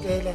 Ngiyacela.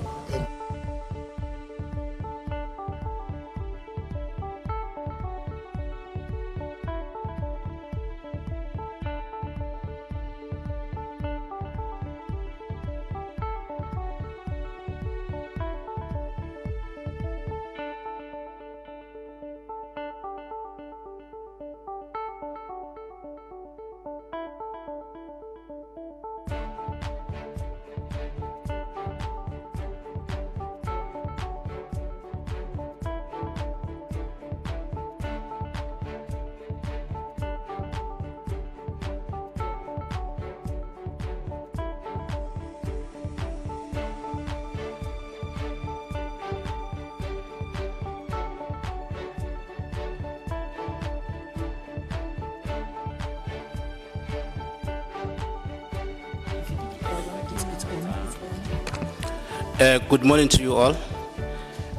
Good morning to you all.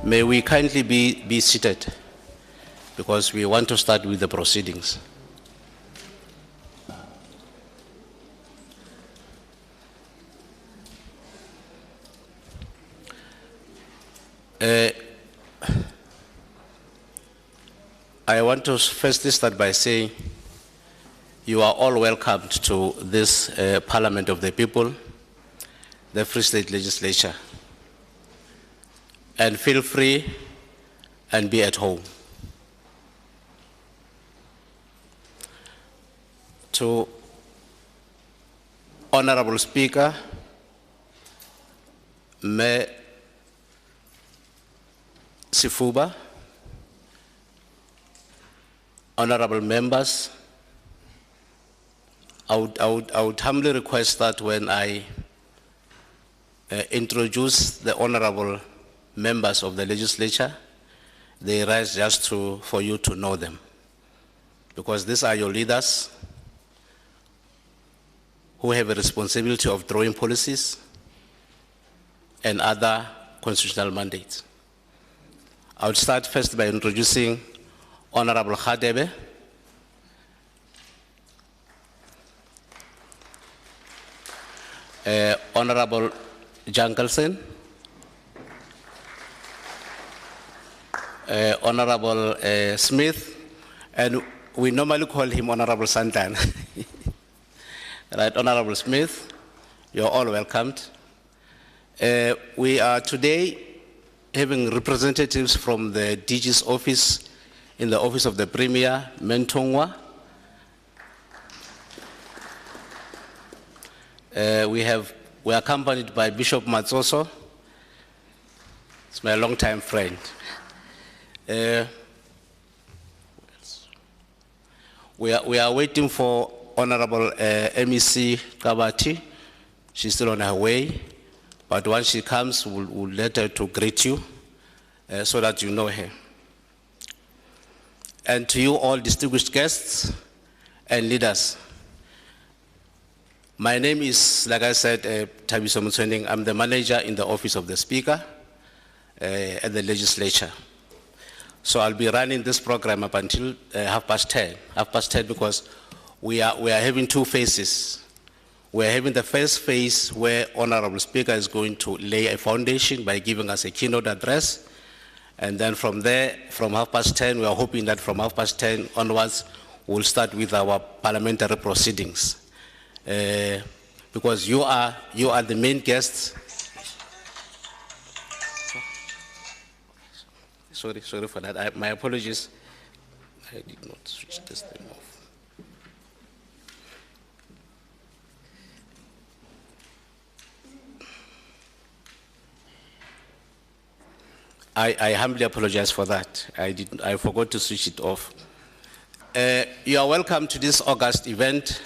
May we kindly be seated because we want to start with the proceedings. I want to firstly start by saying you are all welcomed to this Parliament of the People, the Free State Legislature. And feel free and be at home. To Honorable Speaker, Me Sifuba, honorable members, I would humbly request that when I introduce the honorable members of the legislature, they rise just for you to know them. Because these are your leaders who have a responsibility of drawing policies and other constitutional mandates. I would start first by introducing Honorable Khadebe, Honorable Jankelsen, Honorable Smith, and we normally call him Honorable Santan. Right, Honorable Smith, you're all welcomed. We are today having representatives from the DG's office in the office of the Premier, Mentongwa. We are accompanied by Bishop Matsoso. It's my longtime friend. We are waiting for Honorable MEC Kabati. She's still on her way, but once she comes, we'll let her to greet you so that you know her. And to you all distinguished guests and leaders, my name is, like I said, Thabiso Motsoeneng. I'm the manager in the office of the Speaker at the legislature. So I'll be running this program up until 10:30. 10:30 because we are having two phases. We're having the first phase where Honorable Speaker is going to lay a foundation by giving us a keynote address. And then from there, from 10:30, we are hoping that from 10:30 onwards, we'll start with our parliamentary proceedings. Because you are the main guests. Sorry for that. My apologies. I did not switch this thing off. I humbly apologize for that. I forgot to switch it off. You are welcome to this August event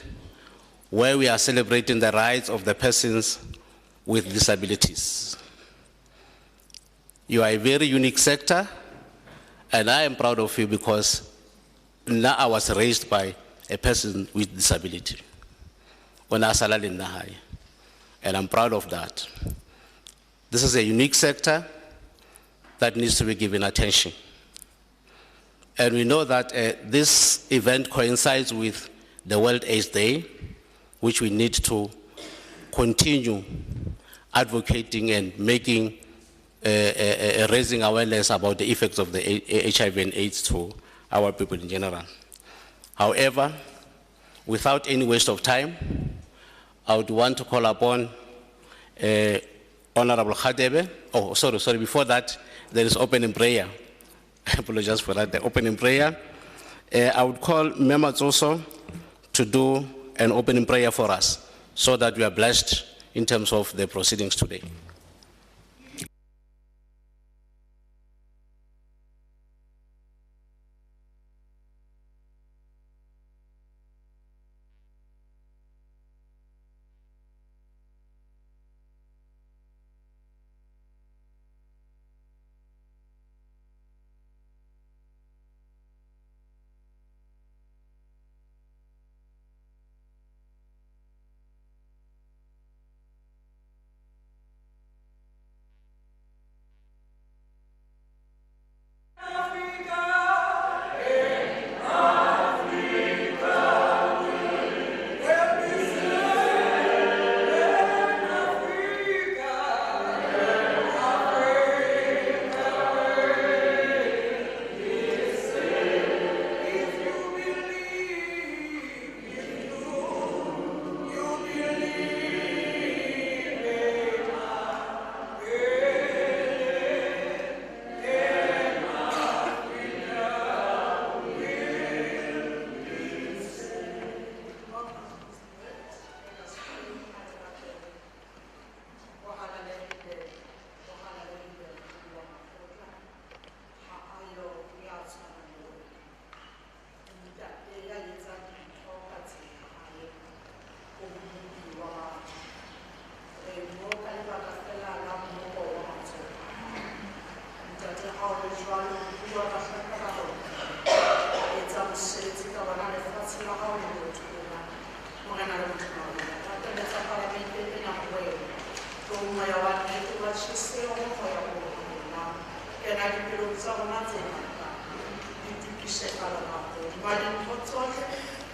where we are celebrating the rights of the persons with disabilities. You are a very unique sector, and I am proud of you because now I was raised by a person with disability. And I'm proud of that. This is a unique sector that needs to be given attention. And we know that this event coincides with the World AIDS Day, which we need to continue advocating and making, raising awareness about the effects of the HIV and AIDS to our people in general. However, without any waste of time, I would want to call upon Honorable Khadebe. Oh, sorry, before that, there is opening prayer. I apologize for that, the opening prayer. I would call members also to do an opening prayer for us so that we are blessed in terms of the proceedings today.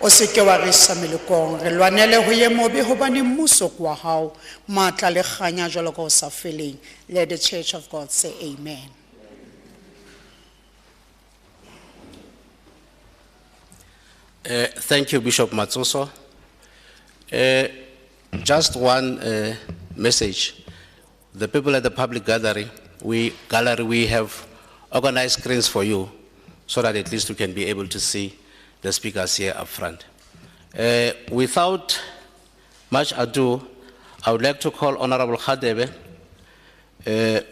O seke wa re isa melekong re lwanele ho ye mobe hobane mmuso kwa hao matla le kganya jwalo ka o sa feleng. Let the Church of God say amen. Thank you, Bishop Matsoso. Just one message. The people at the public gallery, we have organized screens for you so that at least you can be able to see the speakers here up front. Without much ado, I would like to call Honorable Khadebe,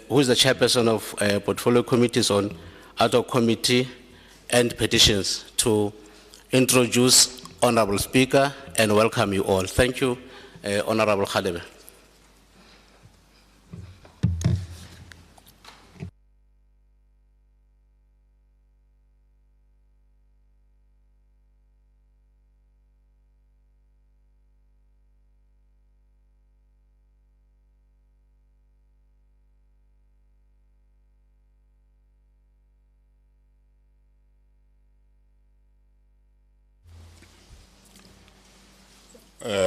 who is the chairperson of Portfolio Committees on Ad hoc Committee and Petitions, to introduce Honorable Speaker and welcome you all. Thank you, Honorable Khadebe.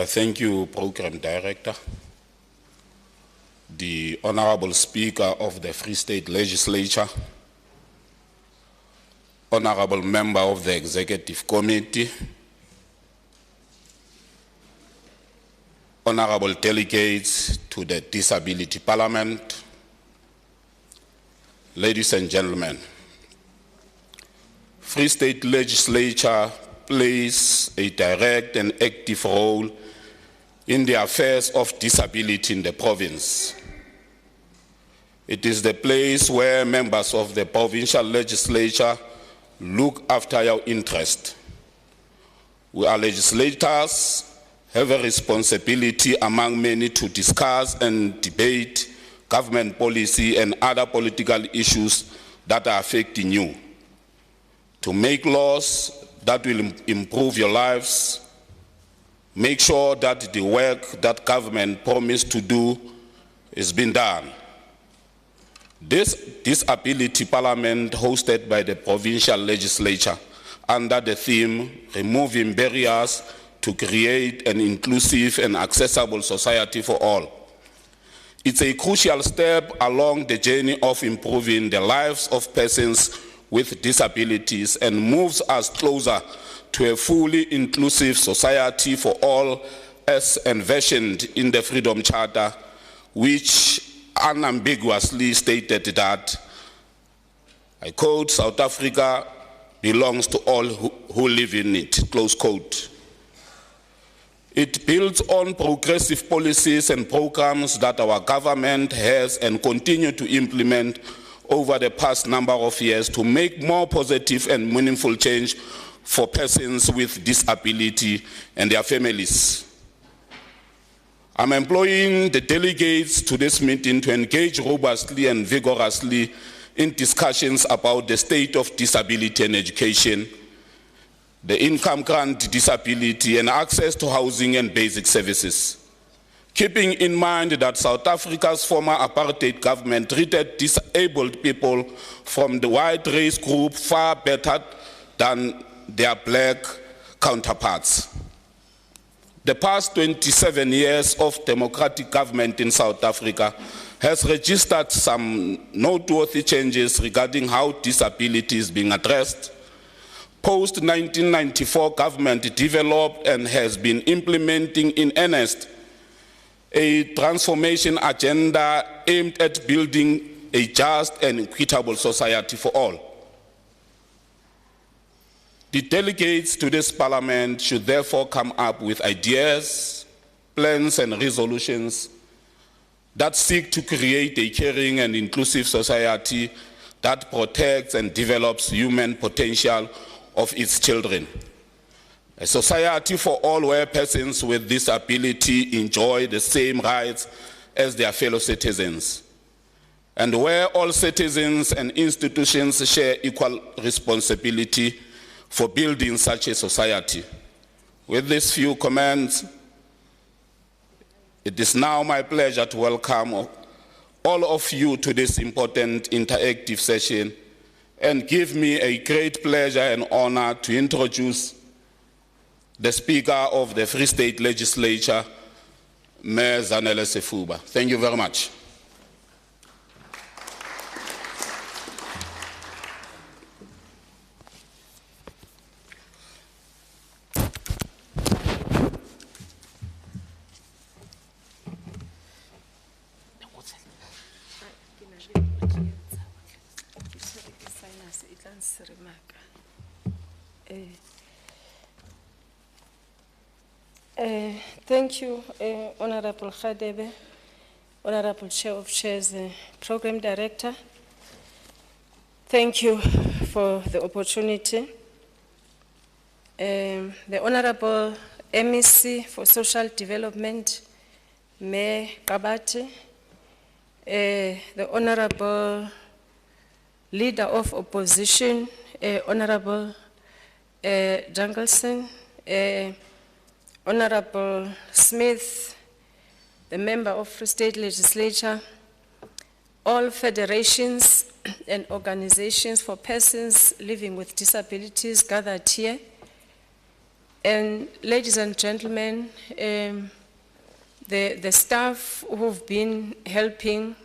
Thank you, Program Director. The Honorable Speaker of the Free State Legislature, Honorable Member of the Executive Committee, Honorable Delegates to the Disability Parliament, ladies and gentlemen, Free State Legislature plays a direct and active role in the affairs of disability in the province. It is the place where members of the provincial legislature look after your interest. We are legislators, have a responsibility among many to discuss and debate government policy and other political issues that are affecting you, to make laws that will improve your lives, make sure that the work that government promised to do is being done. This Disability Parliament, hosted by the provincial legislature under the theme Removing Barriers to Create an Inclusive and Accessible Society for All, It's a crucial step along the journey of improving the lives of persons with disabilities and moves us closer to a fully inclusive society for all as envisioned in the Freedom Charter, which unambiguously stated that, I quote, "South Africa belongs to all who live in it," close quote. It builds on progressive policies and programs that our government has and continue to implement over the past number of years to make more positive and meaningful change for persons with disability and their families. I'm employing the delegates to this meeting to engage robustly and vigorously in discussions about the state of disability and education, the income grant disability, and access to housing and basic services. Keeping in mind that South Africa's former apartheid government treated disabled people from the white race group far better than their black counterparts. The past 27 years of democratic government in South Africa has registered some noteworthy changes regarding how disability is being addressed. Post-1994 government developed and has been implementing in earnest a transformation agenda aimed at building a just and equitable society for all. The delegates to this parliament should therefore come up with ideas, plans, and resolutions that seek to create a caring and inclusive society that protects and develops human potential of its children. A society for all where persons with disability enjoy the same rights as their fellow citizens, and where all citizens and institutions share equal responsibility for building such a society. With these few comments, it is now my pleasure to welcome all of you to this important interactive session, and give me a great pleasure and honor to introduce the Speaker of the Free State Legislature, Mayor Zanele Sefuba. Thank you very much. Thank you, Honorable Khadebe, Honorable Chair of Chairs, Program Director. Thank you for the opportunity. The Honorable MEC for Social Development, Mayor Kabati, the Honorable Leader of Opposition, Honorable Jungleson, Honorable Smith, the member of Free State Legislature, all federations and organizations for persons living with disabilities gathered here, and ladies and gentlemen, the staff who've been helping,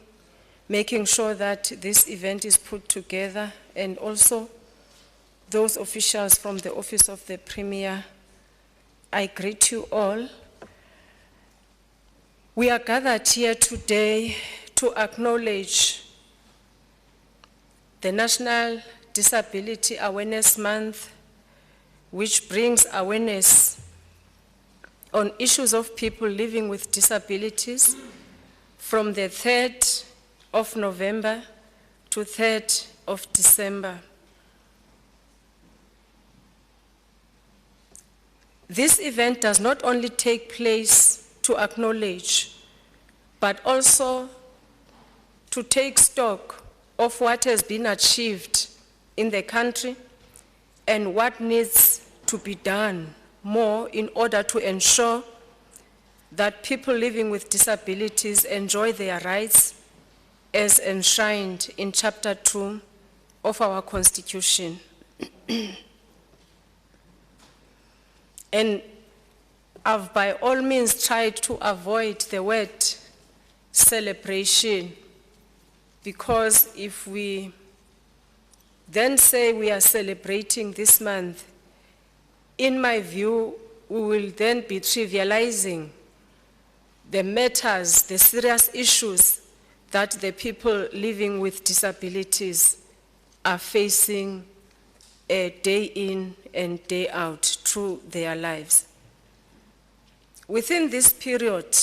making sure that this event is put together, and also those officials from the Office of the Premier, I greet you all. We are gathered here today to acknowledge the National Disability Awareness Month, which brings awareness on issues of people living with disabilities from the 3rd of November to 3rd of December. This event does not only take place to acknowledge, but also to take stock of what has been achieved in the country and what needs to be done more in order to ensure that people living with disabilities enjoy their rights as enshrined in Chapter 2 of our Constitution. And I've by all means tried to avoid the word celebration, because if we then say we are celebrating this month, in my view, we will then be trivializing the matters, the serious issues that the people living with disabilities are facing day in and day out through their lives. Within this period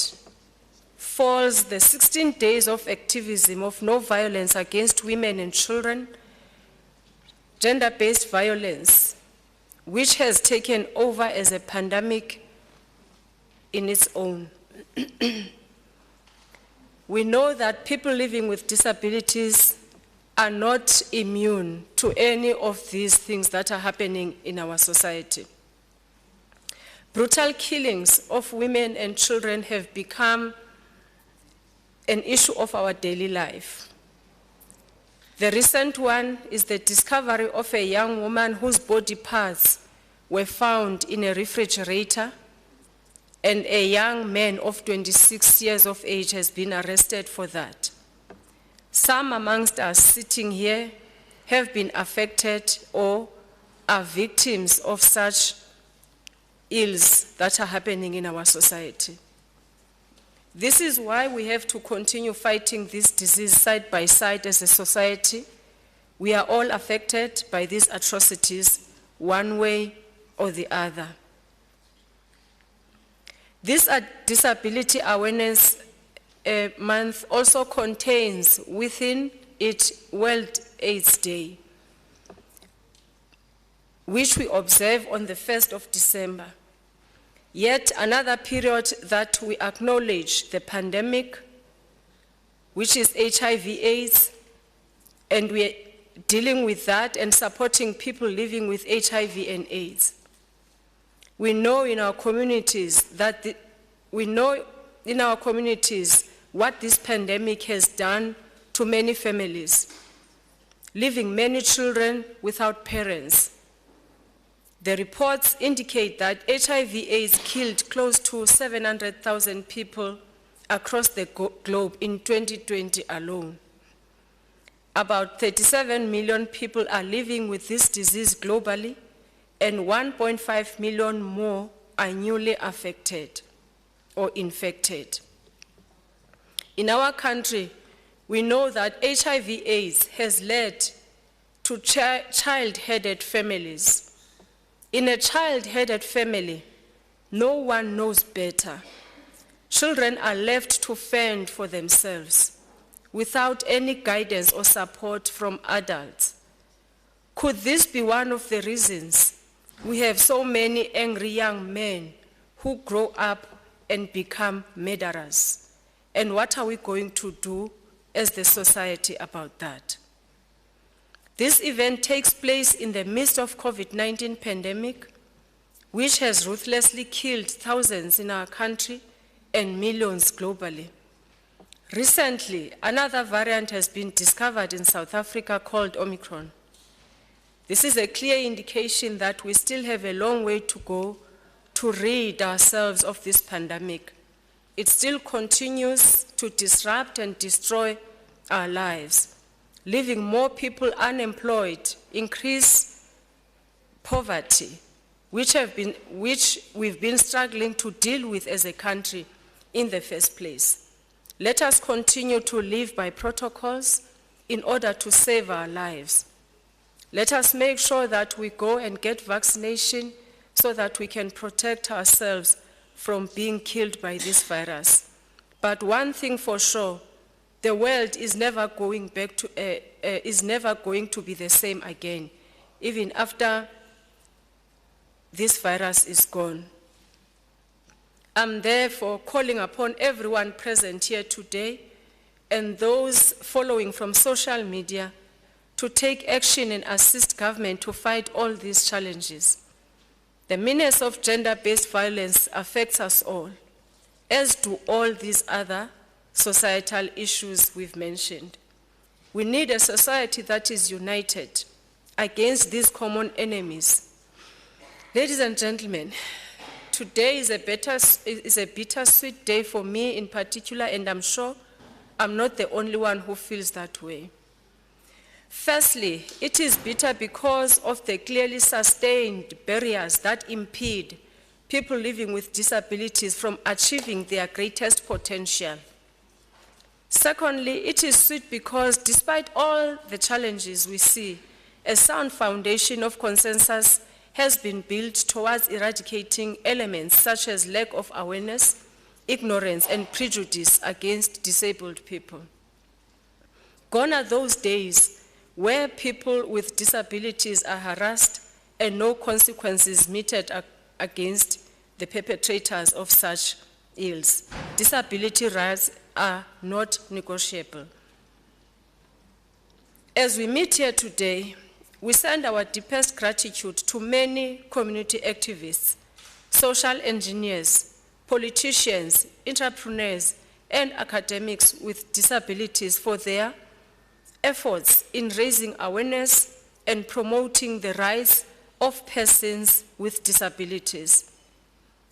falls the 16 days of activism of no violence against women and children, gender-based violence, which has taken over as a pandemic in its own. We know that people living with disabilities are not immune to any of these things that are happening in our society. Brutal killings of women and children have become an issue of our daily life. The recent one is the discovery of a young woman whose body parts were found in a refrigerator, and a young man of 26 years of age has been arrested for that. Some amongst us sitting here have been affected or are victims of such ills that are happening in our society. This is why we have to continue fighting this disease side by side as a society. We are all affected by these atrocities one way or the other. This Disability Awareness Month also contains within it World AIDS Day, which we observe on the 1st of December. Yet another period that we acknowledge the pandemic, which is HIV/AIDS, and we are dealing with that and supporting people living with HIV and AIDS. We know in our communities what this pandemic has done to many families, leaving many children without parents. The reports indicate that HIV/AIDS killed close to 700,000 people across the globe in 2020 alone. About 37 million people are living with this disease globally, and 1.5 million more are newly affected or infected. In our country, we know that HIV/AIDS has led to child-headed families. In a child-headed family, no one knows better. Children are left to fend for themselves without any guidance or support from adults. Could this be one of the reasons we have so many angry young men who grow up and become murderers? And what are we going to do as the society about that? This event takes place in the midst of COVID-19 pandemic, which has ruthlessly killed thousands in our country and millions globally. Recently, another variant has been discovered in South Africa called Omicron. This is a clear indication that we still have a long way to go to rid ourselves of this pandemic. It still continues to disrupt and destroy our lives, leaving more people unemployed, increase poverty, which we've been struggling to deal with as a country in the first place. Let us continue to live by protocols in order to save our lives. Let us make sure that we go and get vaccination so that we can protect ourselves from being killed by this virus. But one thing for sure, the world is never going to be the same again, even after this virus is gone. I'm therefore calling upon everyone present here today and those following from social media to take action and assist government to fight all these challenges. The menace of gender-based violence affects us all, as do all these other societal issues we've mentioned. We need a society that is united against these common enemies. Ladies and gentlemen, today is a bittersweet day for me in particular, and I'm sure I'm not the only one who feels that way. Firstly, it is bitter because of the clearly sustained barriers that impede people living with disabilities from achieving their greatest potential. Secondly, it is sweet because despite all the challenges we see, a sound foundation of consensus has been built towards eradicating elements such as lack of awareness, ignorance, and prejudice against disabled people. Gone are those days where people with disabilities are harassed and no consequences meted against the perpetrators of such ills. Disability rights are not negotiable. As we meet here today, we send our deepest gratitude to many community activists, social engineers, politicians, entrepreneurs, and academics with disabilities for their efforts in raising awareness and promoting the rights of persons with disabilities.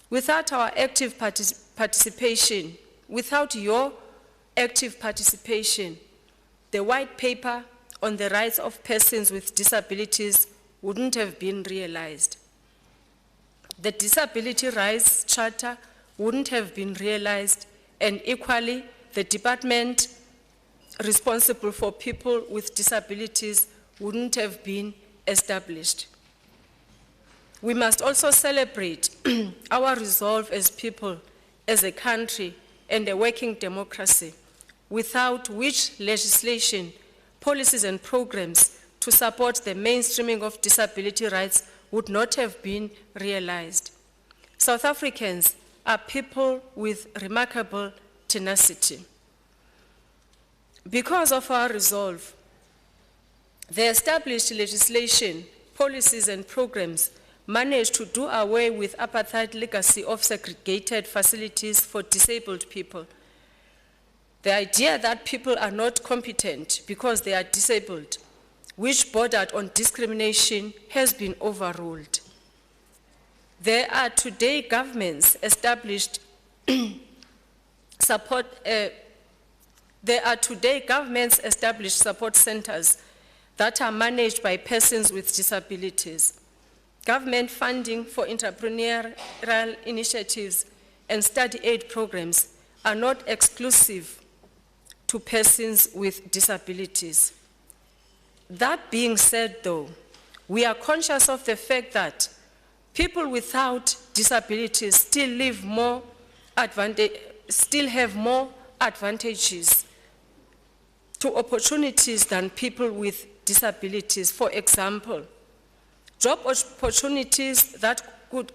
Without our active participation, without your active participation, the white paper on the rights of persons with disabilities wouldn't have been realized. The Disability Rights Charter wouldn't have been realized, and equally, the department responsible for people with disabilities wouldn't have been established. We must also celebrate our resolve as people, as a country, and a working democracy, without which legislation, policies, and programs to support the mainstreaming of disability rights would not have been realized. South Africans are people with remarkable tenacity. Because of our resolve, the established legislation, policies, and programs managed to do away with apartheid legacy of segregated facilities for disabled people. The idea that people are not competent because they are disabled, which bordered on discrimination, has been overruled. There are today governments established support centers that are managed by persons with disabilities. Government funding for entrepreneurial initiatives and study aid programs are not exclusive to persons with disabilities. That being said, though, we are conscious of the fact that people without disabilities still have more advantages to opportunities than people with disabilities. For example, job opportunities that could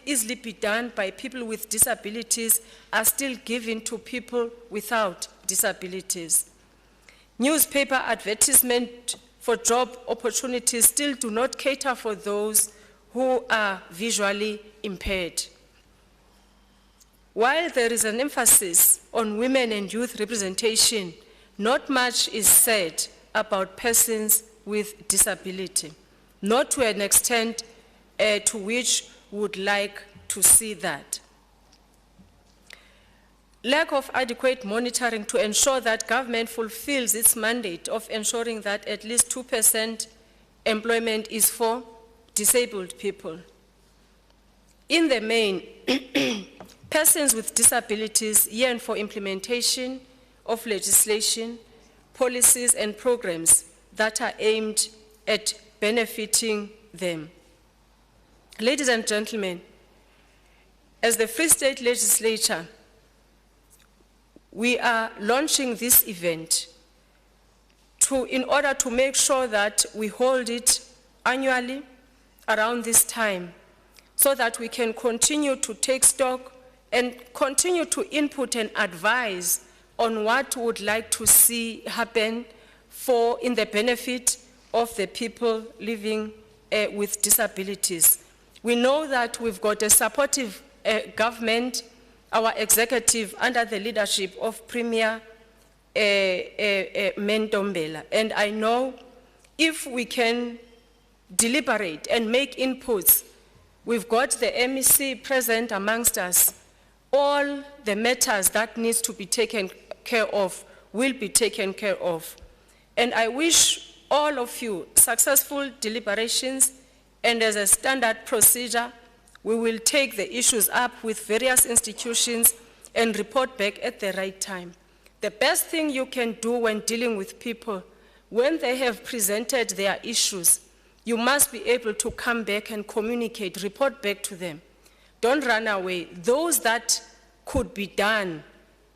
easily be done by people with disabilities are still given to people without disabilities. Newspaper advertisement for job opportunities still do not cater for those who are visually impaired. While there is an emphasis on women and youth representation, not much is said about persons with disability, not to an extent to which we would like to see that. Lack of adequate monitoring to ensure that government fulfills its mandate of ensuring that at least 2% employment is for disabled people. In the main, persons with disabilities yearn for implementation of legislation, policies, and programs that are aimed at benefiting them. Ladies and gentlemen, as the Free State Legislature, we are launching this event in order to make sure that we hold it annually around this time, so that we can continue to take stock and continue to input and advise on what we would like to see happen in the benefit of the people living with disabilities. We know that we've got a supportive government, our executive under the leadership of Premier Mendombela, and I know if we can deliberate and make inputs, we've got the MEC present amongst us, all the matters that needs to be taken care of will be taken care of. And I wish all of you successful deliberations, and as a standard procedure, we will take the issues up with various institutions and report back at the right time. The best thing you can do when dealing with people, when they have presented their issues, you must be able to come back and communicate, report back to them. Don't run away. Those that could be done,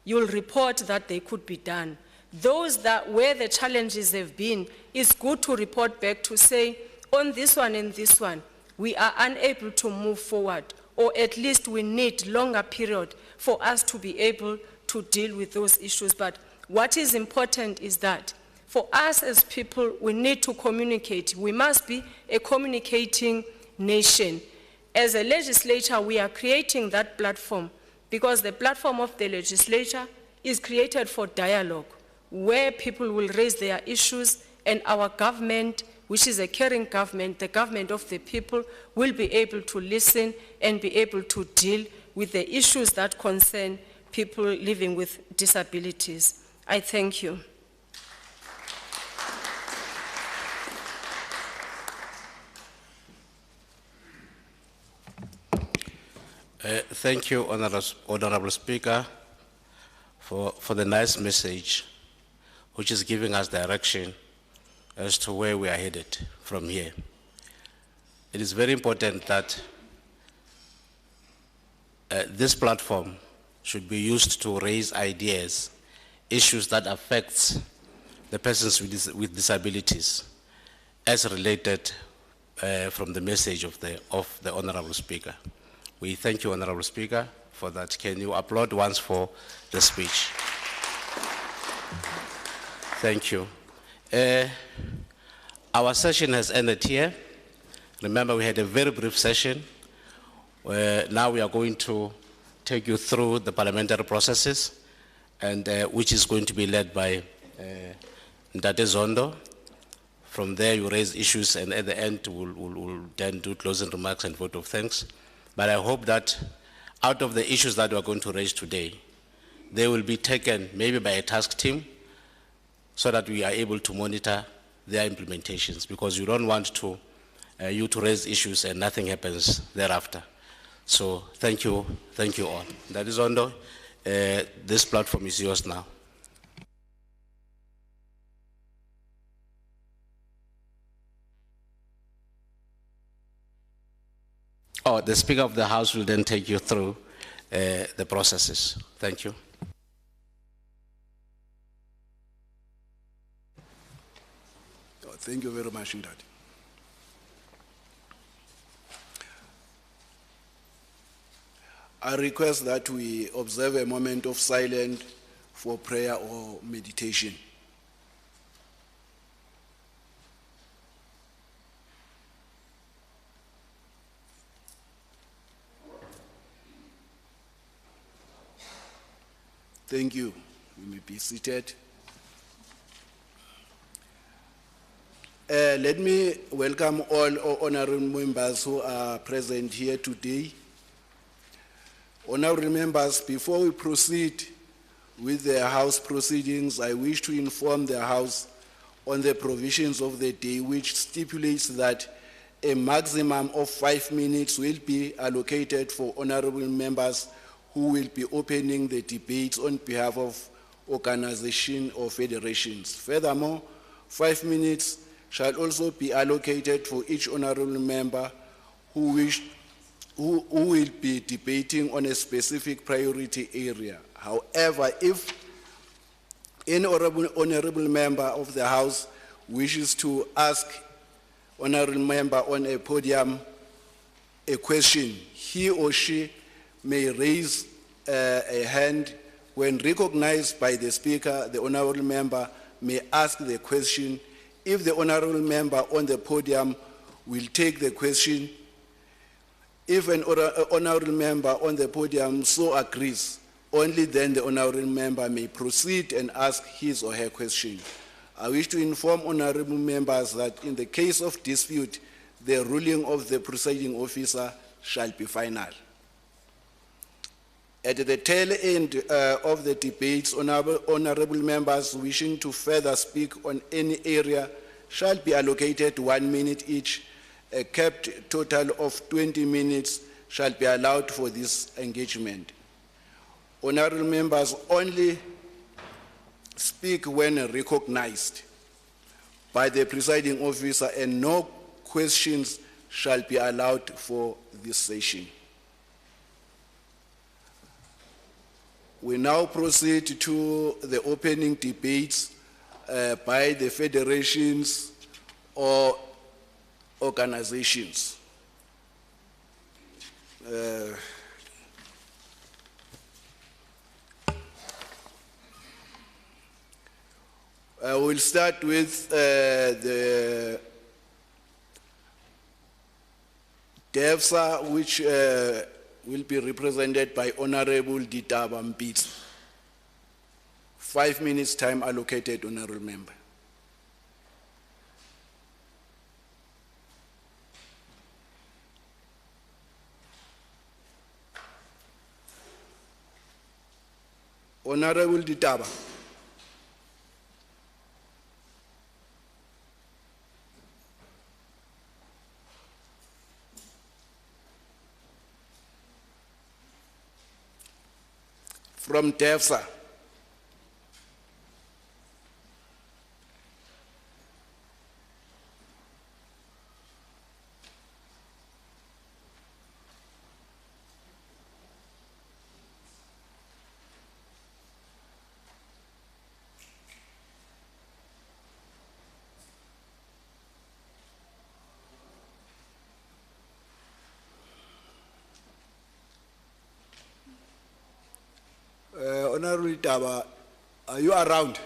you'll report that they could be done. Those that where the challenges have been, it's good to report back to say, on this one and this one, we are unable to move forward, or at least we need longer period for us to be able to deal with those issues. But what is important is that for us as people, we need to communicate. We must be a communicating nation. As a legislature, we are creating that platform because the platform of the legislature is created for dialogue, where people will raise their issues, and our government, which is a caring government, the government of the people, will be able to listen and be able to deal with the issues that concern people living with disabilities. I thank you. Thank you, Honorable Speaker, for the nice message, which is giving us direction as to where we are headed from here. It is very important that this platform should be used to raise ideas, issues that affect the persons with disabilities, as related from the message of the Honorable Speaker. We thank you, Honorable Speaker, for that. Can you applaud once for the speech? Thank you. Our session has ended here. Remember, we had a very brief session. Now we are going to take you through the parliamentary processes, and which is going to be led by Ndate Zondo. From there, you raise issues, and at the end, we'll then do closing remarks and vote of thanks. But I hope that out of the issues that we are going to raise today, they will be taken maybe by a task team so that we are able to monitor their implementations, because we don't want you to raise issues and nothing happens thereafter. So thank you all. That is Ondo. This platform is yours now. Oh, the Speaker of the House will then take you through the processes. Thank you. Thank you very much, Ndate. I request that we observe a moment of silence for prayer or meditation. Thank you. You may be seated. Let me welcome all honorable members who are present here today. Honorable members, before we proceed with the House proceedings, I wish to inform the House on the provisions of the day, which stipulates that a maximum of 5 minutes will be allocated for honorable members who will be opening the debates on behalf of organizations or federations. Furthermore, 5 minutes shall also be allocated for each honorable member who will be debating on a specific priority area. However, if any honorable member of the House wishes to ask honorable member on a podium a question, he or she may raise a hand. When recognized by the Speaker, the honorable member may ask the question. If the honorable member on the podium will take the question, if an honorable member on the podium so agrees, only then the honorable member may proceed and ask his or her question. I wish to inform honorable members that in the case of dispute, the ruling of the presiding officer shall be final. At the tail end of the debates, honorable members wishing to further speak on any area shall be allocated 1 minute each. A capped total of 20 minutes shall be allowed for this engagement. Honorable members only speak when recognized by the presiding officer, and no questions shall be allowed for this session. We now proceed to the opening debates by the federations or organizations. We'll start with the DEFSA, which will be represented by Honorable Ditaba Mpitsi. 5 minutes time allocated, Honorable Member. Honorable Ditaba. From DEFSA. Honorable Ditaba, are you around?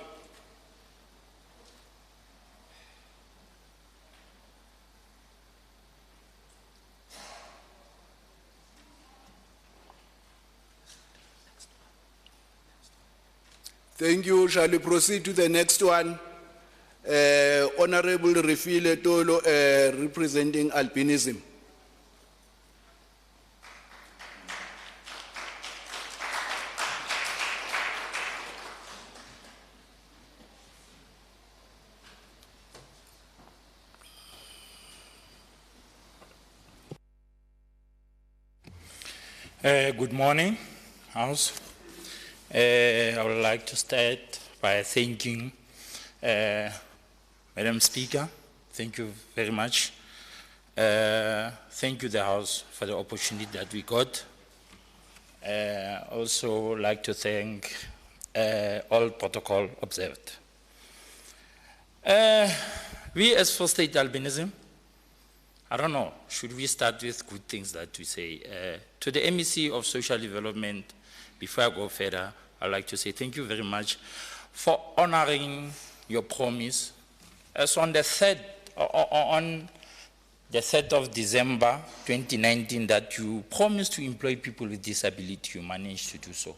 Thank you. Shall we proceed to the next one? Honorable Refile Tolo, representing albinism. Good morning, House. I would like to start by thanking Madam Speaker. Thank you very much. Thank you, the House, for the opportunity that we got. Also like to thank all protocol observed. We as for state albinism, I don't know, should we start with good things that we say? To the MEC of Social Development, before I go further, I'd like to say thank you very much for honoring your promise. As on the 3rd of December 2019, that you promised to employ people with disability, you managed to do so.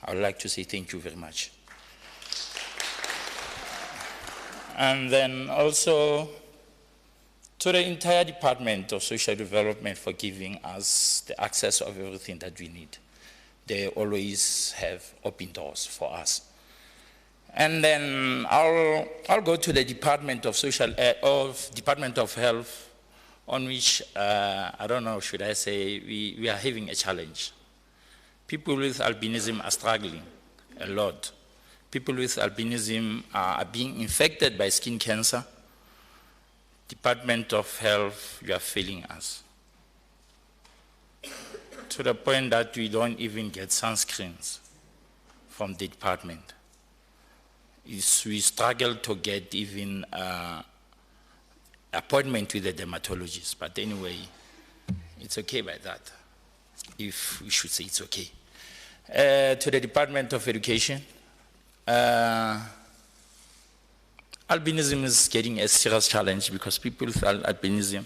I would like to say thank you very much. And then also, to the entire Department of Social Development for giving us the access of everything that we need. They always have open doors for us. And then I'll go to the Department of Department of Health, on which, I don't know, should I say, we are having a challenge. People with albinism are struggling a lot. People with albinism are being infected by skin cancer. Department of Health, you are failing us. To the point that we don't even get sunscreens from the department. We struggle to get even appointment with the dermatologist, but anyway, it's okay by that, if we should say it's okay. To the Department of Education, albinism is getting a serious challenge because people with albinism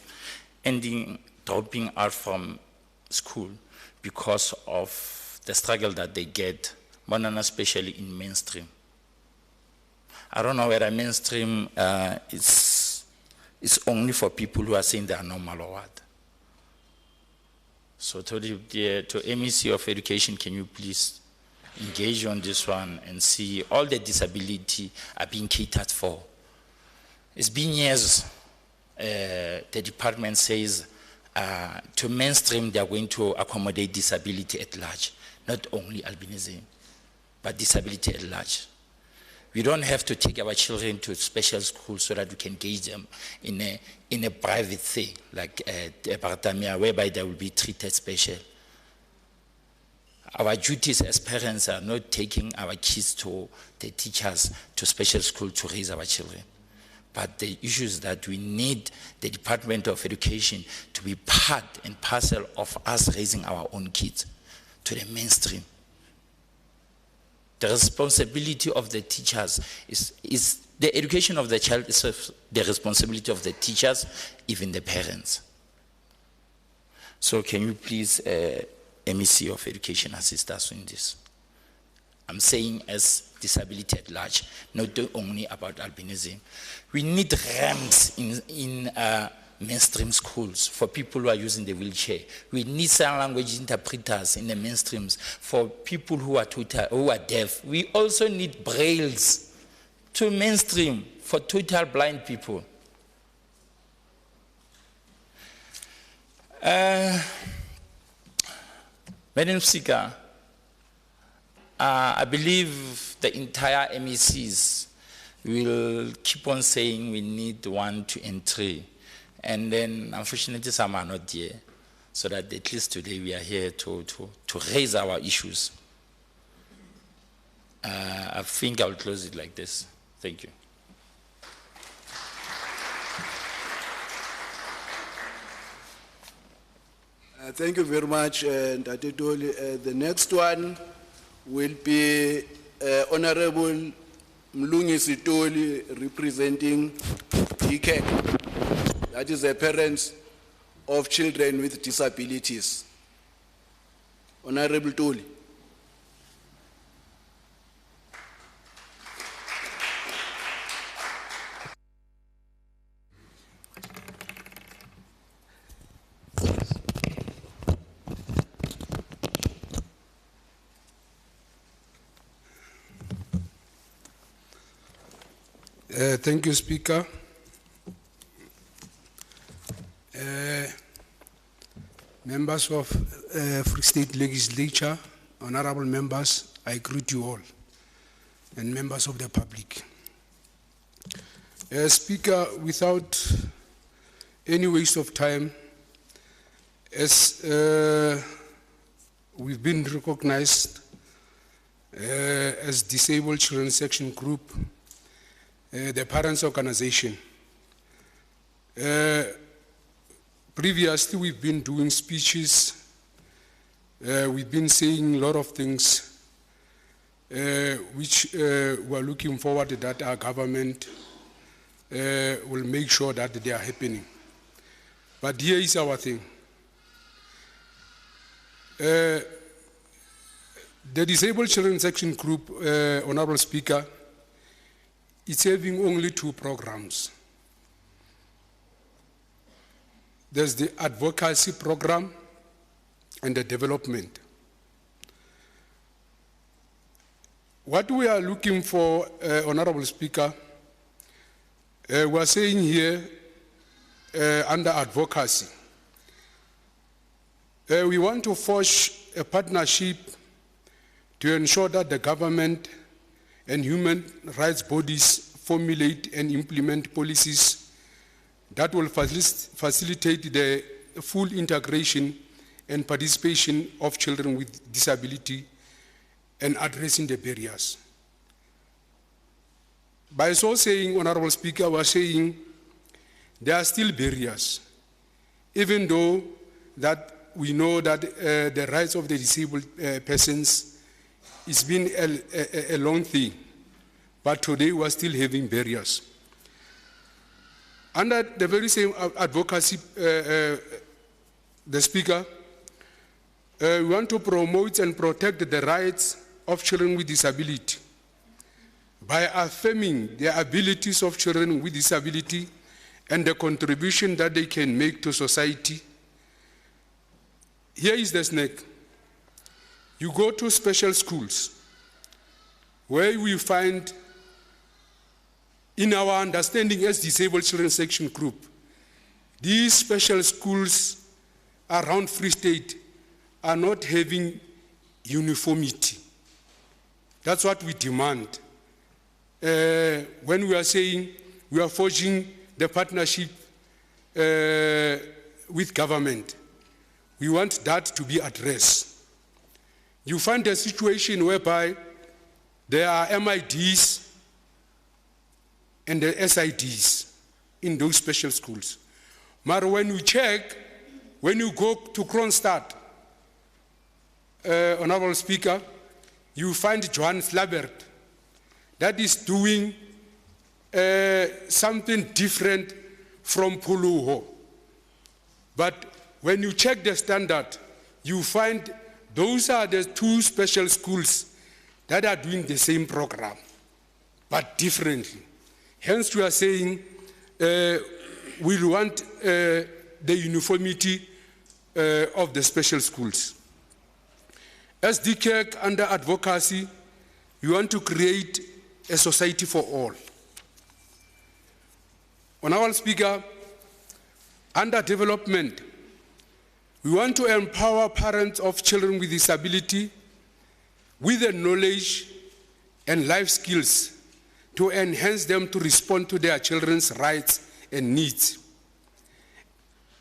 dropping out from school because of the struggle that they get, especially in mainstream. I don't know whether mainstream is only for people who are saying they are normal or what. So to MEC of Education, can you please engage on this one and see all the disability are being catered for? It's been years, the department says to mainstream they are going to accommodate disability at large, not only albinism, but disability at large. We don't have to take our children to special schools so that we can engage them in a private thing, like Bartamia, whereby they will be treated special. Our duties as parents are not taking our kids to the teachers to special school to raise our children. But the issue is that we need the Department of Education to be part and parcel of us raising our own kids to the mainstream. The responsibility of the teachers is the education of the child is the responsibility of the teachers, even the parents. So can you please, MEC of Education, assist us in this? I'm saying as disability at large, not only about albinism. We need ramps in mainstream schools for people who are using the wheelchair. We need sign language interpreters in the mainstreams for people who are deaf. We also need brailles to mainstream for total blind people. Madam Speaker, I believe the entire MECs will keep on saying we need 1, 2, and 3. And then, unfortunately, some are not here. So that at least today we are here to raise our issues. I think I'll close it like this. Thank you. Thank you very much, Ntate Doli. The next one will be Honorable Mlungisi Toli representing DKEC. That is the parents of children with disabilities. Honorable Toli. Thank you, Speaker. Members of Free State Legislature, honorable members, I greet you all, and members of the public. Speaker, without any waste of time, as we've been recognized as Disabled Children Section Group, the Parents Organization. Previously, we've been doing speeches, we've been saying a lot of things which we're looking forward to that our government will make sure that they are happening. But here is our thing. The Disabled Children Section Group, Honorable Speaker, is having only 2 programs. There's the advocacy program and the development. What we are looking for, Honorable Speaker, we are saying here under advocacy, we want to forge a partnership to ensure that the government and human rights bodies formulate and implement policies that will facilitate the full integration and participation of children with disability and addressing the barriers. By so saying, Honorable Speaker, we are saying there are still barriers, even though that we know that the rights of the disabled persons it's been a long thing, but today we are still having barriers. Under the very same advocacy, the Speaker, we want to promote and protect the rights of children with disability by affirming the abilities of children with disability and the contribution that they can make to society. here is the snake. You go to special schools where we find, in our understanding as Disabled Children Section Group, these special schools around Free State are not having uniformity. That's what we demand. When we are saying we are forging the partnership with government, we want that to be addressed. You find a situation whereby there are MIDs and the SIDs in those special schools. But when you check, when you go to Kronstadt, Honorable Speaker, you find Johan Slabert that is doing something different from Puluho. But when you check the standard, you find those are the two special schools that are doing the same program, but differently. Hence, we are saying we want the uniformity of the special schools. As DKEC, under advocacy, we want to create a society for all. Honorable Speaker, under development, we want to empower parents of children with disability with the knowledge and life skills to enhance them to respond to their children's rights and needs.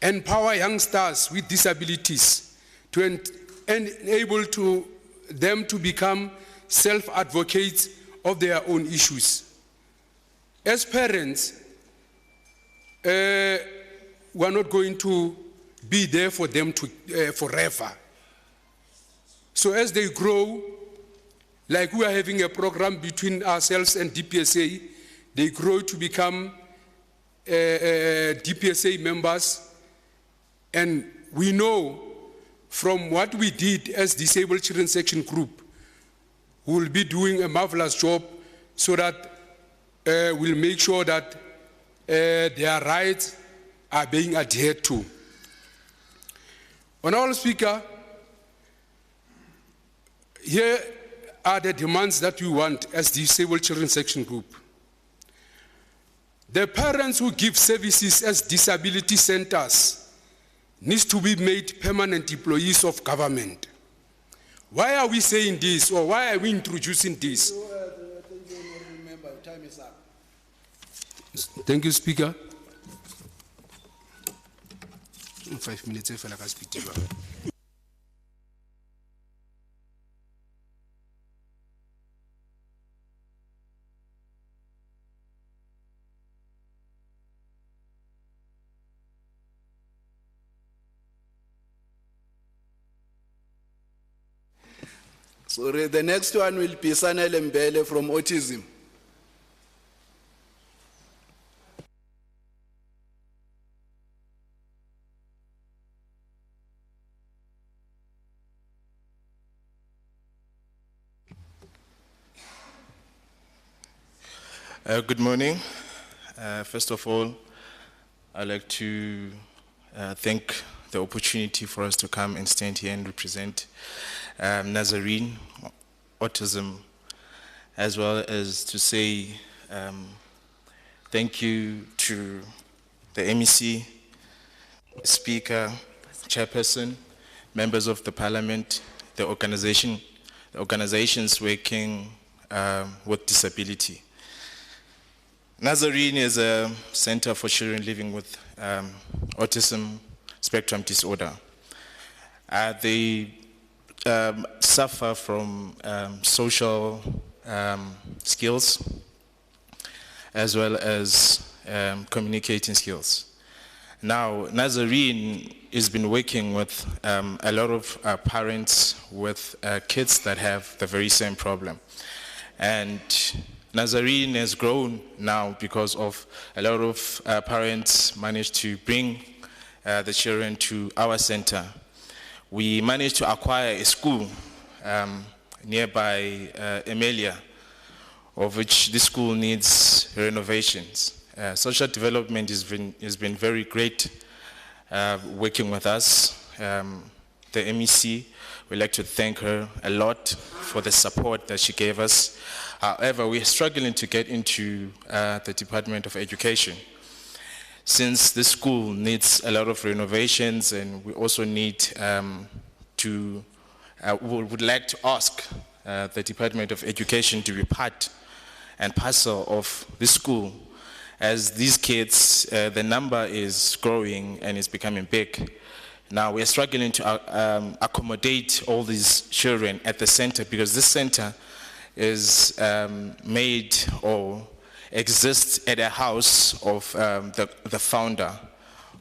Empower youngsters with disabilities to enable them to become self-advocates of their own issues. As parents, we are not going to be there for them forever. So as they grow, like we are having a program between ourselves and DPSA, they grow to become DPSA members, and we know from what we did as Disabled Children Section Group, we will be doing a marvelous job so that we'll make sure that their rights are being adhered to. Honorable Speaker, here are the demands that we want as Disabled Children Section Group. The parents who give services as disability centers needs to be made permanent employees of government. Why are we saying this, or why are we introducing this? Time is up. Thank you, Speaker. 5 minutes if I can speak to you. Sorry, the next one will be Sanel Mbele from Autism. Good morning. First of all, I'd like to thank the opportunity for us to come and stand here and represent Nazarene Autism, as well as to say thank you to the MEC, Speaker, Chairperson, members of the Parliament, the organizations working with disability. Nazarene is a center for children living with autism spectrum disorder. They suffer from social skills as well as communicating skills. Now, Nazarene has been working with a lot of parents with kids that have the very same problem. And Nazarene has grown now because of a lot of parents managed to bring the children to our center. We managed to acquire a school nearby Emilia, of which this school needs renovations. Social development has been very great working with us the MEC. We'd like to thank her a lot for the support that she gave us. However, we're struggling to get into the Department of Education, since this school needs a lot of renovations, and we also need would like to ask the Department of Education to be part and parcel of this school, as these kids, the number is growing and it's becoming big. Now we are struggling to accommodate all these children at the center, because this center is made or exists at a house of the founder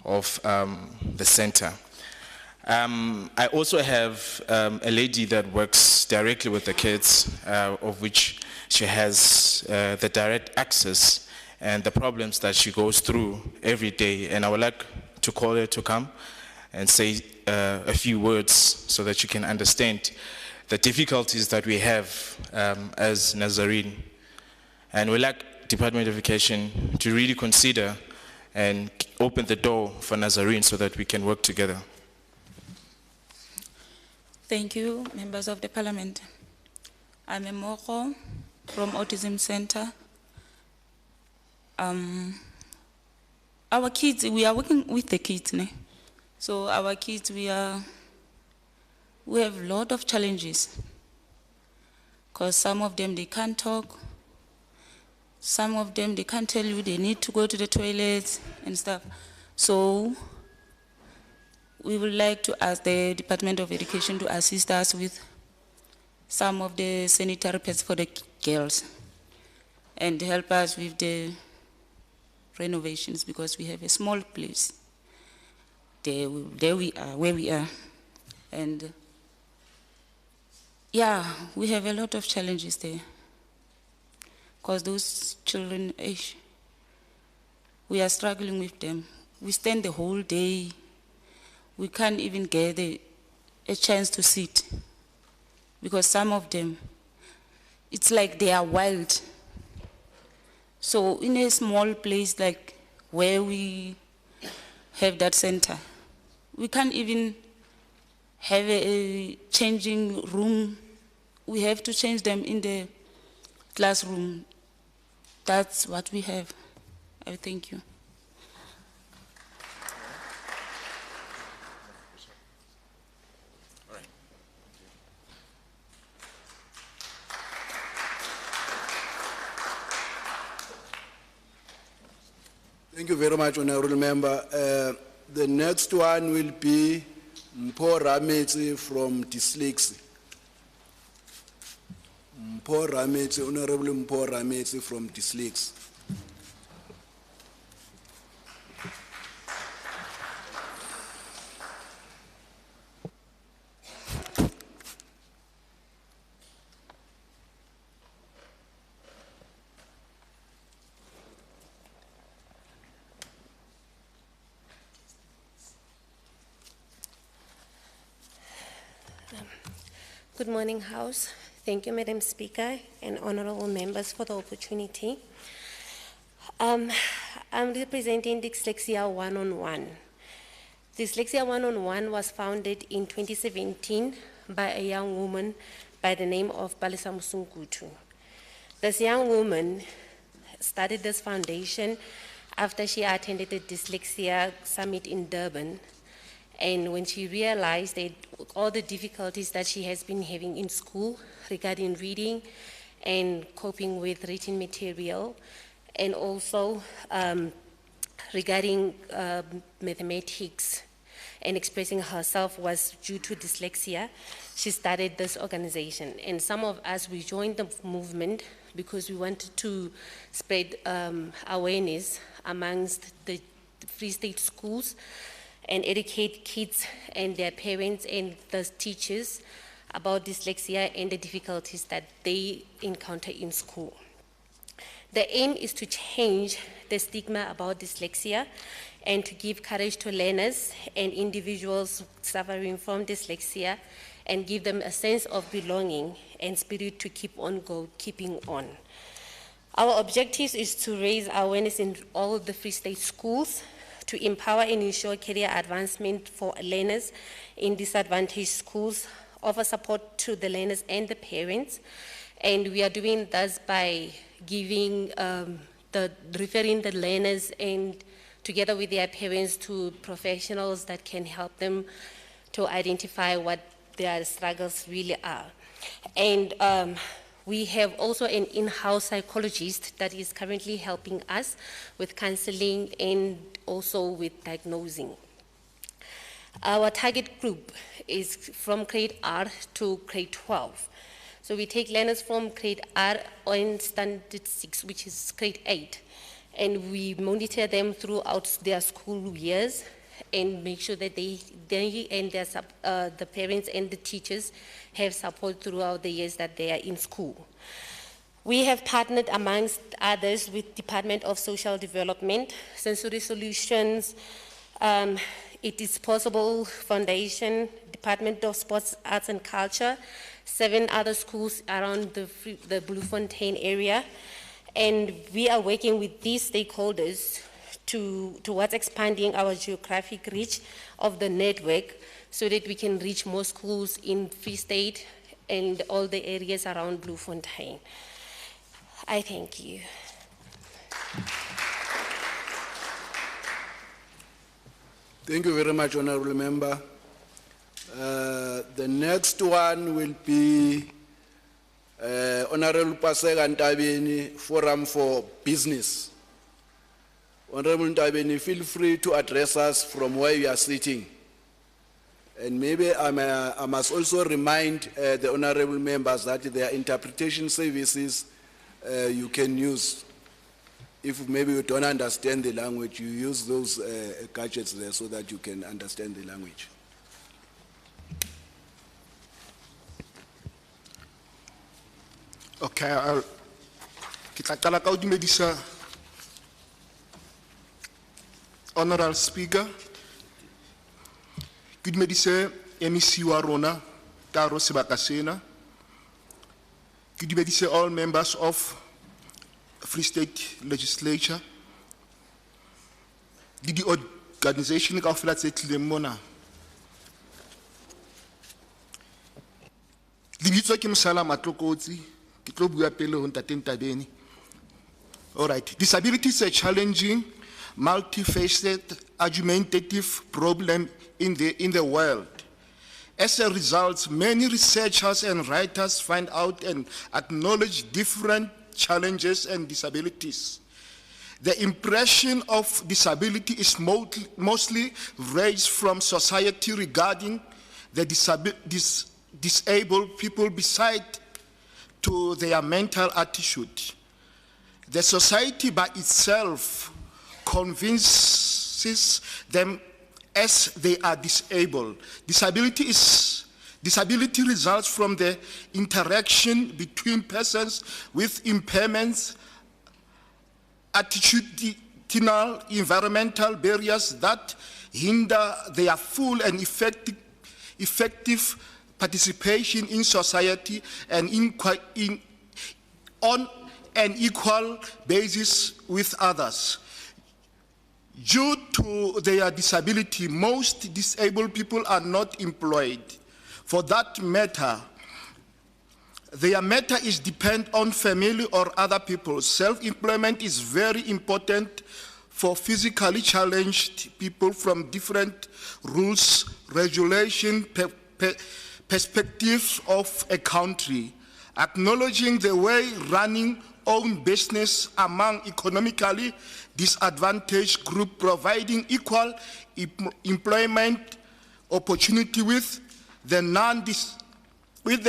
of the center. I also have a lady that works directly with the kids, of which she has the direct access and the problems that she goes through every day. And I would like to call her to come and say a few words so that you can understand the difficulties that we have as Nazarene. And we'd like Department of Education to really consider and open the door for Nazarene so that we can work together. Thank you, members of the parliament. I'm a Moko from Autism Center. Our kids, we are working with the kids, ne? So our kids, we have a lot of challenges, because some of them, they can't talk. Some of them, they can't tell you they need to go to the toilets and stuff. So we would like to ask the Department of Education to assist us with some of the sanitary pads for the girls and help us with the renovations, because we have a small place. There we are, where we are. And yeah, we have a lot of challenges there, because those children, we are struggling with them. We stand the whole day. We can't even get a chance to sit, because some of them, it's like they are wild. So in a small place like where we have that center, we can't even have a changing room. We have to change them in the classroom. That's what we have. I thank you. Thank you very much, Honorable Member. The next one will be Mpho Rametsi from Dyslexia. Mpho Rametsi, Honorable Mpho Rametsi from Dyslexia. Good morning, House. Thank you, Madam Speaker, and honorable members for the opportunity. I'm representing Dyslexia 1-on-1. Dyslexia 1-on-1 was founded in 2017 by a young woman by the name of Palisa Musungutu. This young woman started this foundation after she attended the Dyslexia Summit in Durban. And when she realized that all the difficulties that she has been having in school regarding reading and coping with written material, and also regarding mathematics and expressing herself was due to dyslexia, she started this organization. And some of us, we joined the movement because we wanted to spread awareness amongst the Free State schools and educate kids and their parents and the teachers about dyslexia and the difficulties that they encounter in school. The aim is to change the stigma about dyslexia and to give courage to learners and individuals suffering from dyslexia and give them a sense of belonging and spirit to keeping on. Our objective is to raise awareness in all the Free State schools to empower and ensure career advancement for learners in disadvantaged schools, offer support to the learners and the parents. And we are doing this by giving, referring the learners and together with their parents to professionals that can help them to identify what their struggles really are. And we have also an in-house psychologist that is currently helping us with counseling and also with diagnosing. Our target group is from grade R to grade 12. So we take learners from grade R on standard 6, which is grade 8, and we monitor them throughout their school years and make sure that they and the parents and the teachers have support throughout the years that they are in school. We have partnered amongst others with Department of Social Development, Sensory Solutions, It Is Possible Foundation, Department of Sports, Arts and Culture, 7 other schools around the Bloemfontein area. And we are working with these stakeholders towards expanding our geographic reach of the network so that we can reach more schools in Free State and all the areas around Bloemfontein. I thank you. Thank you very much, Honorable Member. The next one will be Honorable Paseka Ntabeni, Forum for Business. Honorable Ntabeni, feel free to address us from where you are sitting. And maybe I must also remind the honorable members that there are interpretation services you can use. If maybe you don't understand the language, you use those gadgets there so that you can understand the language. Okay, kita qala ka ho dumedisa Honorable Speaker. Ke dumedise MEC wa rona ka ro sebaka sena. Ke dumedise all members of Free State Legislature. Di organization ka ofela tse tlileng mona. Libitso ke Msala Matlokotsi. All right. Disability is a challenging, multifaceted, argumentative problem in the world. As a result, many researchers and writers find out and acknowledge different challenges and disabilities. The impression of disability is mostly raised from society regarding the disabled people beside to their mental attitude. The society by itself convinces them as they are disabled. Disability results from the interaction between persons with impairments, attitudinal, environmental barriers that hinder their full and effective participation in society and on an equal basis with others. Due to their disability, most disabled people are not employed. For that matter, their matter is dependent on family or other people. Self-employment is very important for physically challenged people from different rules, regulations, perspectives of a country, acknowledging the way running own business among economically disadvantaged groups, providing equal employment opportunity with the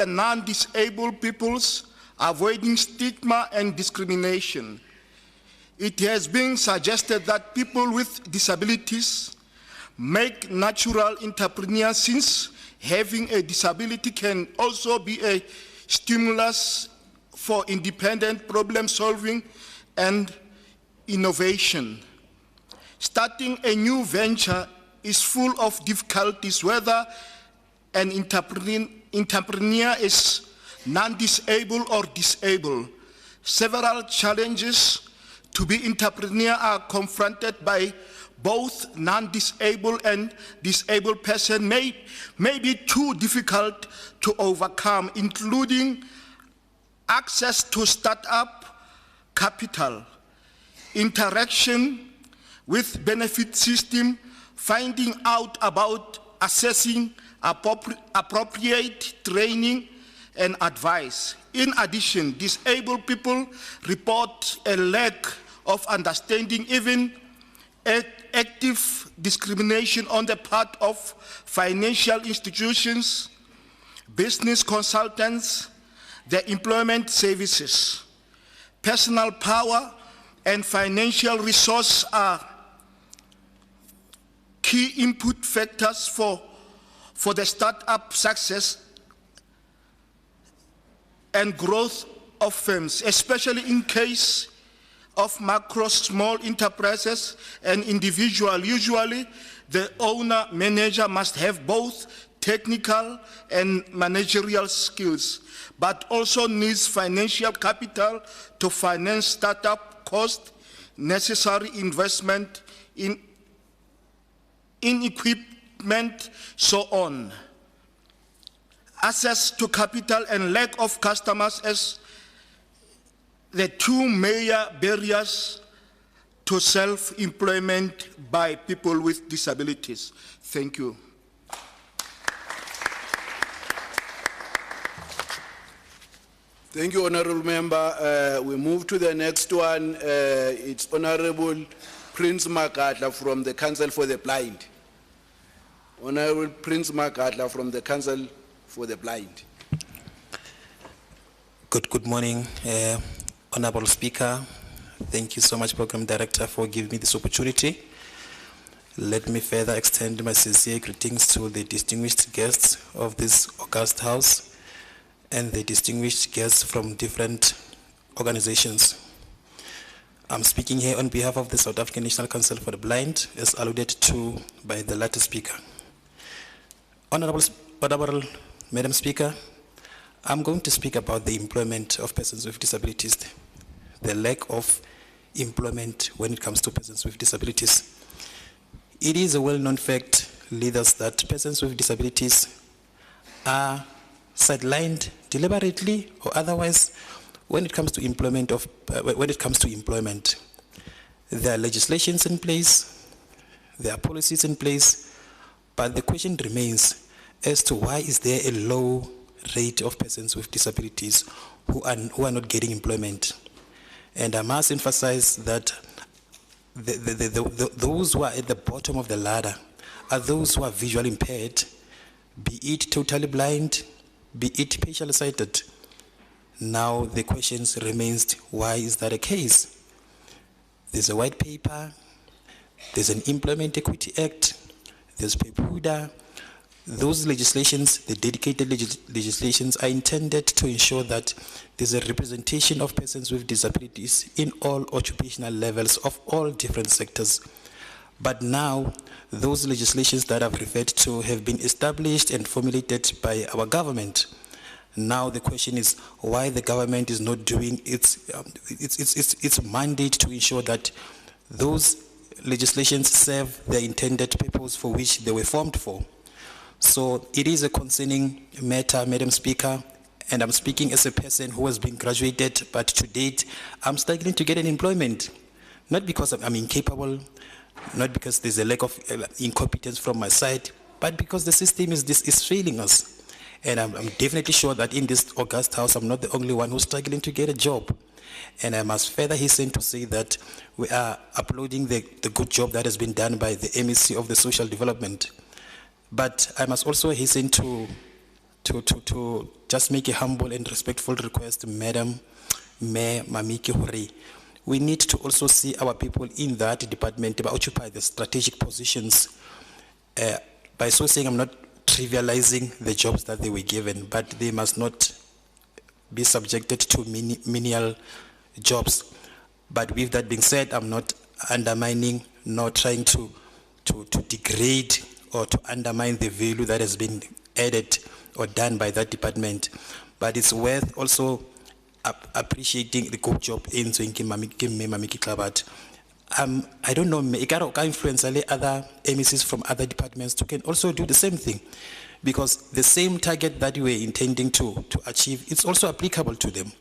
non-disabled peoples, avoiding stigma and discrimination. It has been suggested that people with disabilities make natural entrepreneurs, since having a disability can also be a stimulus for independent problem solving and innovation. Starting a new venture is full of difficulties, whether an entrepreneur is non-disabled or disabled. Several challenges to be entrepreneur are confronted by both non-disabled and disabled persons may be too difficult to overcome, including access to startup capital, interaction with benefit system, finding out about assessing appropriate training and advice. In addition, disabled people report a lack of understanding, even active discrimination on the part of financial institutions, business consultants, the employment services. Personal power and financial resource are key input factors for the startup success and growth of firms, especially in case of macro small enterprises and individual. Usually, the owner manager must have both technical and managerial skills, but also needs financial capital to finance startup costs, necessary investment in equipment, so on. Access to capital and lack of customers as the two major barriers to self-employment by people with disabilities. Thank you. Thank you, Honorable Member. We move to the next one. It's Honorable Prince Makatla from the Council for the Blind. Honorable Prince Makatla from the Council for the Blind. Good morning, Honorable Speaker. Thank you so much, Program Director, for giving me this opportunity. Let me further extend my sincere greetings to the distinguished guests of this august house and the distinguished guests from different organizations. I'm speaking here on behalf of the South African National Council for the Blind, as alluded to by the latter speaker. Honorable Madam Speaker, I'm going to speak about the employment of persons with disabilities, the lack of employment when it comes to persons with disabilities. It is a well-known fact, leaders, that persons with disabilities are sidelined deliberately or otherwise when it comes to employment. There are legislations in place, there are policies in place, but the question remains as to why is there a low rate of persons with disabilities who are not getting employment. And I must emphasize that those who are at the bottom of the ladder are those who are visually impaired, be it totally blind, be it partially sighted. Now the question remains, why is that a case? There's a white paper, there's an Employment Equity Act, there's PEPUDA. Those legislations, the dedicated legislations, are intended to ensure that there's a representation of persons with disabilities in all occupational levels of all different sectors. But now, those legislations that I've referred to have been established and formulated by our government. Now the question is why the government is not doing its mandate to ensure that those legislations serve the intended purpose for which they were formed for. So it is a concerning matter, Madam Speaker, and I'm speaking as a person who has been graduated, but to date, I'm struggling to get an employment. Not because I'm incapable, not because there's a lack of incompetence from my side, but because the system is failing us. And I'm definitely sure that in this august house, I'm not the only one who's struggling to get a job. And I must further hasten to say that we are applauding the good job that has been done by the MEC of the Social Development. But I must also hasten to just make a humble and respectful request to Madam Mayor Mamiki Hore. We need to also see our people in that department to occupy the strategic positions. By so saying, I'm not trivializing the jobs that they were given, but they must not be subjected to menial jobs. But with that being said, I'm not undermining nor trying to degrade or to undermine the value that has been added or done by that department. But it's worth also appreciating the good job in Mamiki Klabat. I don't know, e ka re o ka influence le other MECs from other departments to can also do the same thing. Because the same target that we were intending to achieve, it's also applicable to them.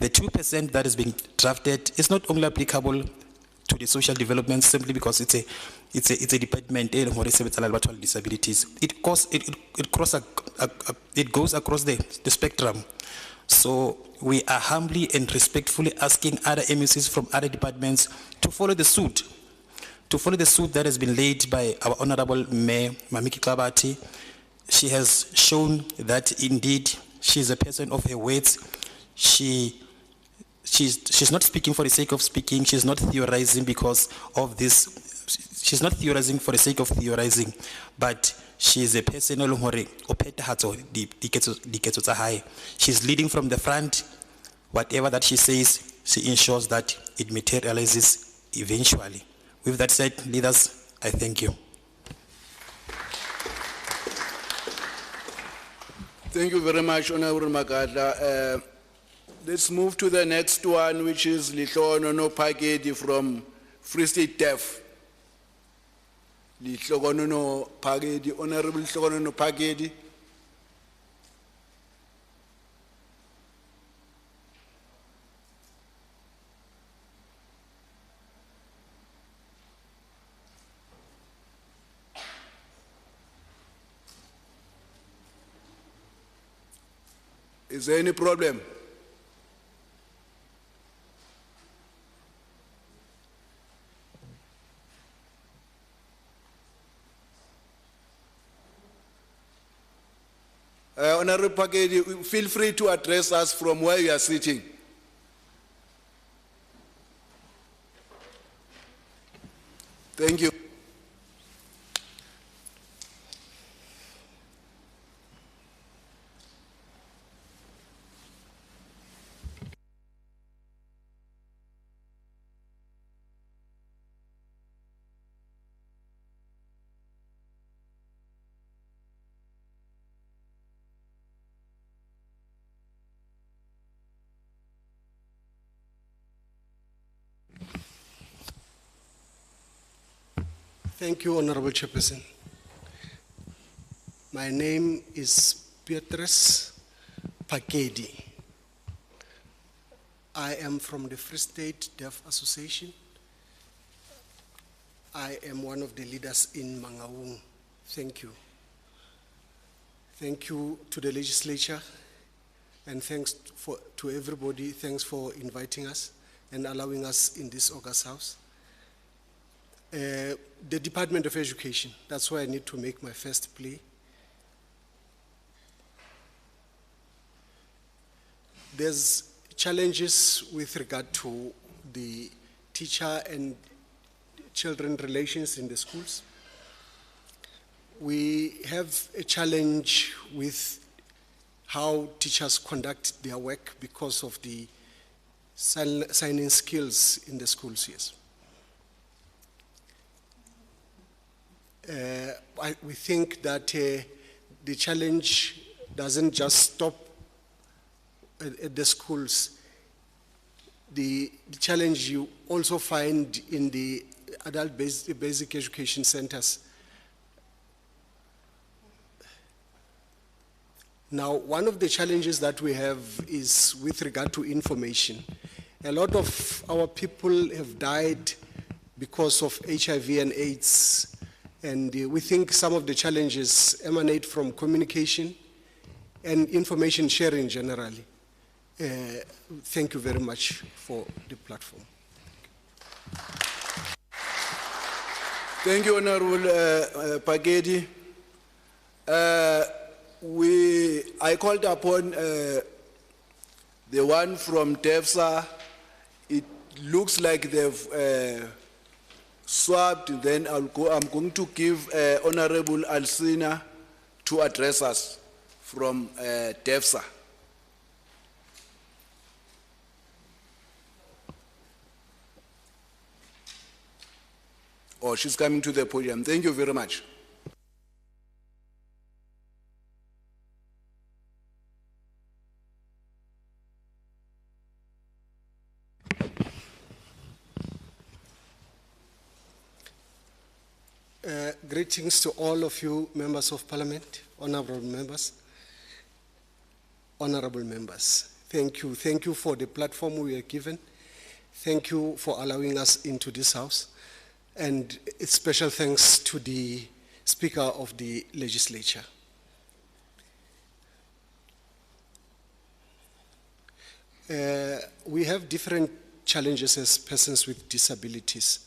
The 2% that is being drafted is not only applicable to the social development simply because it's a department e leng hore e sebetsana le batho ba disabilities. It goes across the spectrum. So we are humbly and respectfully asking other MECs from other departments to follow the suit. To follow the suit that has been laid by our Honorable Mayor, Mamiki Klabati. She has shown that indeed she is a person of her words. She's not speaking for the sake of speaking. She's not theorizing because of this. She's not theorizing for the sake of theorizing, but she is a person who she's leading from the front. Whatever that she says, she ensures that it materializes eventually. With that said, leaders, I thank you. Thank you very much, Honorable Magadla. Let's move to the next one, which is Lihlono no Pagedi from Free State Deaf. Lihlono no Pagedi, Honorable Lihlono no Pagedi. Is there any problem? Honorable Pagedi, feel free to address us from where you are sitting. Thank you. Thank you, Honorable Chairperson. My name is Beatrice Pagedi. I am from the Free State Deaf Association. I am one of the leaders in Mangaung. Thank you. Thank you to the legislature, and thanks to everybody. Thanks for inviting us and allowing us in this August House. The Department of Education, that's why I need to make my first plea. There's challenges with regard to the teacher and children relations in the schools. We have a challenge with how teachers conduct their work because of the signing skills in the schools, yes. We think that the challenge doesn't just stop at the schools. The challenge you also find in the adult basic education centers. Now, one of the challenges that we have is with regard to information. A lot of our people have died because of HIV and AIDS. And we think some of the challenges emanate from communication and information sharing generally. Thank you very much for the platform. Thank you, Honorable Pagedi. I called upon the one from DEFSA. It looks like they've swapped. Then I'm going to give Honorable Alcina to address us from DEFSA. Oh, she's coming to the podium. Thank you very much. Greetings to all of you, members of parliament, honorable members. Honorable members, thank you. Thank you for the platform we were given. Thank you for allowing us into this house. And special thanks to the Speaker of the Legislature. We have different challenges as persons with disabilities.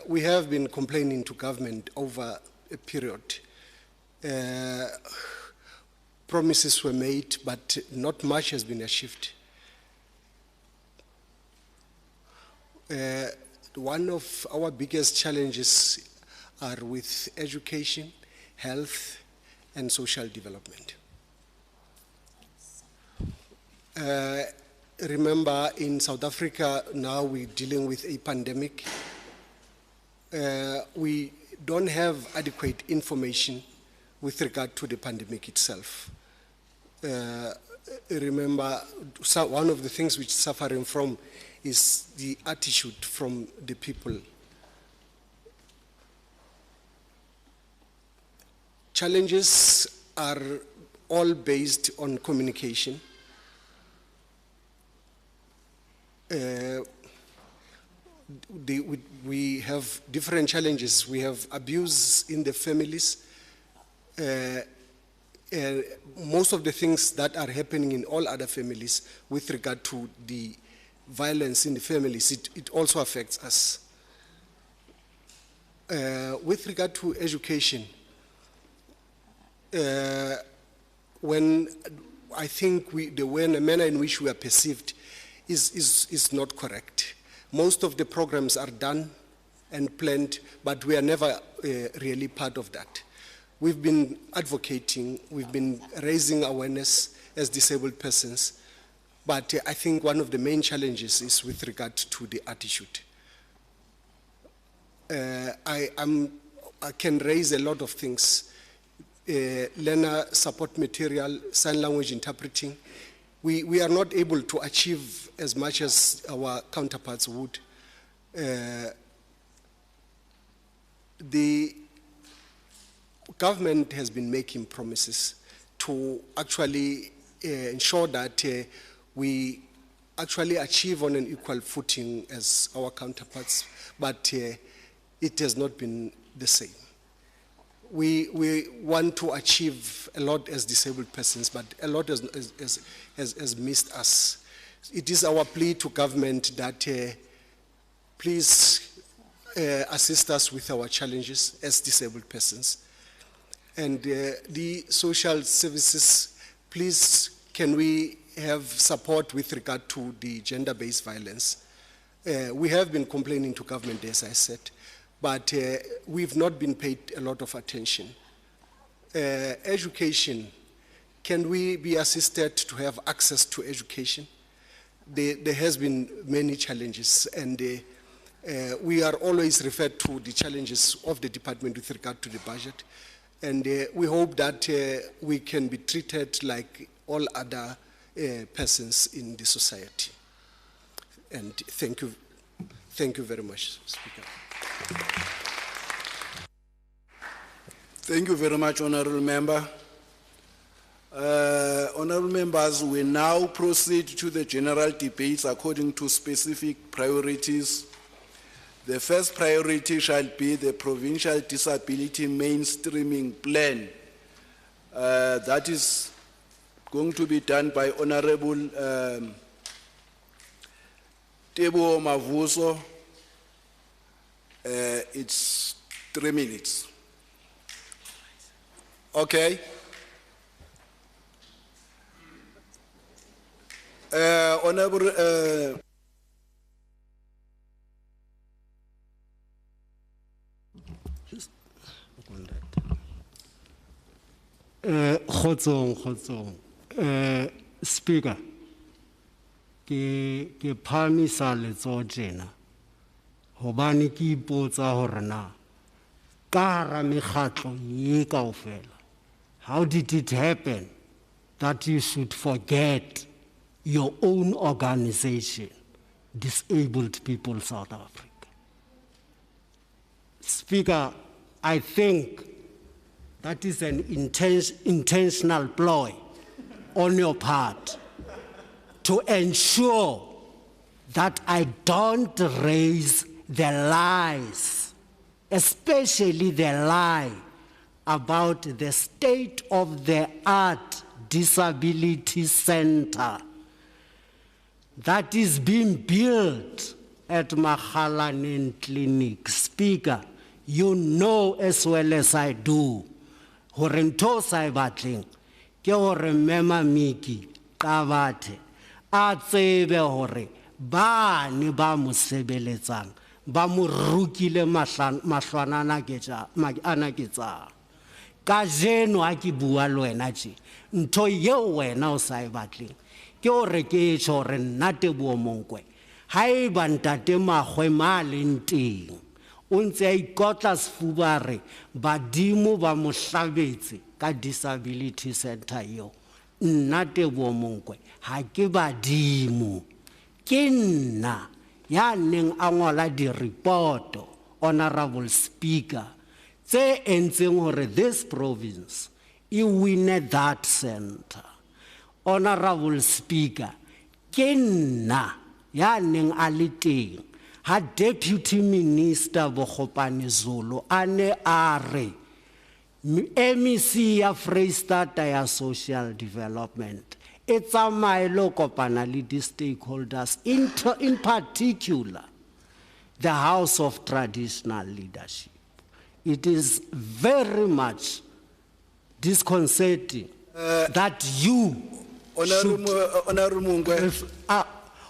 We have been complaining to government over a period. Promises were made, but not much has been achieved. One of our biggest challenges are with education, health, and social development. Remember, in South Africa, now we're dealing with a pandemic. We don't have adequate information with regard to the pandemic itself. Remember, one of the things which suffering from is the attitude from the people. Challenges are all based on communication. We have different challenges. We have abuse in the families. Most of the things that are happening in all other families with regard to the violence in the families, it also affects us. With regard to education, when I think the manner in which we are perceived is not correct. Most of the programs are done and planned, but we are never really part of that. We've been advocating, we've been raising awareness as disabled persons, but I think one of the main challenges is with regard to the attitude. I can raise a lot of things. Learner support material, sign language interpreting. We are not able to achieve as much as our counterparts would. The government has been making promises to actually ensure that we actually achieve on an equal footing as our counterparts, but it has not been the same. We want to achieve a lot as disabled persons, but a lot has missed us. It is our plea to government that please assist us with our challenges as disabled persons. And the social services, please can we have support with regard to the gender-based violence. We have been complaining to government, as I said, but we've not been paid a lot of attention. Education, can we be assisted to have access to education? There has been many challenges, and we are always referred to the challenges of the department with regard to the budget, and we hope that we can be treated like all other persons in the society. And thank you very much, Speaker. Thank you very much, Honorable Member. Honorable Members, we now proceed to the general debates according to specific priorities. The first priority shall be the Provincial Disability Mainstreaming Plan. That is going to be done by Honorable Tebo Mavuso. It's 3 minutes. Okay. Honorable Kgotsong. Speaker, ke phamisa letsoho tjena hobane ke ipotsa hore na ka hara mekgatlo ye kaofela, how did it happen that you should forget your own organization, Disabled People South Africa? Speaker, I think that is an intentional ploy on your part to ensure that I don't raise the lies, especially the lie about the state-of-the-art disability center that is being built at Makgalanen Clinic. Speaker, you know as well as I do, hore ntho sa e batleng ke hore Mema Miki Kabathe a tsebe hore bane ba mo sebeletsang ba mo rukile mahlwanana ana ke tsa ka jeno a ke bua le wena tje ntho yeo wena o sa e batleng ke hore ke tjho hore nna Teboho Monkwe ha e ba ntate Magwe ma leng teng o ntse a ikotla sefuba re badimo ba mo hlabetse ka disability center eo nna Teboho Monkwe ha ke badimo ke nna ya neng a ngola di-reporto, Honorable Speaker, tse entseng hore this province e wine that center. Honorable Speaker, ke nna ya neng a le teng ha Deputy Minister Bokgopane Zulu a ne a re MEC ya Freistata ya Social Development e tsamaye lo kopana le di stakeholders, in particular the House of Traditional Leadership. It is very much disconcerting that you Honorable Mungwe,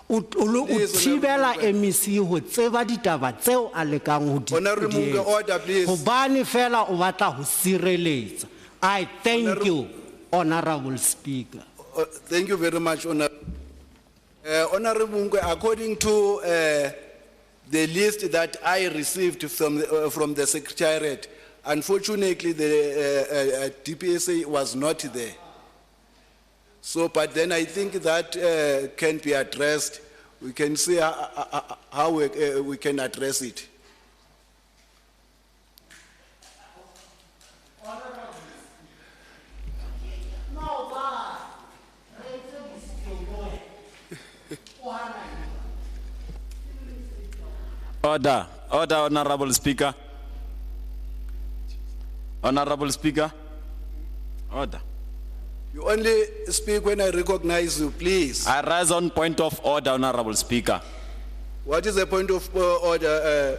o thibela MEC ho tseba ditaba tseo a lekang ho di Honorable Mungwe, order, please. hobane fela o batla ho sireletsa. I thank you, Honorable Speaker. Thank you very much, Honorable Mungwe. According to the list that I received from the Secretariat, unfortunately the DPSA was not there. So, but then I think that can be addressed. We can see how we can address it. Order, Honorable Speaker. Honorable Speaker. Order. You only speak when I recognize you, please. I rise on point of order, Honorable Speaker. What is the point of order?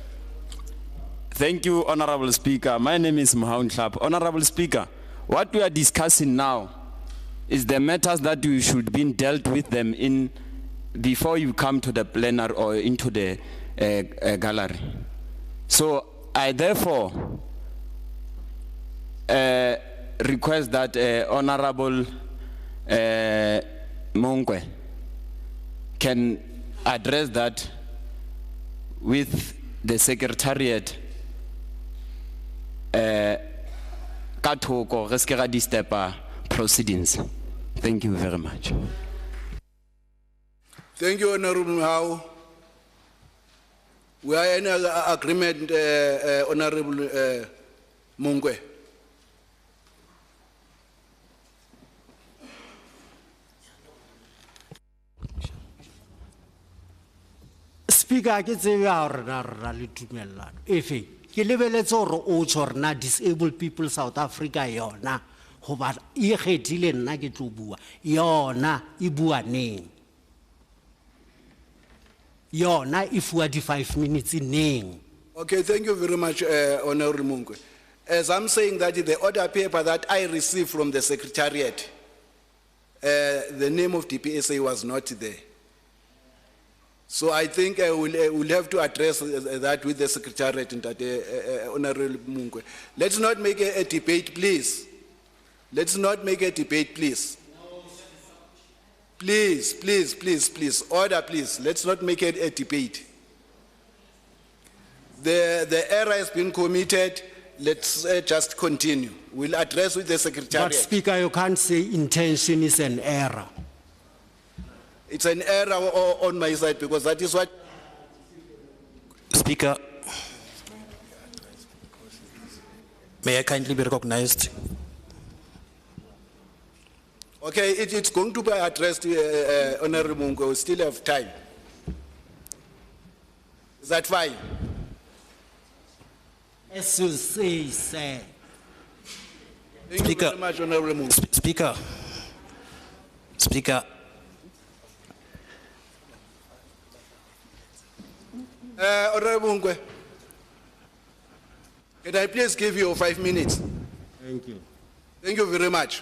Thank you, Honorable Speaker. My name is Mohaun Hlap. Honorable Speaker, what we are discussing now is the matters that you should be dealt with them in before you come to the plenary or into the gallery. So I therefore request that Honorable Monkwe can address that with the Secretariat ka thoko re se ke ga disturb proceedings. Thank you very much. Thank you, Honorable Mhau. We are in agreement, Honorable Mungwe. Speaker, ke tsebe hore na le tumellano efe ke lebeletse hore o tshorna disabled people South Africa yona hoba e kgethile nna ke tlo bua yona e bua neng yona e fuwa di 5 minutes neng. Okay, thank you very much, Honorable Mungwe. As I'm saying that the order paper that I received from the Secretariat, the name of DPSA was not there. So I think we'll have to address that with the Secretariat, Honorable Mungwe. Let's not make a debate, please. Let's not make a debate, please. Please, please, please, please. Order, please. Let's not make it a debate. The error has been committed. Let's just continue. We'll address with the Secretariat. But Speaker, you can't say intention is an error. It's an error on my side because that is what... Speaker, May I kindly be recognized? Okay, it's going to be addressed, Honorable Mungo, we still have time. Is that fine? As you say, sir. Thank you very much, Honorable Mungo. Speaker. Speaker. Honorable Mungo, can I please give you 5 minutes? Thank you. Thank you very much.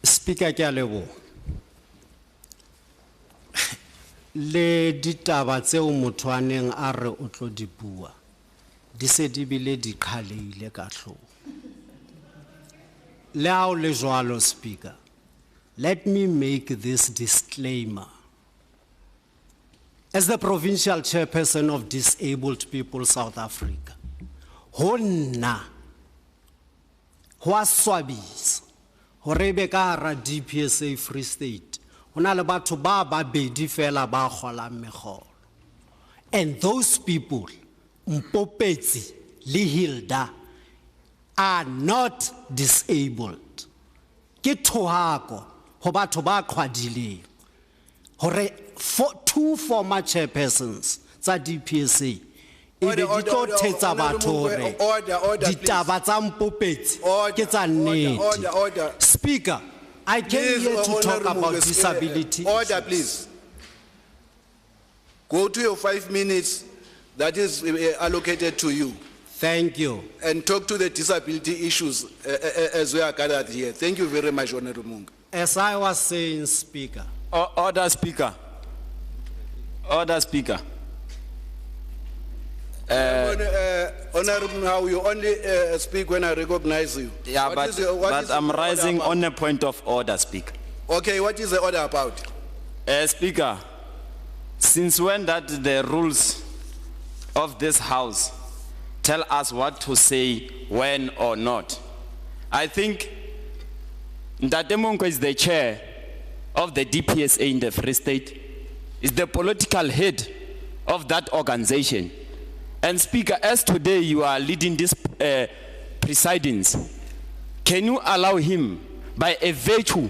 Speaker ke a leboha. Le ditaba tseo motho a neng a re o tlo di bua di se di bile di qhaleile ka hloho. Le ha o le jwalo, Speaker, let me make this disclaimer. As the provincial chairperson of Disabled People South Africa, ho nna ho a swabisa hore be ka hara DPSA Free State ho na le batho ba babedi fela ba kgolang megolo. And those people, Mpopetsi le Hilda, are not disabled. Ke thohako ho batho ba qhwadileng hore two former chairpersons tsa DPSA ebe di tlo thetsa batho hore ditaba tsa Mpopetsi ke tsa nnete. Speaker, I came here to talk about disability. Order, please. Go to your 5 minutes that is allocated to you. Thank you. And talk to the disability issues as we are gathered here. Thank you very much, Honorable Munga. As I was saying, Speaker. Order, Speaker. Order, Speaker. Honorable, how you only speak when I recognize you. Yeah, but I'm rising on a point of order, Speaker. Okay, what is the order about? Speaker, since when that the rules of this house tell us what to say when or not? I think Ntate Monko is the chair of the DPSA in the Free State, is the political head of that organization. And Speaker, as today you are leading these proceedings, can you allow him, by a virtue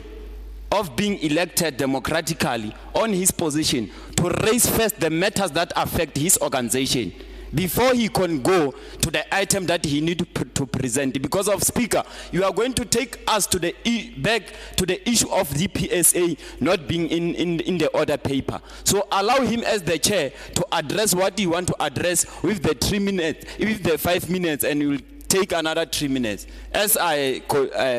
of being elected democratically on his position, to raise first the matters that affect his organization before he can go to the item that he needs to present? Because of Speaker, you are going to take us to the back to the issue of the PSA not being in the order paper. So allow him as the chair to address what you want to address with the 3 minutes, with the 5 minutes, and you will take another 3 minutes. As I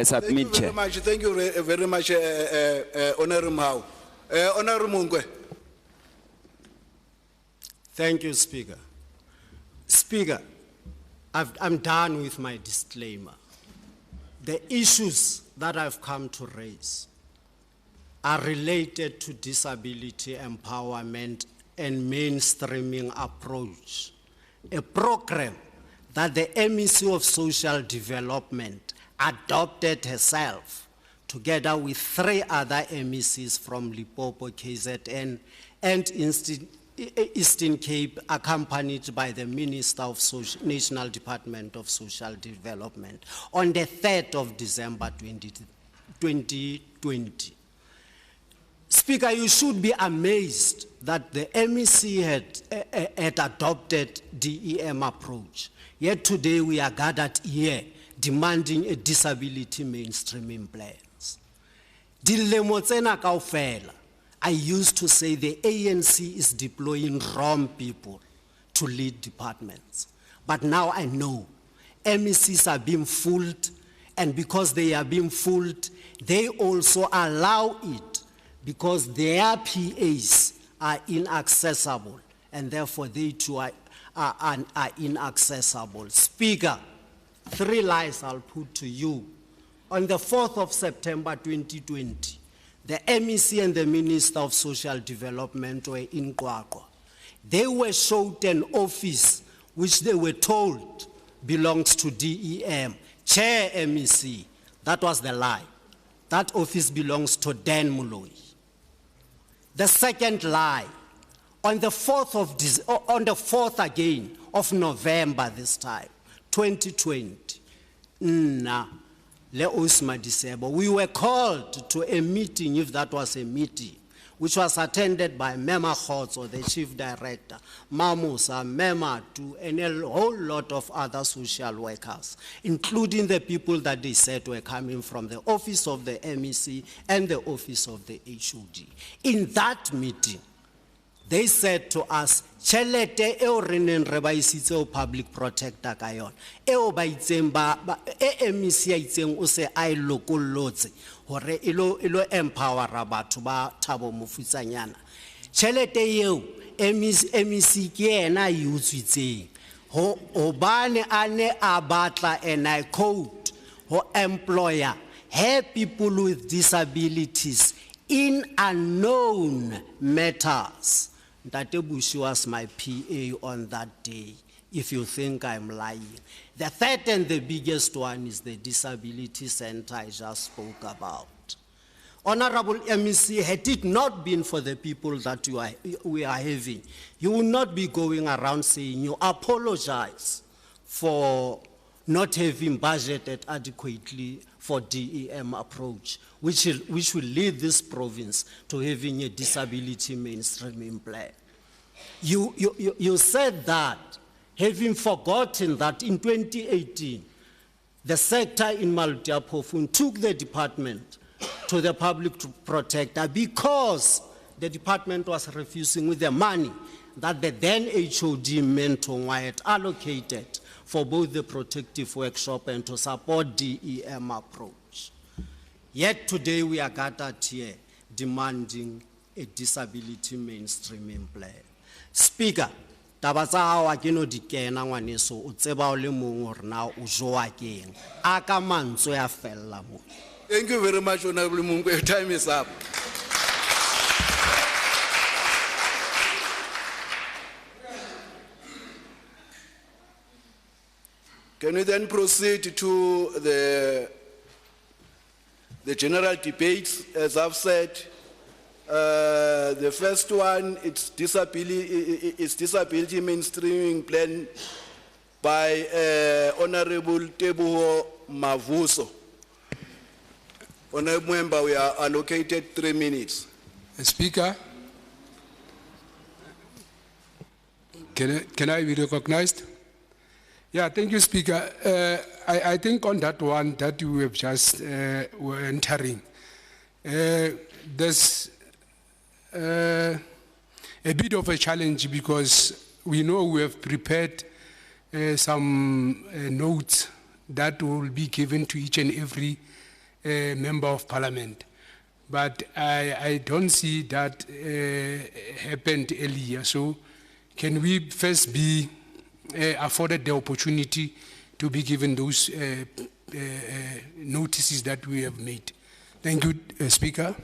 submit, Chair. Thank you very much, Honorable Mao. Honorable Mungwe. Thank you, Speaker. Speaker, I'm done with my disclaimer. The issues that I've come to raise are related to disability empowerment and mainstreaming approach, a program that the MEC of Social Development adopted herself together with 3 other MECs from Limpopo, KZN, and Eastern Cape, accompanied by the Minister of National Department of Social Development on the 3rd of December 2020. Speaker, you should be amazed that the MEC had adopted DEM approach. Yet today we are gathered here demanding a disability mainstreaming plans. Dilemo tsena kaofela, I used to say the ANC is deploying wrong people to lead departments. But now I know MECs are being fooled, and because they are being fooled, they also allow it because their PAs are inaccessible, and therefore they too are inaccessible. Speaker, 3 lies I'll put to you. On the 4th of September 2020, the MEC and the Minister of Social Development were in Qwaqwa. They were showed an office which they were told belongs to DEM. Chair MEC, that was the lie. That office belongs to Dan Muloi. The second lie, on the 4th again of November this time, 2020, Le Osma Disebo, we were called to a meeting, if that was a meeting, which was attended by Mema Khotso, the chief director, Mamusa, Mematu, and a whole lot of other social workers, including the people that they said were coming from the office of the MEC and the office of the HOD. In that meeting, they said to us, "Chelete eo re neng re ba isitse o public protector ka yona, eo ba itseng MEC ya itseng o se a e lokollotse hore ilo empowera batho ba Thabo Mofutsanyana. Chelete eo MEC ke yena e utswitseng hobane a ne a batla, and I quote, ho employer her people with disabilities in unknown matters." Ntate Bushi was my PA on that day, if you think I'm lying. The third and the biggest one is the disability center I just spoke about. Honorable MEC, had it not been for the people that we are having, you would not be going around saying you apologize for not having budgeted adequately for DEM approach, which will lead this province to having a disability mainstreaming plan. You said that, having forgotten that in 2018, the sector in Malutiapofun took the department to the public protector because the department was refusing with the money that the then HOD Mentor had allocated for both the protective workshop and to support DEM approach. Yet today we are gathered here demanding a disability mainstreaming plan. Speaker, taba tsa hao a ke no di kena ngwaneso, o tseba o le mong hore na o joa keng. A ka mantswe a fella mo. Thank you very much, Honorable Mungu. Your time is up. Can we then proceed to the general debates? As I've said, the first one, it's disability mainstreaming plan by Honorable Tebuho Mavuso. Honorable Member, we are allocated 3 minutes. Speaker, can I be recognized? Yeah, thank you, Speaker. I think on that one that you have just were entering, there's a bit of a challenge because we know we have prepared some notes that will be given to each and every member of parliament. But I don't see that happened earlier. So can we first be afforded the opportunity to be given those notices that we have made? Thank you, Speaker.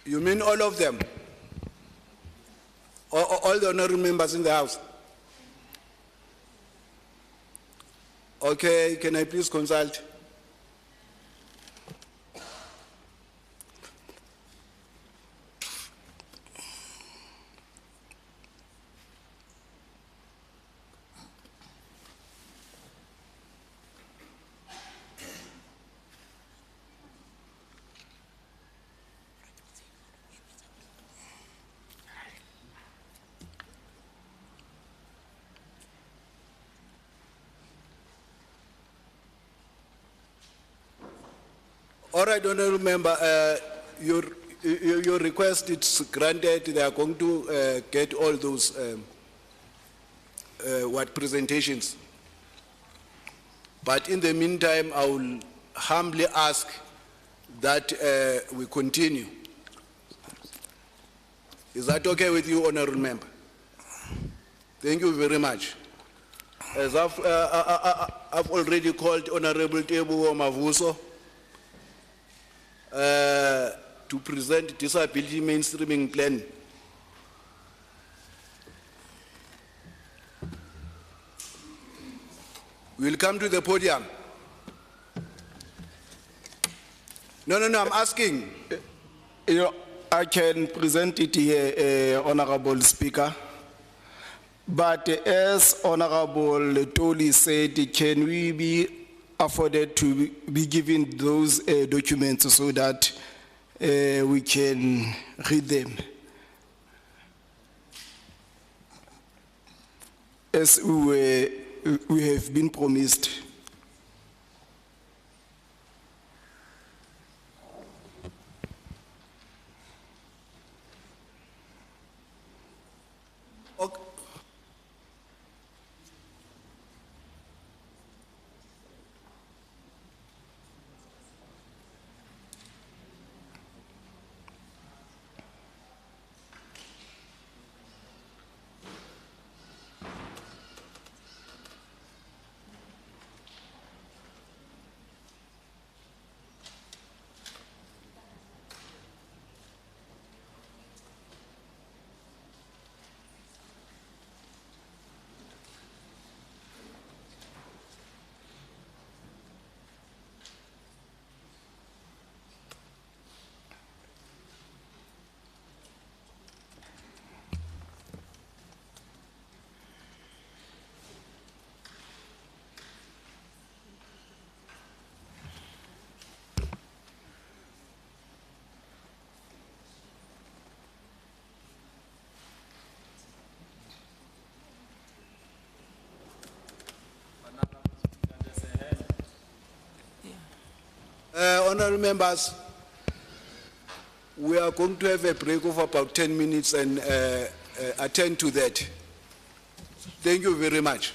You mean all of them? All the honorable members in the House? Okay, can I please consult? All right, honorable member, your request is granted. They are going to get all those presentations. But in the meantime, I will humbly ask that we continue. Is that okay with you, honorable member? Thank you very much. As I've already called Honorable Tebuho Mavuso to present disability mainstreaming plan. We'll come to the podium. No, I'm asking. You know, I can present it here, Honorable Speaker. But as Honorable Toli said, can we be afforded to be given those documents so that we can read them? As we have been promised. Okay. Honourable members, we are going to have a break of about 10 minutes and attend to that. Thank you very much.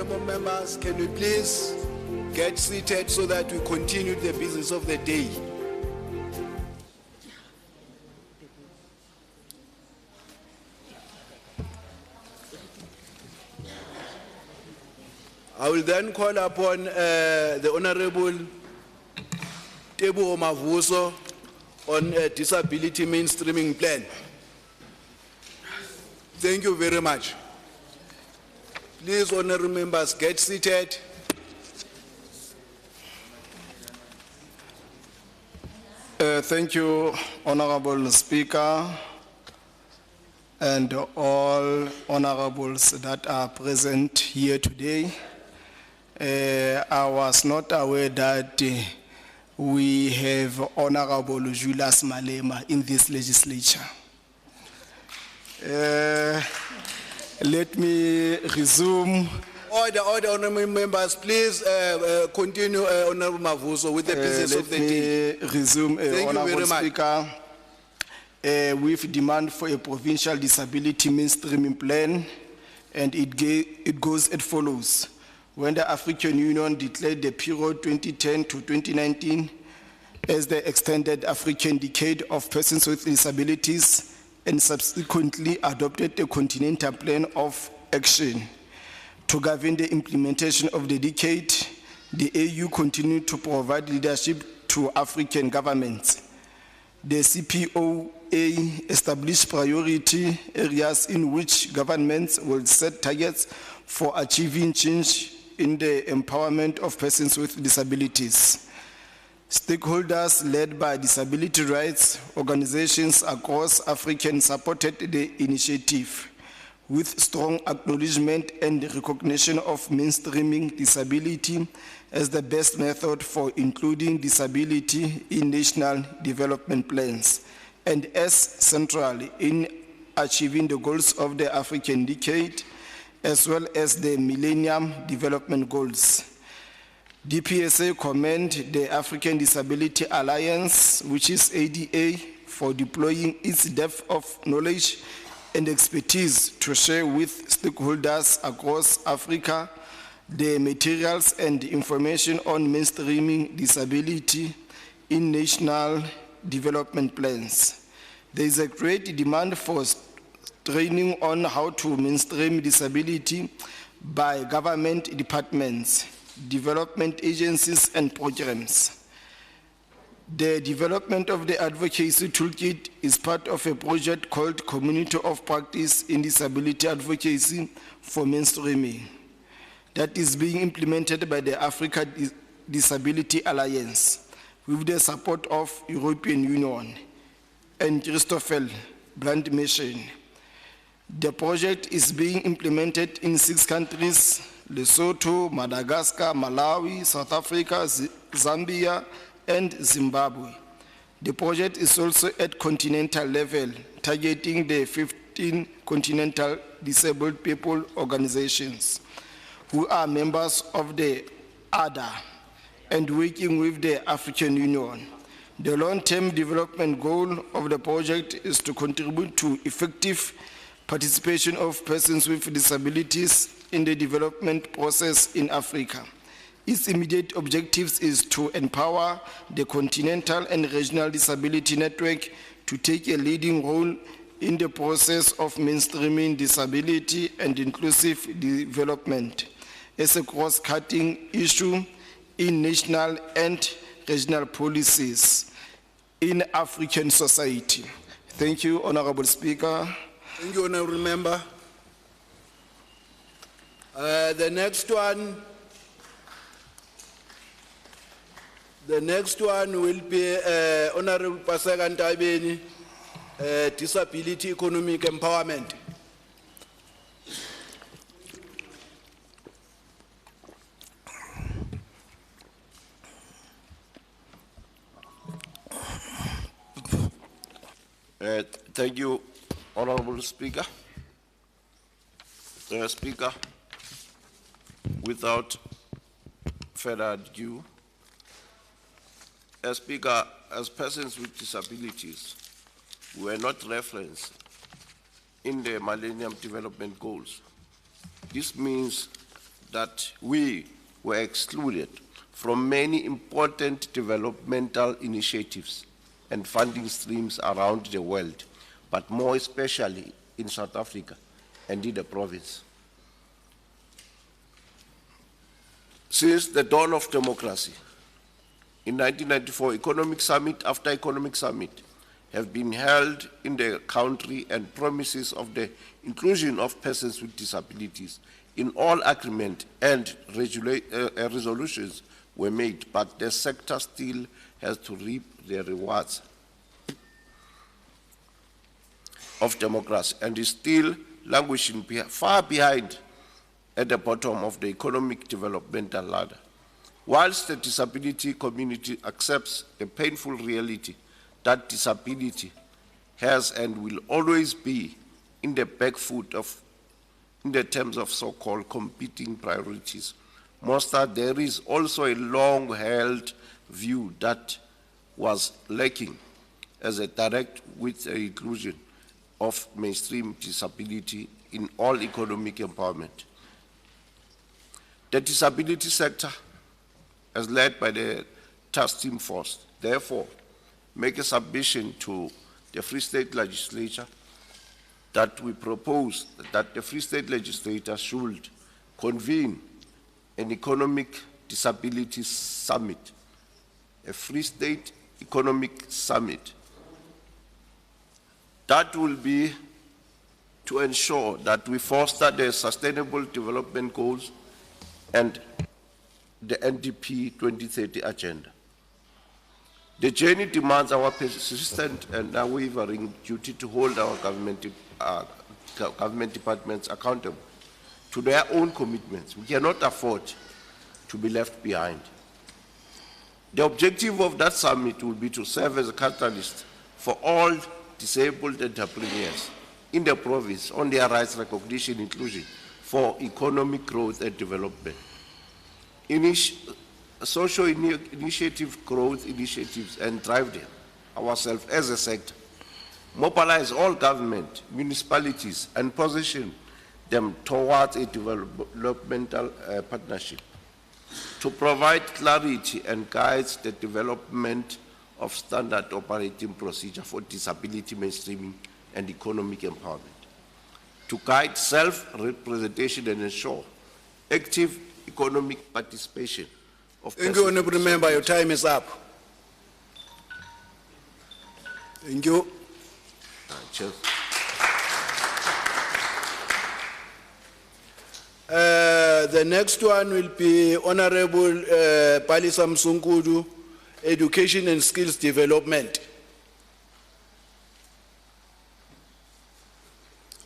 honorable members, can we please get seated so that we continue the business of the day? I will then call upon the Honorable Tebu Mavuso on a disability mainstreaming plan. Thank you very much. Please, honorable members, get seated. Thank you, Honorable Speaker, and all honorables that are present here today. I was not aware that we have Honorable Julius Malema in this legislature. Let me resume. All the honorable members, please continue, Honorable Mavuso, with the business of the day. Let me resume, Thank you Honorable very much. Speaker, with demand for a provincial disability mainstreaming plan, and it goes as follows. When the African Union declared the period 2010 to 2019 as the extended African decade of persons with disabilities and subsequently adopted a continental plan of action to govern the implementation of the decade, the AU continued to provide leadership to African governments. The CPOA established priority areas in which governments will set targets for achieving change in the empowerment of persons with disabilities. Stakeholders led by disability rights organizations across Africa supported the initiative, with strong acknowledgement and recognition of mainstreaming disability as the best method for including disability in national development plans, and as central in achieving the goals of the African decade, as well as the Millennium Development Goals. DPSA commend the African Disability Alliance, which is ADA, for deploying its depth of knowledge and expertise to share with stakeholders across Africa the materials and information on mainstreaming disability in national development plans. There is a great demand for training on how to mainstream disability by government departments, development agencies, and programs. The development of the advocacy toolkit is part of a project called Community of Practice in Disability Advocacy for Mainstreaming that is being implemented by the Africa Disability Alliance with the support of European Union and Christopher Brand Mission. The project is being implemented in 6 countries: Lesotho, Madagascar, Malawi, South Africa, Zambia, and Zimbabwe. The project is also at continental level, targeting the 15 continental disabled people organizations who are members of the ADA and working with the African Union. The long-term development goal of the project is to contribute to effective participation of persons with disabilities in the development process in Africa. Its immediate objectives is to empower the continental and regional disability network to take a leading role in the process of mainstreaming disability and inclusive development as a cross-cutting issue in national and regional policies in African society. Thank you, Honorable Speaker. Thank you, honorable member. The next one will be Honorable Paseka Ntabeni, Disability Economic Empowerment. Thank you, Honorable Speaker. Speaker, without further ado, Speaker, as persons with disabilities, we were not referenced in the Millennium Development Goals. This means that we were excluded from many important developmental initiatives and funding streams around the world, but more especially in South Africa and in the province. Since the dawn of democracy, in 1994, economic summit after economic summit have been held in the country, and promises of the inclusion of persons with disabilities in all agreement and resolutions were made, but the sector still has to reap the rewards of democracy and is still languishing far behind at the bottom of the economic developmental ladder. Whilst the disability community accepts the painful reality that disability has and will always be in the back foot in the terms of so-called competing priorities, there is also a long-held view that was lacking as a direct with the inclusion of mainstream disability in all economic empowerment. The disability sector, as led by the task team force, therefore, make a submission to the Free State Legislature that we propose that the Free State Legislature should convene an economic disability summit, a Free State Economic Summit. That will be to ensure that we foster the Sustainable Development Goals and the NDP 2030 agenda. The journey demands our persistent and unwavering duty to hold our government departments accountable to their own commitments. We cannot afford to be left behind. The objective of that summit will be to serve as a catalyst for all disabled entrepreneurs in the province on their rights recognition inclusion for economic growth and development. Social initiative growth initiatives and drive them ourselves as a sector. Mobilize all government, municipalities, and position them towards a developmental partnership to provide clarity and guide the development of standard operating procedure for disability mainstreaming and economic empowerment, to guide self-representation and ensure active economic participation of Thank you, Honorable Member. Your time is up. Thank you. Cheers. The next one will be Honorable Palisa Msunkudu, Education and Skills Development.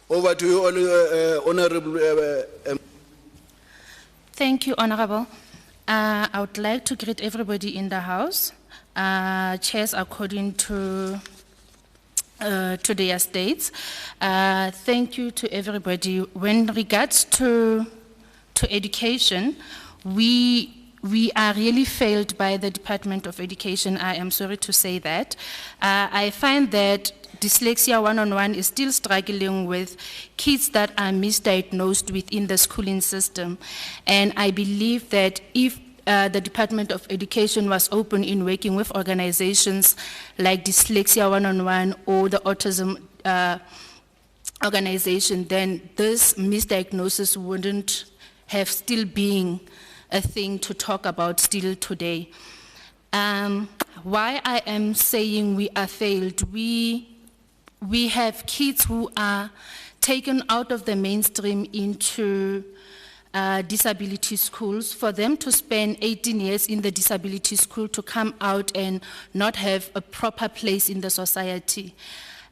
Over to you, Honorable. Thank you, Honorable. I would like to greet everybody in the House, chairs according to their states. Thank you to everybody. When regards to education, we are really failed by the Department of Education. I am sorry to say that. I find that Dyslexia 1-on-1 is still struggling with kids that are misdiagnosed within the schooling system. And I believe that if the Department of Education was open in working with organizations like Dyslexia 1-on-1 or the Autism organization, then this misdiagnosis wouldn't have still been a thing to talk about still today. Why I am saying we are failed, we have kids who are taken out of the mainstream into disability schools. For them to spend 18 years in the disability school to come out and not have a proper place in the society.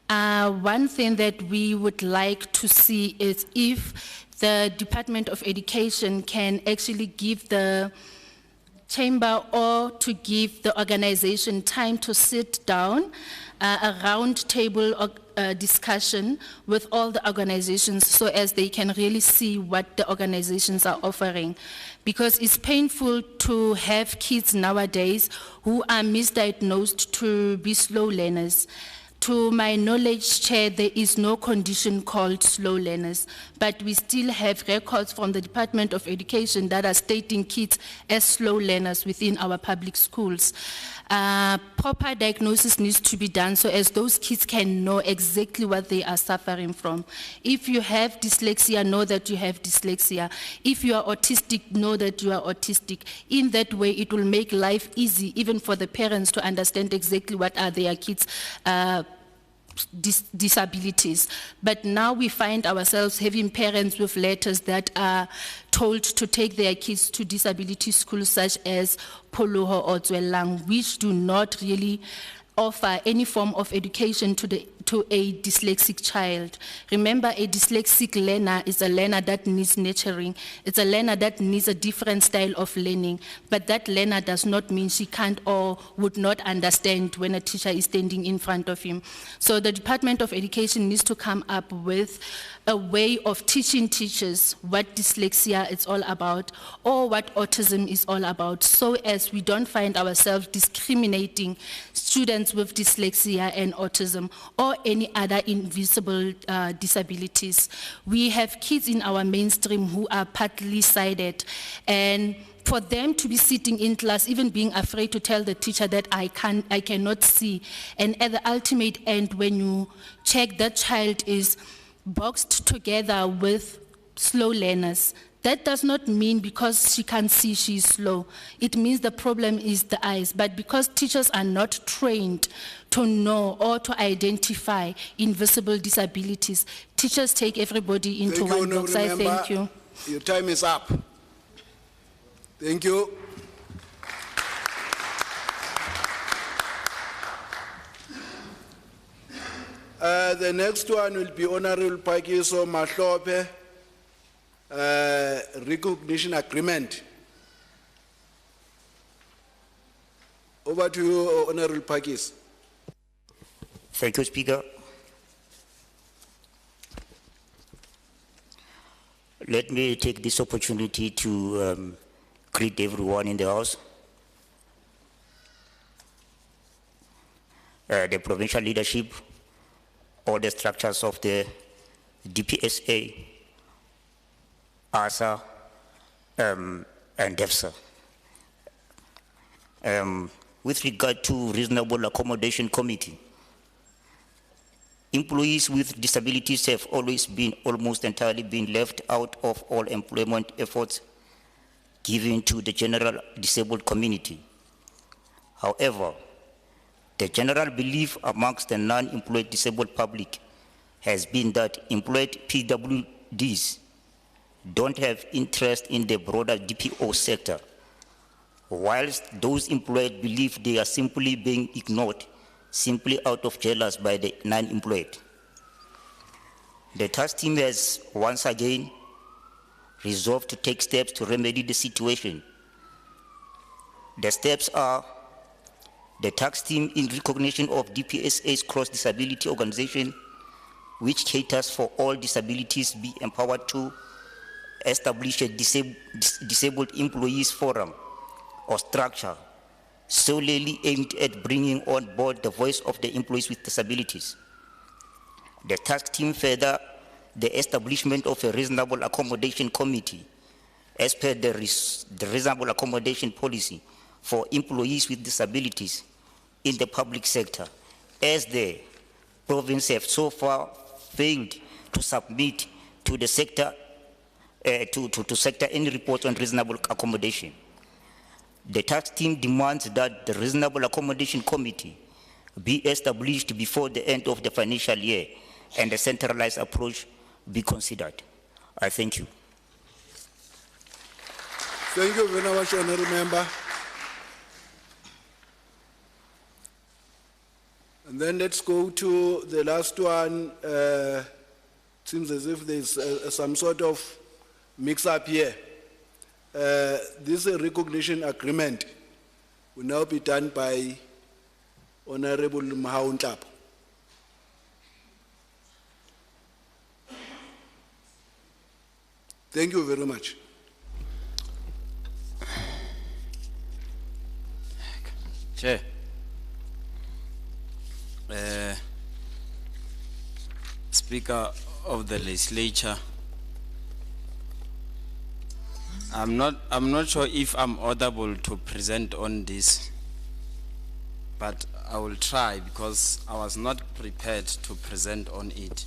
One thing that we would like to see is if the Department of Education can actually give the chamber or to give the organization time to sit down, a round table discussion with all the organizations so as they can really see what the organizations are offering. Because it's painful to have kids nowadays who are misdiagnosed to be slow learners, To my knowledge, Chair, there is no condition called slow learners, but we still have records from the Department of Education that are stating kids as slow learners within our public schools. Proper diagnosis needs to be done so as those kids can know exactly what they are suffering from. If you have dyslexia, know that you have dyslexia. If you are autistic, know that you are autistic. In that way, it will make life easy even for the parents to understand exactly what are their kids' disabilities. But now we find ourselves having parents with letters that are told to take their kids to disability schools such as Poloho or Tswellang, which do not really offer any form of education to a dyslexic child. Remember, a dyslexic learner is a learner that needs nurturing. It's a learner that needs a different style of learning, but that learner does not mean she can't or would not understand when a teacher is standing in front of him. So the Department of Education needs to come up with a way of teaching teachers what dyslexia is all about or what autism is all about, so as we don't find ourselves discriminating students with dyslexia and autism or any other invisible disabilities. We have kids in our mainstream who are partly sighted, and for them to be sitting in class, even being afraid to tell the teacher that I cannot see, and at the ultimate end, when you check, that child is boxed together with slow learners. That does not mean because she can't see she's slow. It means the problem is the eyes. But because teachers are not trained to know or to identify invisible disabilities, teachers take everybody into one box. I thank you. Your time is up. Thank you. The next one will be Honorable Pakiso Mahlope, recognition agreement. Over to you, Honorable Pakis. Thank you, Speaker. Let me take this opportunity to greet everyone in the House, the provincial leadership, all the structures of the DPSA, ASA, and DEFSA. With regard to Reasonable Accommodation Committee, employees with disabilities have always been almost entirely been left out of all employment efforts given to the general disabled community. However, the general belief amongst the non-employed disabled public has been that employed PWDs don't have interest in the broader DPO sector, whilst those employed believe they are simply being ignored simply out of jealous by the non-employed. The task team has once again resolved to take steps to remedy the situation. The steps are: the task team, in recognition of DPSA's cross-disability organization, which caters for all disabilities, be empowered to establish a disabled employees forum or structure solely aimed at bringing on board the voice of the employees with disabilities. The task team further the establishment of a reasonable accommodation committee as per the reasonable accommodation policy for employees with disabilities in the public sector, as the province have so far failed to submit to the sector to sector any report on reasonable accommodation. The task team demands that the reasonable accommodation committee be established before the end of the financial year and a centralized approach be considered. I thank you. Thank you very much, Honourable Member. And then let's go to the last one. It seems as if there's some sort of mix-up here. This recognition agreement will now be done by Honourable Mahauntlap. Thank you very much. Chair, Speaker of the Legislature, I'm not sure if I'm audible to present on this, but I will try because I was not prepared to present on it.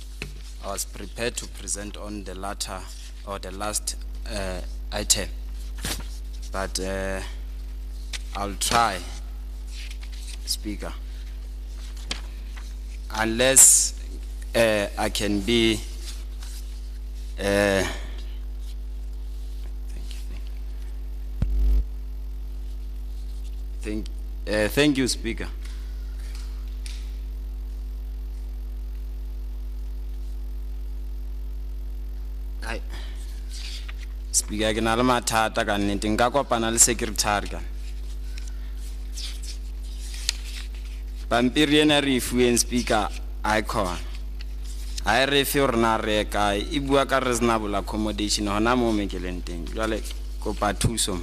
I was prepared to present on the latter or the last item, but I'll try, Speaker, unless I can be thank you, Speaker. Speaker, ke na le mathata ka nnete, nka kopana le secretary ka. Pampiri ena re fueng Speaker icon. I re fe hore na re ka e bua ka reasonable accommodation hona mo mekeleng teng. Jwale kopa thuso.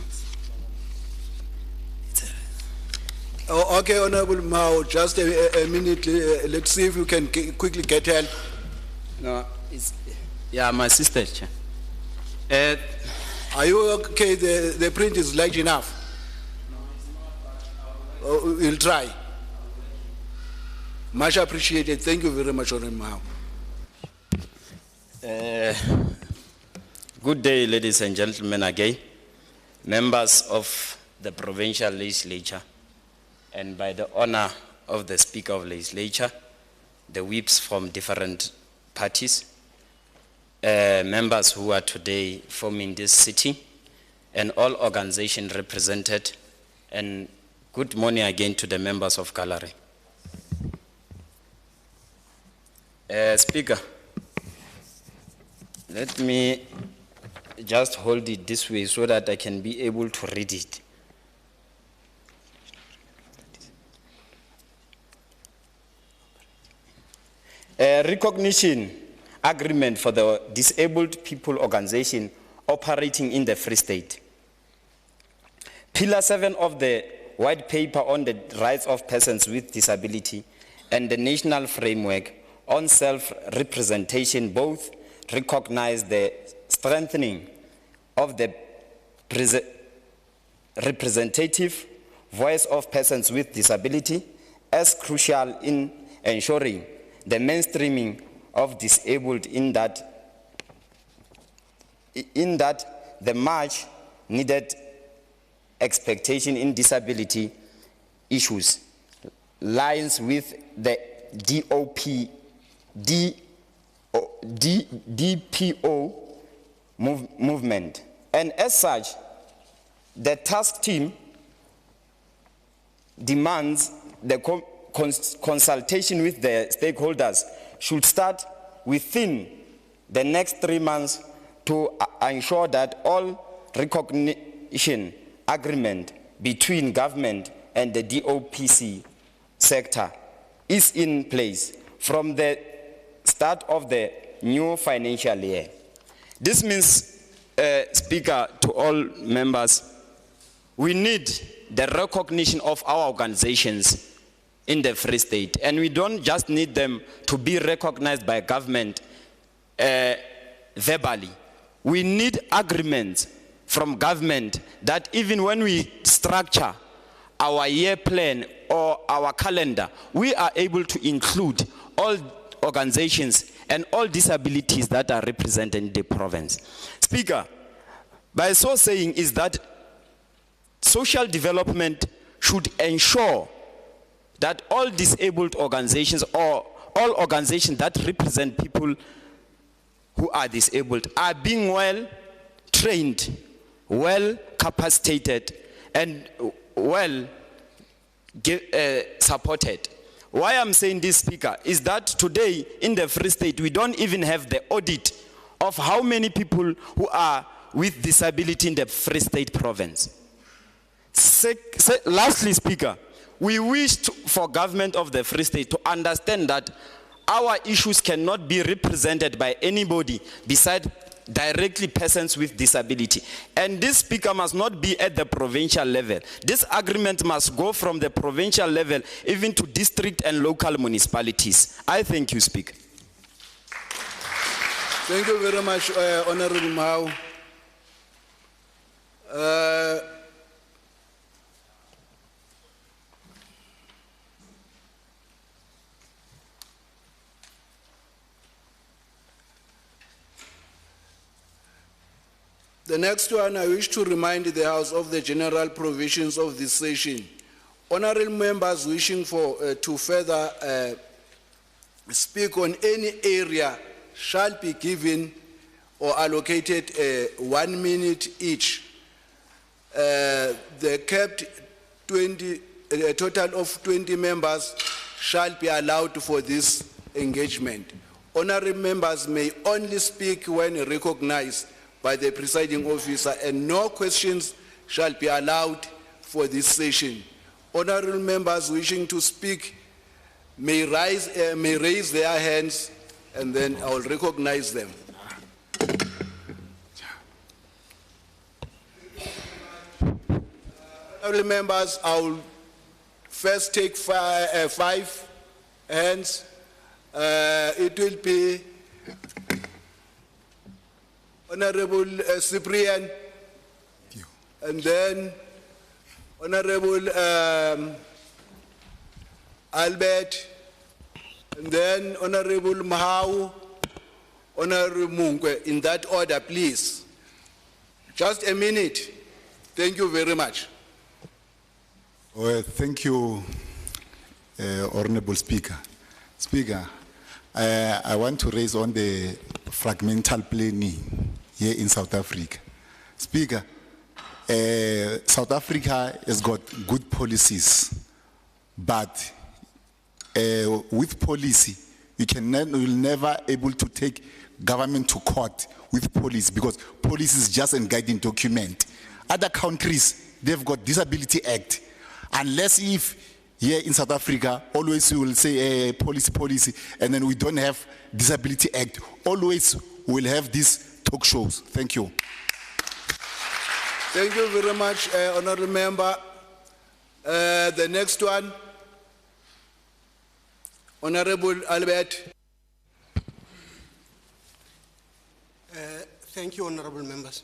Oh, okay, Honorable Mao, just a minute. Let's see if you can quickly get help. No, it's yeah, my sister. Chair. Are you okay? The print is large enough. Oh, we'll try. Much appreciated. Thank you very much, Honorable Mao. Good day, ladies and gentlemen, again, members of the provincial legislature, and by the honor of the Speaker of Legislature, the whips from different parties, members who are today forming this sitting, and all organizations represented, and good morning again to the members of gallery. Speaker, let me just hold it this way so that I can be able to read it. A recognition agreement for the disabled people organization operating in the Free State. Pillar 7 of the White Paper on the Rights of Persons with Disability and the National Framework on Self-Representation both recognize the strengthening of the representative voice of persons with disability as crucial in ensuring the mainstreaming of disabled in that the much needed expectation in disability issues lines with the DPO movement. And as such, the task team demands the consultation with the stakeholders should start within the next 3 months to ensure that all recognition agreement between government and the DOPC sector is in place from the start of the new financial year. This means, Speaker, to all members, we need the recognition of our organizations in the Free State, and we don't just need them to be recognized by government verbally. We need agreements from government that even when we structure our year plan or our calendar, we are able to include all organizations and all disabilities that are represented in the province. Speaker, by so saying is that social development should ensure that all disabled organizations or all organizations that represent people who are disabled are being well trained, well capacitated, and well supported. Why I'm saying this, Speaker, is that today in the Free State, we don't even have the audit of how many people who are with disability in the Free State province. Lastly, Speaker, we wish for government of the Free State to understand that our issues cannot be represented by anybody besides directly persons with disability. And this, Speaker, must not be at the provincial level. This agreement must go from the provincial level even to district and local municipalities. I thank you, Speaker. Thank you very much, Honorable Mao. The next one, I wish to remind the House of the general provisions of this session. Honorable members wishing to further speak on any area shall be given or allocated 1 minute each. The capped a total of 20 members shall be allowed for this engagement. Honorable members may only speak when recognized by the presiding officer, and no questions shall be allowed for this session. Honorable members wishing to speak may raise their hands, and then I will recognize them. Honorable members, I will first take five hands. It will be Honorable Cyprian, and then Honorable Albert, and then Honorable Mahau, Honorable Munkwe, in that order, please. Just a minute. Thank you very much. Thank you, Honorable Speaker. Speaker, I want to raise on the fragmental planning here in South Africa. Speaker, South Africa has got good policies, but with policy, you'll never able to take government to court with police, because police is just a guiding document. Other countries, they've got Disability Act. Unless if here in South Africa, always we will say policy, and then we don't have Disability Act. Always we'll have these talk shows. Thank you. Thank you very much, Honorable Member. The next one, Honorable Albert. Thank you, Honorable Members.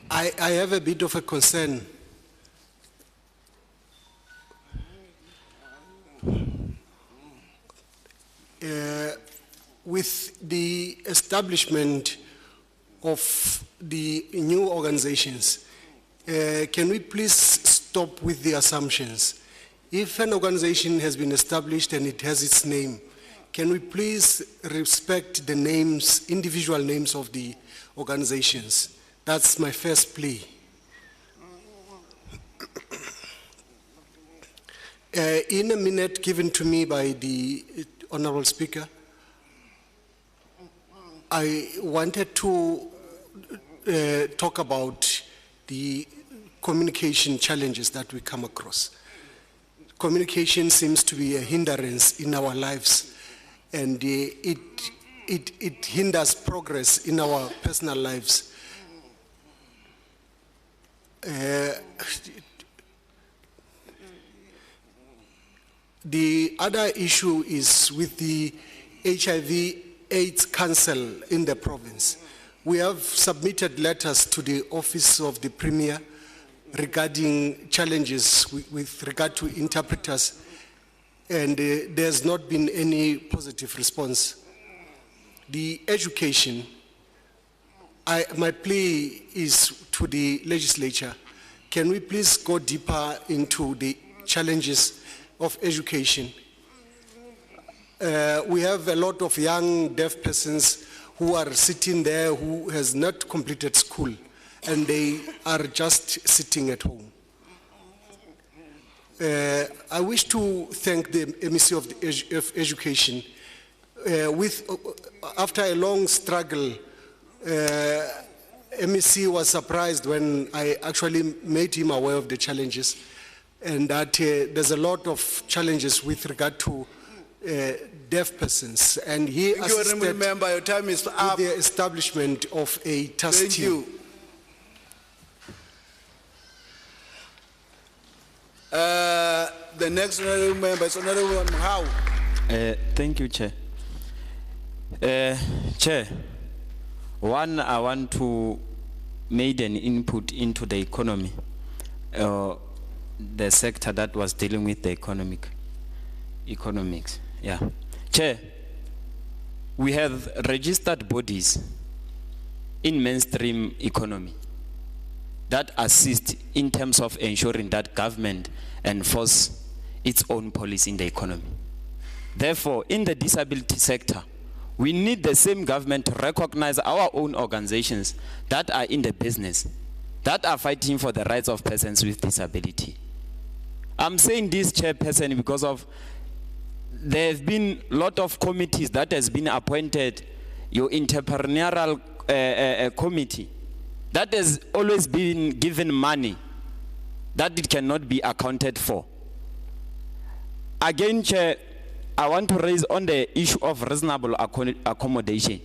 I have a bit of a concern. With the establishment of the new organizations, can we please stop with the assumptions? If an organization has been established and it has its name, can we please respect the names, individual names of the organizations? That's my first plea. In a minute given to me by the Honorable Speaker, I wanted to talk about the communication challenges that we come across. Communication seems to be a hindrance in our lives, and it hinders progress in our personal lives. The other issue is with the HIV/AIDS Council in the province. We have submitted letters to the Office of the Premier regarding challenges with regard to interpreters, and there's not been any positive response. The education, my plea is to the legislature. Can we please go deeper into the challenges of education? We have a lot of young deaf persons who are sitting there who has not completed school, and they are just sitting at home. I wish to thank the MEC of Education. After a long struggle, MEC was surprised when I actually made him aware of the challenges, and that there's a lot of challenges with regard to deaf persons, and he assisted your time is up. With the establishment of a task Thank team. you. The next honorable member is Honorable Mahau. Thank you, Chair. Chair, one, I want to make an input into the economy, the sector that was dealing with the economics. Yeah. Chair, we have registered bodies in mainstream economy that assist in terms of ensuring that government enforce its own policy in the economy. Therefore, in the disability sector, we need the same government to recognize our own organizations that are in the business, that are fighting for the rights of persons with disability. I'm saying this, Chairperson, because of there have been a lot of committees that has been appointed, your entrepreneurial committee, that has always been given money that it cannot be accounted for. Again, Chair, I want to raise on the issue of reasonable accommodation.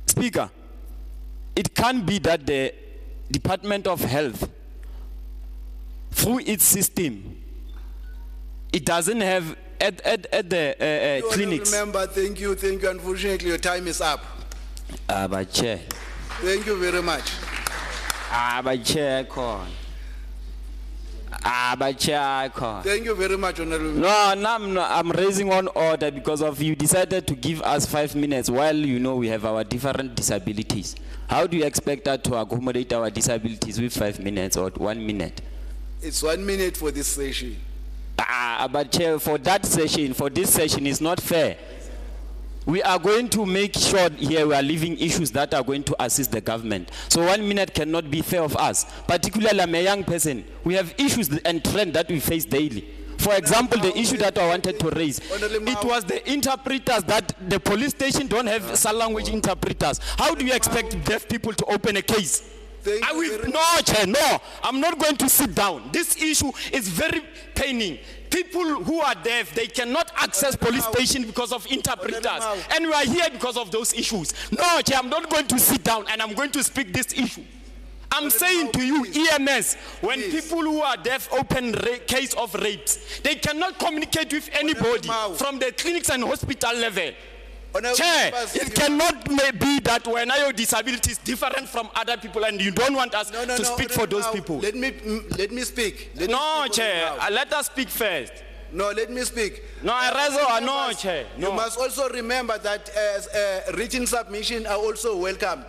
Speaker, it can't be that the Department of Health, through its system, it doesn't have at the clinics. Remember, thank you. Unfortunately, your time is up. But Chair. Thank you very much. But Chair, but Chair, Thank you very much, Honorable. No, I'm raising one order because of you decided to give us 5 minutes while you know we have our different disabilities. How do you expect us to accommodate our disabilities with 5 minutes or 1 minute? It's 1 minute for this session. But Chair, for this session, it's not fair. We are going to make sure here we are leaving issues that are going to assist the government. So 1 minute cannot be fair of us. Particularly I'm a young person. We have issues and trends that we face daily. For example, the issue that I wanted to raise, it was the interpreters that the police station don't have sign language interpreters. How do you expect deaf people to open a case? No, Chair, no. I'm not going to sit down. This issue is very paining. People who are deaf, they cannot access police station because of interpreters. And we are here because of those issues. No, Chair, I'm not going to sit down and I'm going to speak this issue. I'm saying to you, EMS, when people who are deaf open case of rapes, they cannot communicate with anybody from the clinics and hospital level. Chair, it cannot be that when your disability is different from other people and you don't want us to speak for those people. Let me speak. Chair, let us speak first. No, let me speak. No, Chair. You must also remember that written submission are also welcomed.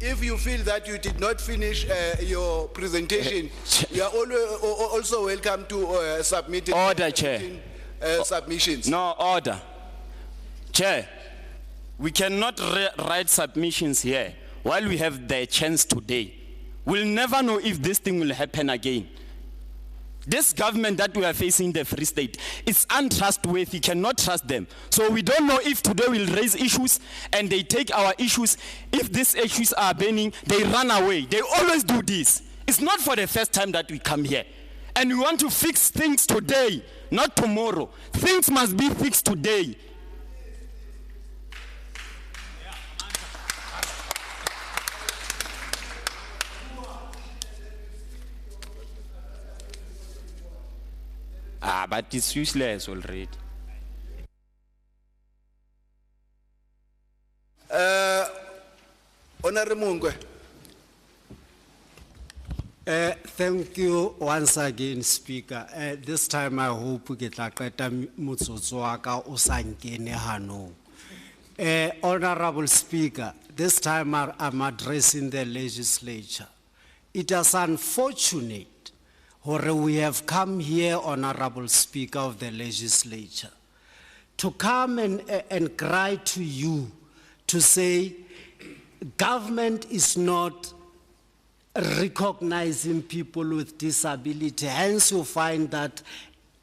If you feel that you did not finish your presentation, you are also welcome to submit order, Chair. Submissions. No, order. Chair, we cannot write submissions here while we have the chance today. We'll never know if this thing will happen again. This government that we are facing in the Free State is untrustworthy. You cannot trust them. So we don't know if today we'll raise issues and they take our issues. If these issues are burning, they run away. They always do this. It's not for the first time that we come here. And we want to fix things today, not tomorrow. Things must be fixed today. But it's useless already. Honorable Mungwe. Thank you once again, Speaker. This time I hope we get like Mutsutsuaka Usankene Hano. Honorable Speaker, this time I'm addressing the legislature. It is unfortunate or we have come here, Honorable Speaker of the legislature, to come and cry to you to say government is not recognizing people with disability. Hence you find that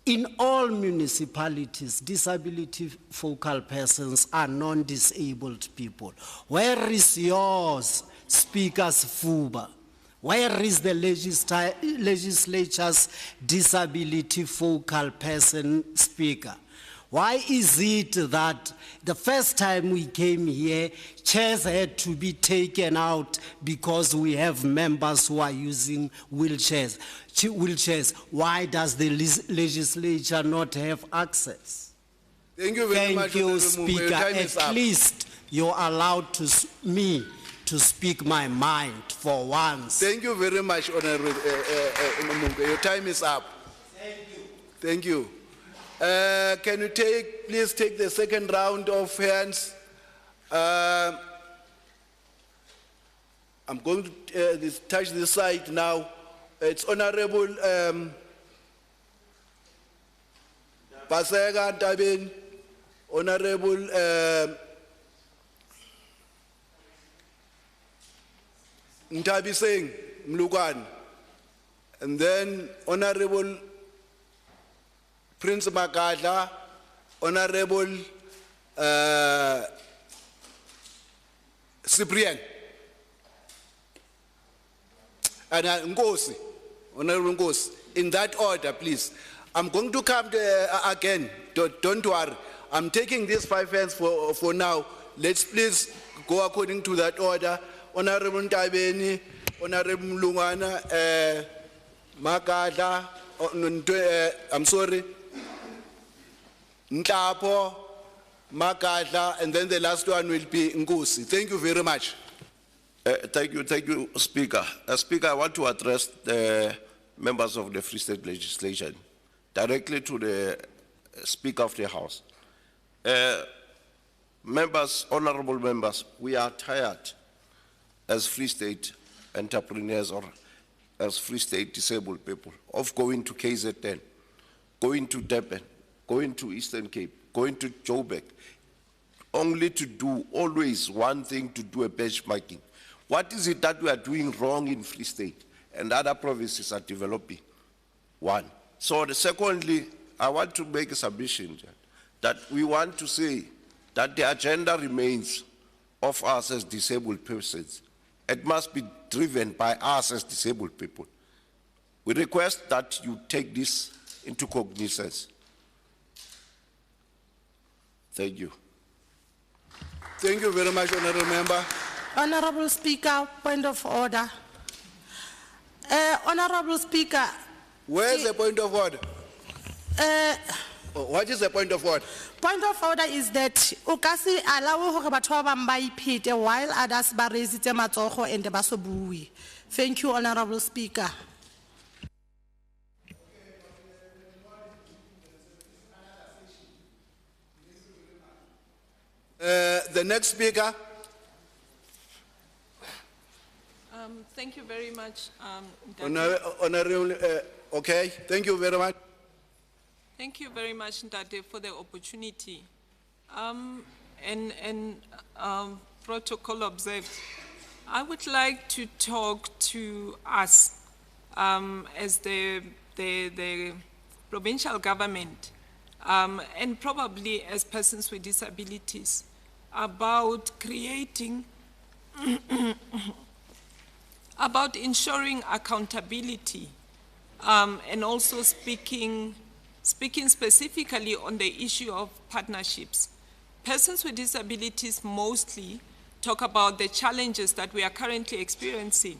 in all municipalities, disability focal persons are non-disabled people. Where is yours, Speaker's FUBA? Where is the legislature's disability focal person speaker? Why is it that the first time we came here, chairs had to be taken out because we have members who are using wheelchairs? Why does the legislature not have access? Thank you very much, Thank you, Honorable Mumbe. Your Speaker. time is At up. least you're allowed me to speak my mind for once. Thank you very much, Honorable Mumbe. Your time is up. Thank you. Can you please take the second round of hands? I'm going to touch this side now. It's Honorable Pasega Tabin, Honorable Ntabi Singh Mlukan, and then Honorable Prince Makadla, Honorable Cyprian, and Ngosi, Honorable Ngosi, in that order, please. I'm going to come again, don't worry. I'm taking these 5 hands for now. Let's please go according to that order. Honorable Ntabeni, Honorable Mlungana, Makadla, I'm sorry, Ntapo, Makadla, and then the last one will be Ngosi. Thank you very much. Thank you, Speaker. Speaker, I want to address the members of the Free State Legislation directly to the Speaker of the House. Members, honorable members, we are tired as Free State entrepreneurs or as Free State disabled people of going to KZN, going to Durban, going to Eastern Cape, going to Joburg, only to do always one thing, to do a benchmarking. What is it that we are doing wrong in Free State and other provinces are developing? One. So secondly, I want to make a submission that we want to say that the agenda remains of us as disabled persons. It must be driven by us as disabled people. We request that you take this into cognizance. Thank you. Thank you very much, Honorable Member. Honorable Speaker, point of order. Honorable Speaker. Where's the point of order? What is the point of order? Point of order is that ukasi allow hore batho ba bang ba iphete while others ba raisitse matsogo and ba so bue. Thank you, Honorable Speaker. The next speaker. Thank you very much. Honorable, okay, thank you very much. Thank you very much, Ndate, for the opportunity. Protocol observed. I would like to talk to us as the provincial government and probably as persons with disabilities about creating about ensuring accountability and also speaking specifically on the issue of partnerships. Persons with disabilities mostly talk about the challenges that we are currently experiencing.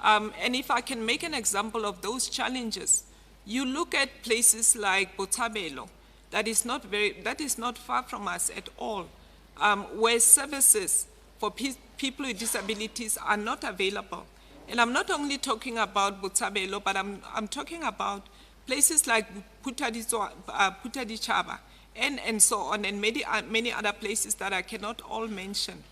And if I can make an example of those challenges, you look at places like Botshabelo, that is not far from us at all, where services for people with disabilities are not available. And I'm not only talking about Botshabelo, but I'm talking about places like Putadichaba and so on, and many other places that I cannot all mention.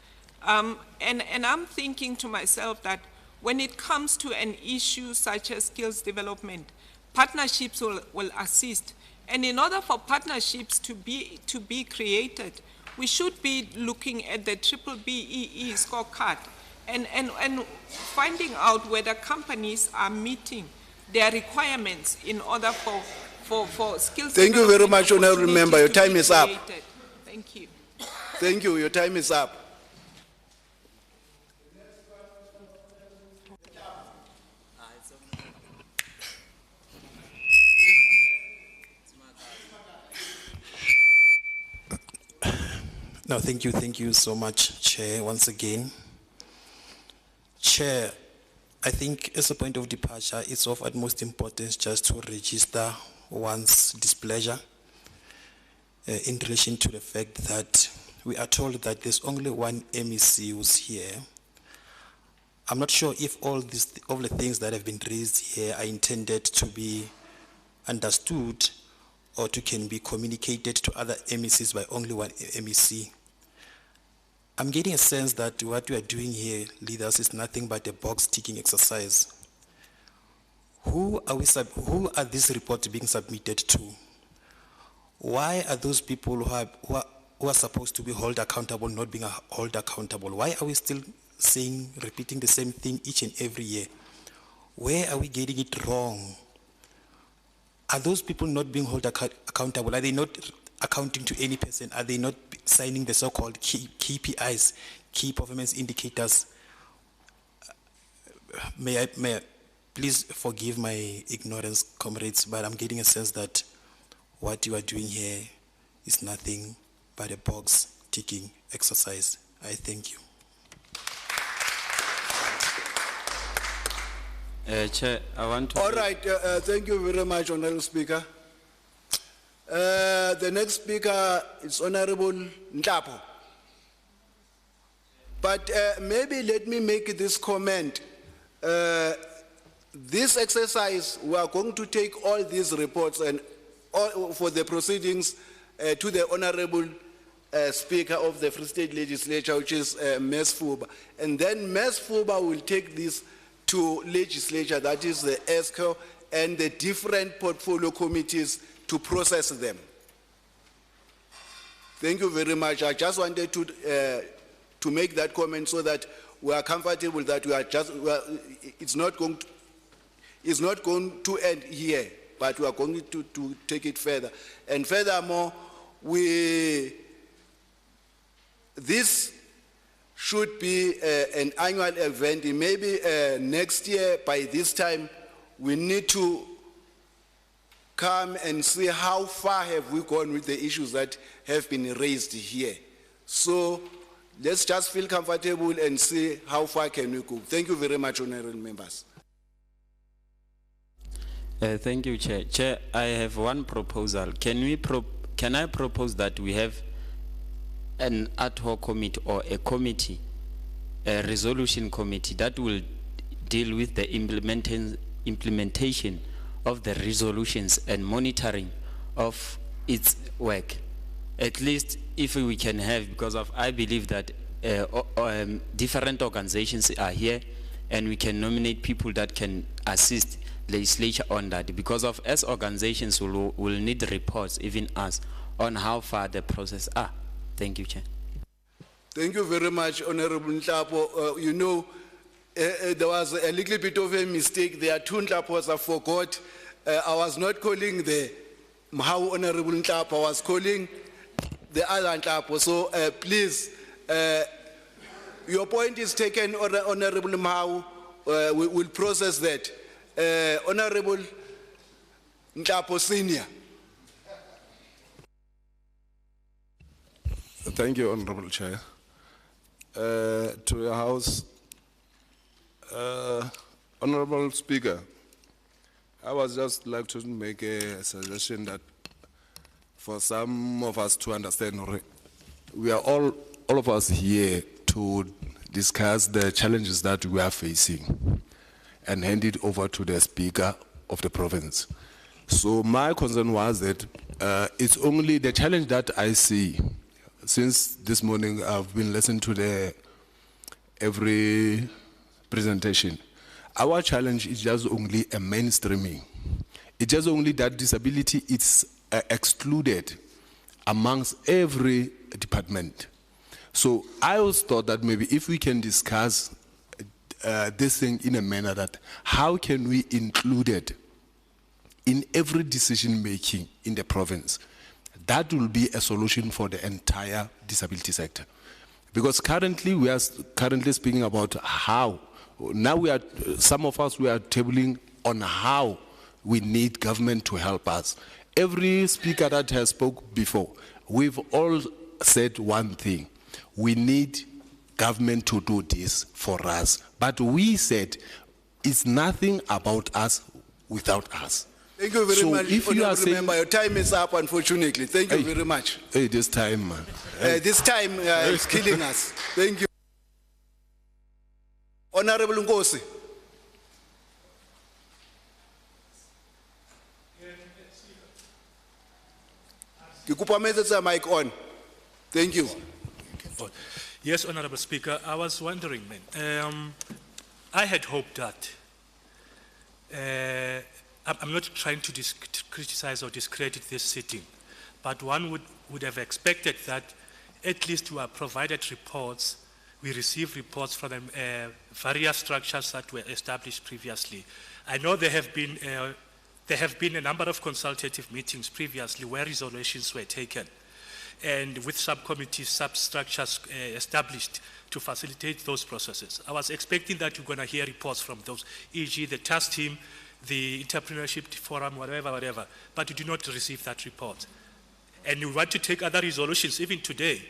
And I'm thinking to myself that when it comes to an issue such as skills development, partnerships will assist. And in order for partnerships to be created, we should be looking at the BBEE scorecard and finding out whether companies are meeting their requirements in order for skills. Thank you very much, Honorable Member. Your time is up. Thank you. Thank you. Your time is up. No, thank you so much, Chair, once again. Chair, I think as a point of departure, it's of utmost importance just to register one's displeasure in relation to the fact that we are told that there's only one MEC who's here. I'm not sure if all the things that have been raised here are intended to be understood or can be communicated to other MECs by only one MEC. I'm getting a sense that what we are doing here, leaders, is nothing but a box-ticking exercise. Who are these reports being submitted to? Why are those people who are supposed to be held accountable not being held accountable? Why are we still repeating the same thing each and every year? Where are we getting it wrong? Are those people not being held accountable? Are they not accounting to any person? Are they not signing the so-called KPIs, key performance indicators? May I please forgive my ignorance, comrades, but I'm getting a sense that what you are doing here is nothing but a box-ticking exercise. I thank you. Chair, I want to... All right, thank you very much, Honorable Speaker. The next speaker is Honorable Ntapo. But maybe let me make this comment. This exercise, we are going to take all these reports and all for the proceedings to the Honorable Speaker of the Free State Legislature, which is Ms. Fuba. And then Ms. Fuba will take this to legislature, that is the ESCO, and the different portfolio committees to process them. Thank you very much. I just wanted to make that comment so that we are comfortable that it's not going to end here, but we are going to take it further. And furthermore, this should be an annual event. Maybe next year, by this time, we need to come and see how far have we gone with the issues that have been raised here. So let's just feel comfortable and see how far can we go. Thank you very much, honorable members. Thank you, Chair. Chair, I have one proposal. Can I propose that we have an ad hoc committee or a committee, a resolution committee that will deal with the implementation of the resolutions and monitoring of its work? At least if we can have, because I believe that different organizations are here and we can nominate people that can assist legislature on that, because as organizations will need reports, even us, on how far the process are. Thank you, Chair. Thank you very much, Honorable Ntapo. You know, there was a little bit of a mistake. There are two Ntapos I forgot. I was not calling the Mhau Honorable Ntapo, I was calling the other Ntapo. So please, your point is taken, Honorable Mhau. We will process that. Honorable Ntapo Senior. Thank you, Honorable Chair. To your House, Honorable Speaker, I was just like to make a suggestion that for some of us to understand, we are all of us here to discuss the challenges that we are facing and hand it over to the Speaker of the province. So my concern was that it's only the challenge that I see. Since this morning, I've been listening to every presentation. Our challenge is just only a mainstreaming. It's just only that disability is excluded amongst every department. So I always thought that maybe if we can discuss this thing in a manner that how can we include it in every decision making in the province, that will be a solution for the entire disability sector. Because currently we are speaking about how. Now some of us, we are tabling on how we need government to help us. Every speaker that has spoke before, we've all said one thing. We need government to do this for us. But we said it's nothing about us without us. Thank you very So much. if you are Honorable saying- member, your time is up, unfortunately. Thank you Hey. very much. Hey, this time, man. This time is killing us. Thank you. Honorable Nkosi. Ke kopa mo etsetsa mic on. Thank you. Yes, Honorable Speaker, I was wondering, I had hoped that, I'm not trying to criticize or discredit this sitting, but one would have expected that at least we are provided reports, we receive reports from the various structures that were established previously. I know there have been a number of consultative meetings previously where resolutions were taken, and with subcommittees, substructures established to facilitate those processes. I was expecting that you're going to hear reports from those, e.g. the task team, the entrepreneurship forum, whatever, but you do not receive that report. And you want to take other resolutions even today,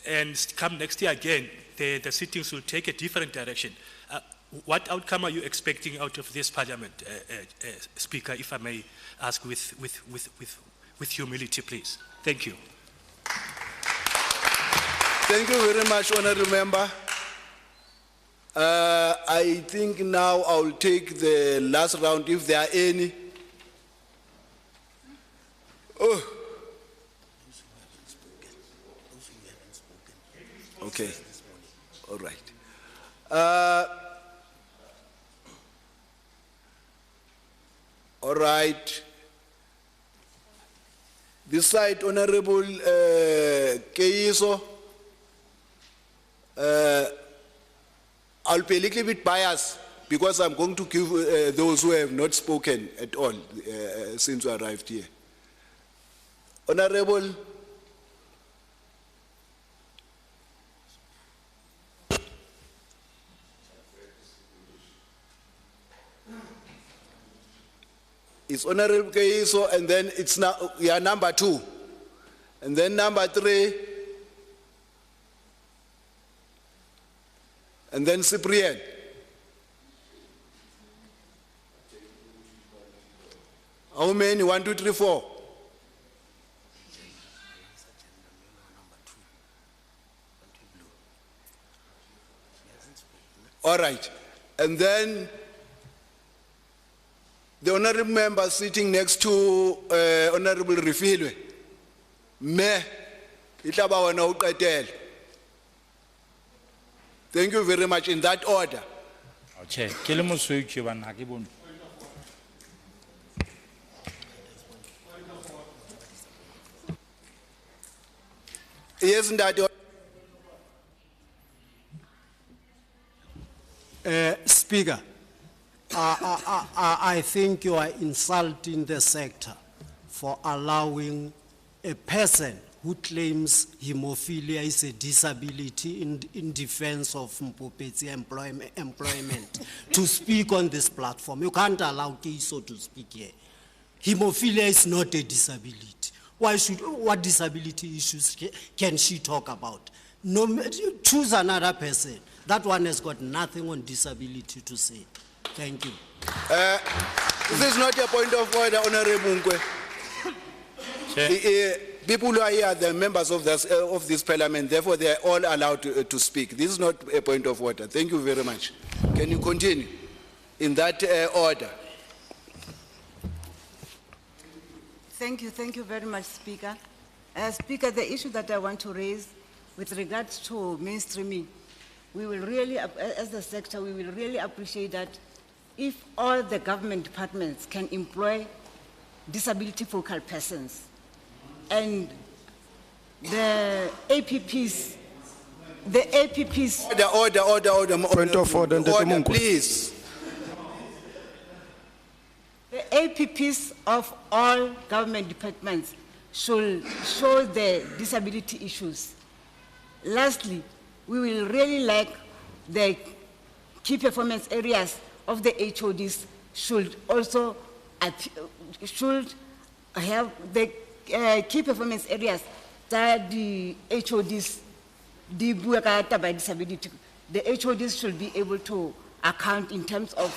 and come next year again, the sittings will take a different direction. What outcome are you expecting out of this parliament, Speaker, if I may ask with humility, please? Thank you. Thank you very much, Honorable Member. I think now I'll take the last round if there are any. Oh. Okay. All right. All right. This side, Honorable Keiso. I'll be a little bit biased because I'm going to give those who have not spoken at all since we arrived here. Honorable it's Honorable Keiso, and then it's now number 2, and then number 3, and then Cyprian. How many? 1, 2, 3, 4. All right, and then the honorable member sitting next to Honorable Refilwe, me, itlaba wena uqedele. Thank you very much, in that order. Okay, ke le mosweu bana ha ke bone. Yes, Ndati. Speaker, I think you are insulting the sector for allowing a person who claims hemophilia is a disability in defense of Mpopetsi employment to speak on this platform. You can't allow Keiso to speak here. Hemophilia is not a disability. What disability issues can she talk about? No, choose another person. That one has got nothing on disability to say. Thank you. This is not a point of order, Honorable Nkwe. People who are here are the members of this parliament, therefore they are all allowed to speak. This is not a point of order. Thank you very much. Can you continue in that order? Thank you very much, Speaker. Speaker, the issue that I want to raise with regards to mainstreaming, we will really, as the sector, we will really appreciate that if all the government departments can employ disability focal persons, and the APPs, Order. Point of order, please. The APPs of all government departments should show the disability issues. Lastly, we will really like the key performance areas of the HODs should also should have the key performance areas that the HODs by disability. The HODs should be able to account in terms of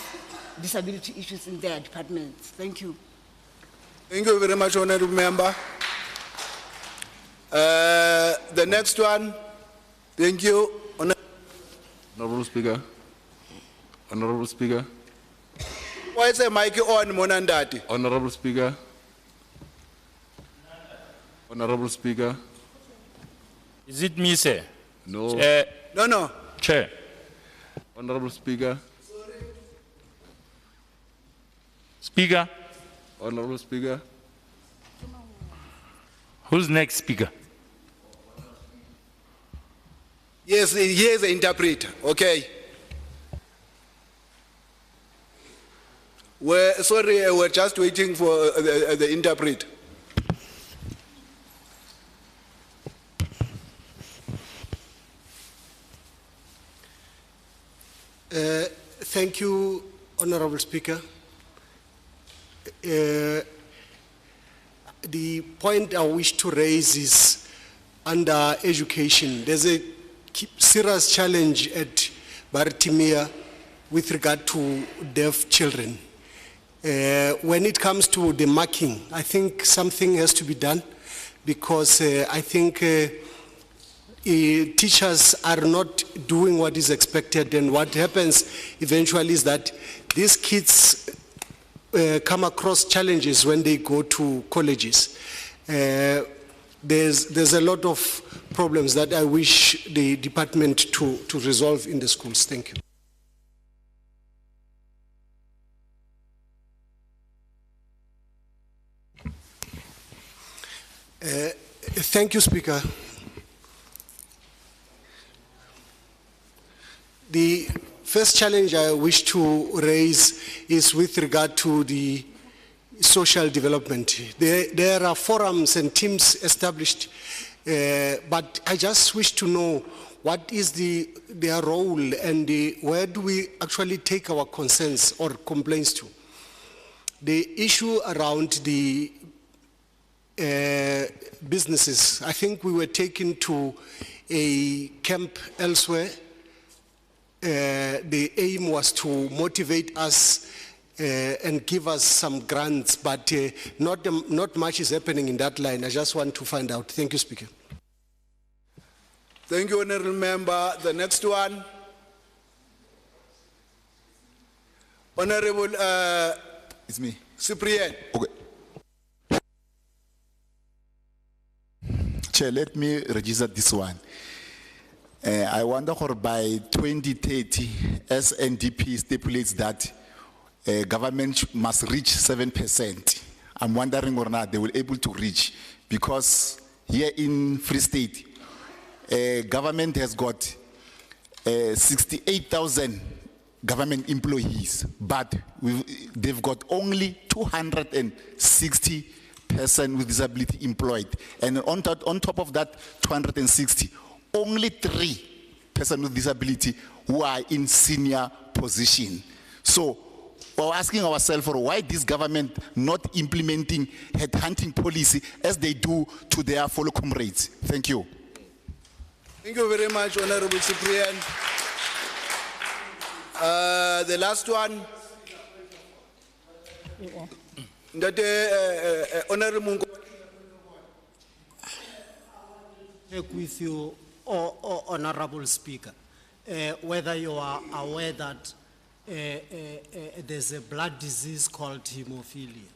disability issues in their departments. Thank you. Thank you very much, Honorable Member. The next one, thank you. Honorable Speaker. Honorable Speaker. Why is the mic on, Monandati? Honorable Speaker. Honorable Speaker. Is it me, sir? No. No. Chair. Honorable Speaker. Speaker. Honorable Speaker. Who's next speaker? Yes, here's the interpreter, okay. We're just waiting for the interpreter. Thank you, Honorable Speaker. The point I wish to raise is under education. There's a serious challenge at Baritimia with regard to deaf children. When it comes to the marking, I think something has to be done because I think teachers are not doing what is expected, and what happens eventually is that these kids come across challenges when they go to colleges. There's a lot of problems that I wish the department to resolve in the schools. Thank you. Thank you, Speaker. The first challenge I wish to raise is with regard to the social development. There are forums and teams established, but I just wish to know what is their role and where do we actually take our concerns or complaints to. The issue around the businesses, I think we were taken to a camp elsewhere. The aim was to motivate us and give us some grants, but not much is happening in that line. I just want to find out. Thank you, Speaker. Thank you, Honorable Member. The next one. Honorable It's me. Cyprian. Okay. Chair, let me register this one. I wonder how by 2030, as NDP stipulates that government must reach 7%. I'm wondering or not they will able to reach, because here in Free State, government has got 68,000 government employees, but they've got only 260 person with disability employed, and on top of that 260, only 3 persons with disability who are in senior position. So we're asking ourselves for why this government not implementing headhunting policy as they do to their fellow comrades. Thank you. Thank you very much, Honorable Cyprian. The last one. Honorable Mungo. Check with you, Honorable Speaker, whether you are aware that there's a blood disease called hemophilia.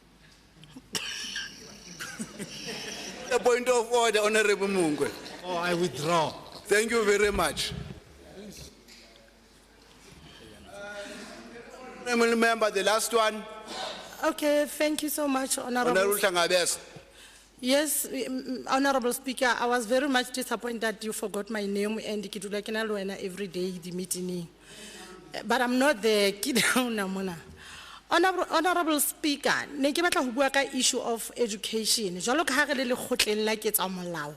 A point of order, Honorable Mungo. Oh, I withdraw. Thank you very much. Honorable Member, the last one. Okay, thank you so much, Honorable. Honorable Tangabes. Yes, Honorable Speaker, I was very much disappointed that you forgot my name and every day the meeting. But I'm not the kid. Honorable Speaker, ne ke batla ho bua ka issue of education. Jwalo ka ha re le lekgotleng la ketsamolao.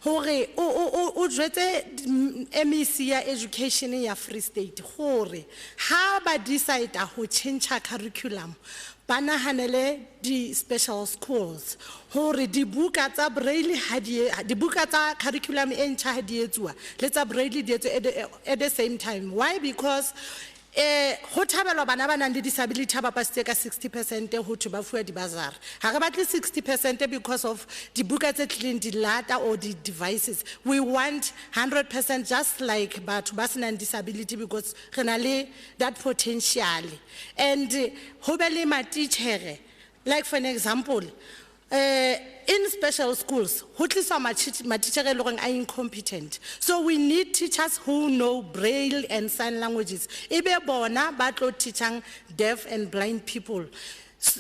Hore o jwetse MEC ya education ya Free State hore ha ba decide ho change curriculum bana hanele di special schools hore di buka tsa braille di buka tsa curriculum e ntjha ha di etsuwa le tsa braille di etswe at the same time. Why? Because Ho thabelwa bana ba nang le disability ha ba pasitse ka 60% ho thwe ba fuwa di-bursary. Ha re batle 60% because of dibuka tse tlileng di lata or the devices. We want 100% just like batho ba senang disability because re na le that potential. And ho be le matitjhere, like for an example, in special schools, ho tliswa matitjhere e leng hore are incompetent. So we need teachers who know Braille and sign languages. Ebe bona ba tlo teachang deaf and blind people.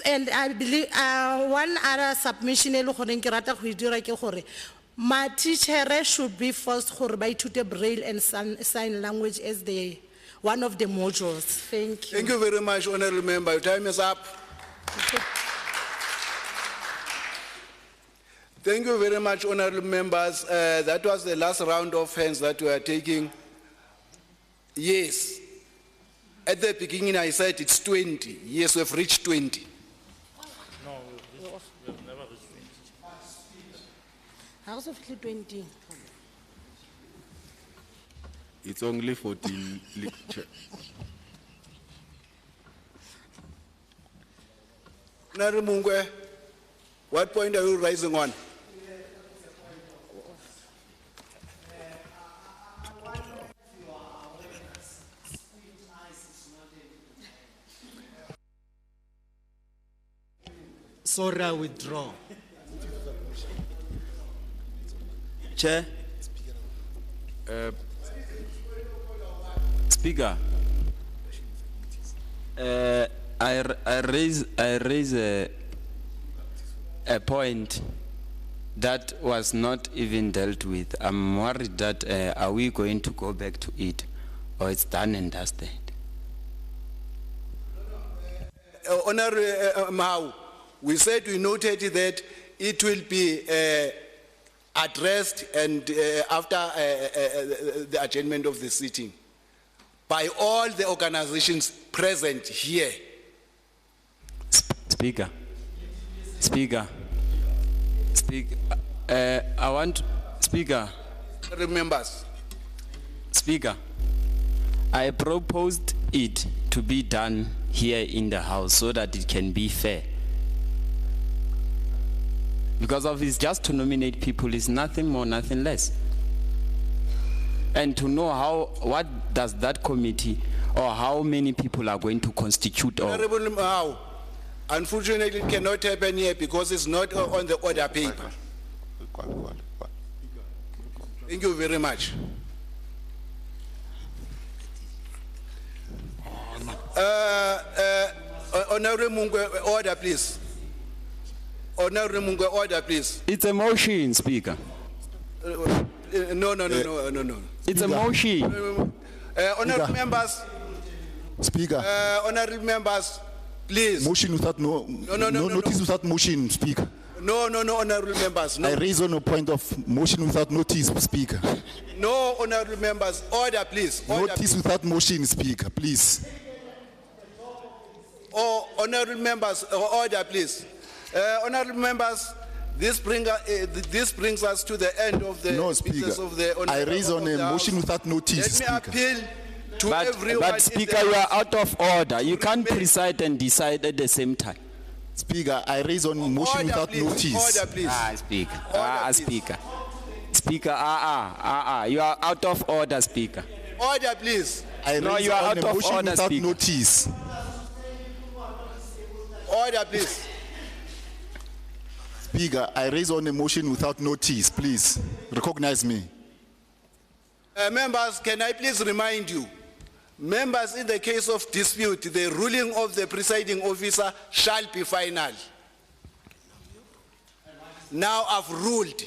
And I believe one other submission e leng gore ke rata go e dira ke gore matitjhere should be forced gore ba ithute Braille and sign language as one of the modules. Thank you. Thank you very much, Honorable Member. Your time is up. Thank you very much, honorable members. That was the last round of hands that we are taking. Yes. At the beginning, I said it's 20. Yes, we've reached 20. No, we've never reached 20. How's it 20? It's only 14. Honorable Mungwe, what point are you rising on? Sorry, I withdraw. Chair. Speaker. I raise a point that was not even dealt with. I'm worried that are we going to go back to it, or it's done and dusted? Honorable Mao, we said we noted that it will be addressed and after the adjournment of the sitting by all the organizations present here. Speaker. I want, Speaker. Members. Speaker, I proposed it to be done here in the House so that it can be fair. Because of it's just to nominate people is nothing more, nothing less. And to know what does that committee or how many people are going to constitute or Honorable Mao, unfortunately it cannot happen here because it's not on the order paper. Thank you very much. Honorable Mungwe, order please. Honorable Mungwe, order please. It's a motion, Speaker. No. It's a motion. Honorable members. Speaker. Honorable members, please. Motion without notice without motion, Speaker. No, honorable members. No. I raise on a point of motion without notice, Speaker. No, honorable members. Order, please. Order, notice without motion, Speaker, please. Oh, honorable members, order, please. Honorable members, this brings us to the end of the business of the honorable. I raise on a motion without notice, Let me appeal to everyone. But Speaker, you are out of order. You can't preside and decide at the same time. Speaker, I raise on motion without notice. Order, please. Speaker. Speaker, you are out of order, Speaker. Order, please. I raise you are on out a of motion order, without Speaker. notice. Order, please. Speaker, I raise on a motion without notice, please. Recognize me. Members, can I please remind you, members, in the case of dispute, the ruling of the presiding officer shall be final. Now I've ruled.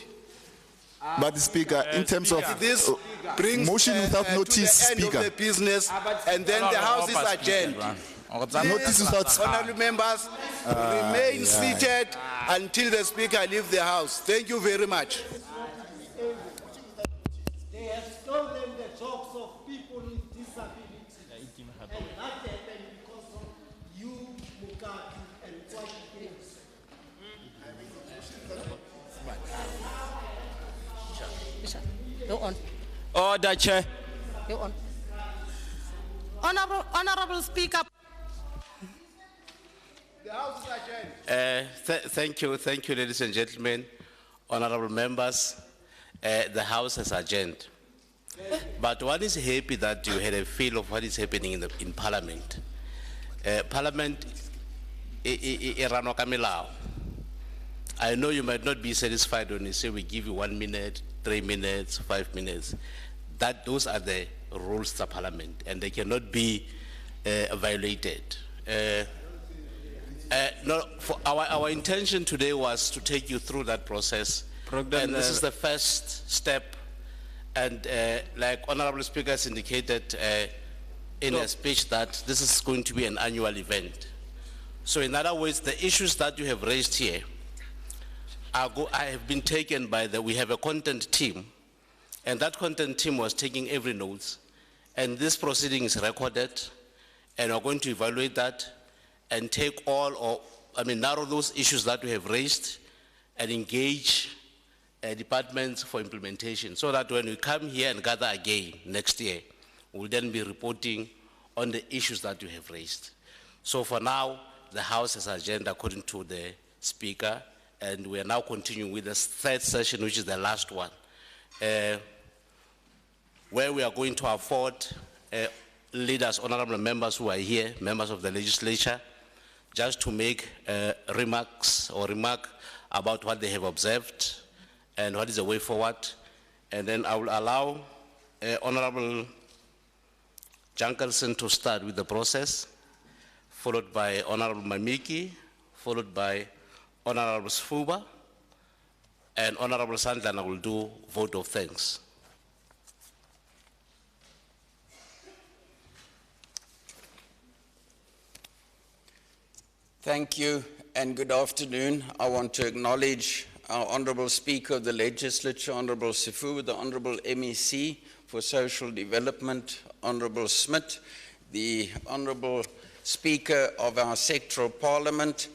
But Speaker, in terms of this brings motion without notice, to the end Speaker. of the business, and then the House is adjourned. Notice without Honorable members, remain seated until the Speaker leaves the House. Thank you very much. They have stolen the jobs of people with disabilities. And that happened because of you, Mukaki, and what things. Go on. Order, Chair. Go on. Honorable Speaker. Thank you, ladies and gentlemen, honorable members. The House has adjourned. But one is happy that you had a feel of what is happening in Parliament. Parliament, I know you might not be satisfied when you say we give you 1 minute, 3 minutes, 5 minutes. Those are the rules of Parliament, and they cannot be violated. No, for our intention today was to take you through that process. And this is the first step. And like Honorable Speaker has indicated in a speech that this is going to be an annual event. So in other words, the issues that you have raised here, I have been taken by we have a content team, and that content team was taking every note. And this proceeding is recorded, and we're going to evaluate that and take narrow those issues that we have raised and engage departments for implementation, so that when we come here and gather again next year, we'll then be reporting on the issues that you have raised. So for now, the House has adjourned according to the Speaker, and we are now continuing with the third session, which is the last one, where we are going to afford leaders, honorable members who are here, members of the legislature, just to make remark about what they have observed and what is the way forward. And then I will allow Honorable Jankelson to start with the process, followed by Honorable Mamiki, followed by Honorable Sfuba, and Honorable Sandlana will do vote of thanks. Thank you and good afternoon. I want to acknowledge our Honourable Speaker of the Legislature, Honourable Sifu, the Honourable MEC for Social Development, Honourable Smith, the Honourable Speaker of our sectoral Parliament,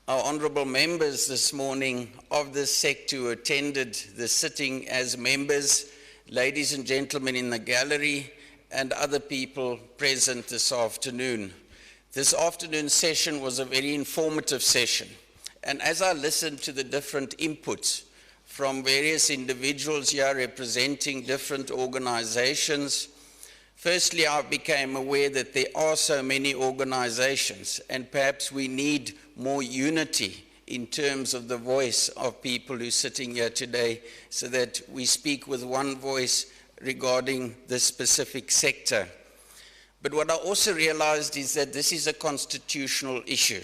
our Honourable members this morning of this sector who attended the sitting as members, ladies and gentlemen in the gallery, and other people present this afternoon. This afternoon's session was a very informative session. And as I listened to the different inputs from various individuals here representing different organizations, firstly, I became aware that there are so many organizations, and perhaps we need more unity in terms of the voice of people who are sitting here today, so that we speak with one voice regarding this specific sector. But what I also realized is that this is a constitutional issue.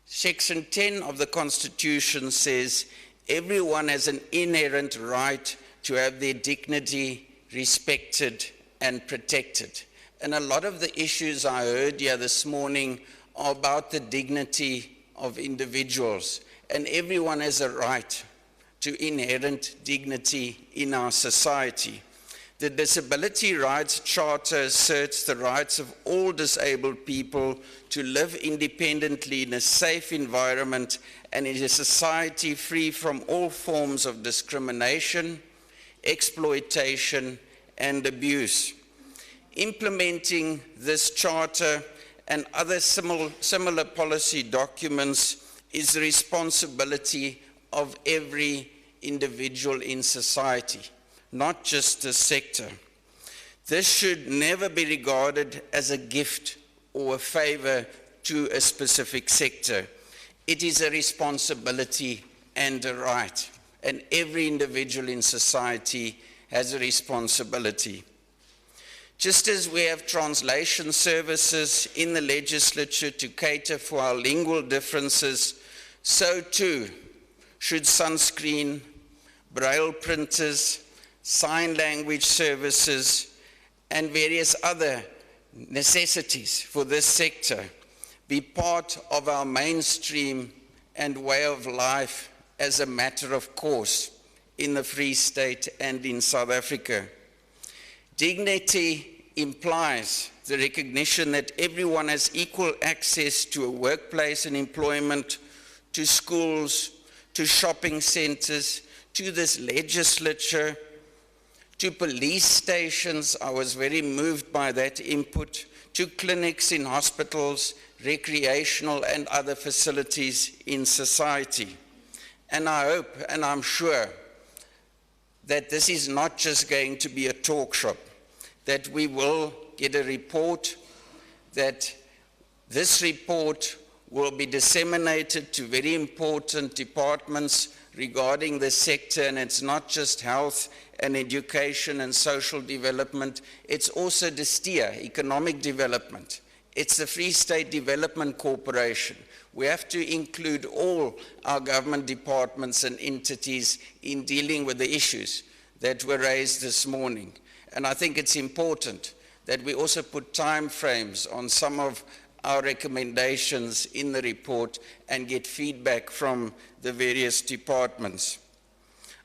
Section 10 of the Constitution says everyone has an inherent right to have their dignity respected and protected. And a lot of the issues I heard here this morning are about the dignity of individuals. And everyone has a right to inherent dignity in our society. The Disability Rights Charter asserts the rights of all disabled people to live independently in a safe environment and in a society free from all forms of discrimination, exploitation, and abuse. Implementing this charter and other similar policy documents is the responsibility of every individual in society, not just a sector. This should never be regarded as a gift or a favor to a specific sector. It is a responsibility and a right, and every individual in society has a responsibility. Just as we have translation services in the legislature to cater for our lingual differences, so too should sunscreen, braille printers, sign language services, and various other necessities for this sector be part of our mainstream and way of life as a matter of course in the Free State and in South Africa. Dignity implies the recognition that everyone has equal access to a workplace and employment, to schools, to shopping centers, to this legislature, to police stations. I was very moved by that input, to clinics in hospitals, recreational and other facilities in society. And I hope and I'm sure that this is not just going to be a talk shop, that we will get a report, that this report will be disseminated to very important departments regarding the sector, and it's not just health and education and social development, it's also the STEER, economic development. It's the Free State Development Corporation. We have to include all our government departments and entities in dealing with the issues that were raised this morning. And I think it's important that we also put time frames on some of our recommendations in the report and get feedback from the various departments.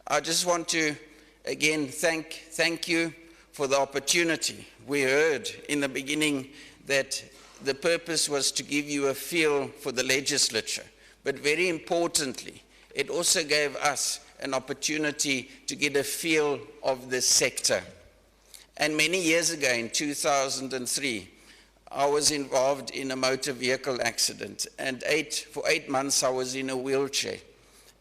I just want to again thank you for the opportunity. We heard in the beginning that the purpose was to give you a feel for the legislature, but very importantly, it also gave us an opportunity to get a feel of the sector. And many years ago, in 2003, I was involved in a motor vehicle accident, and for 8 months I was in a wheelchair.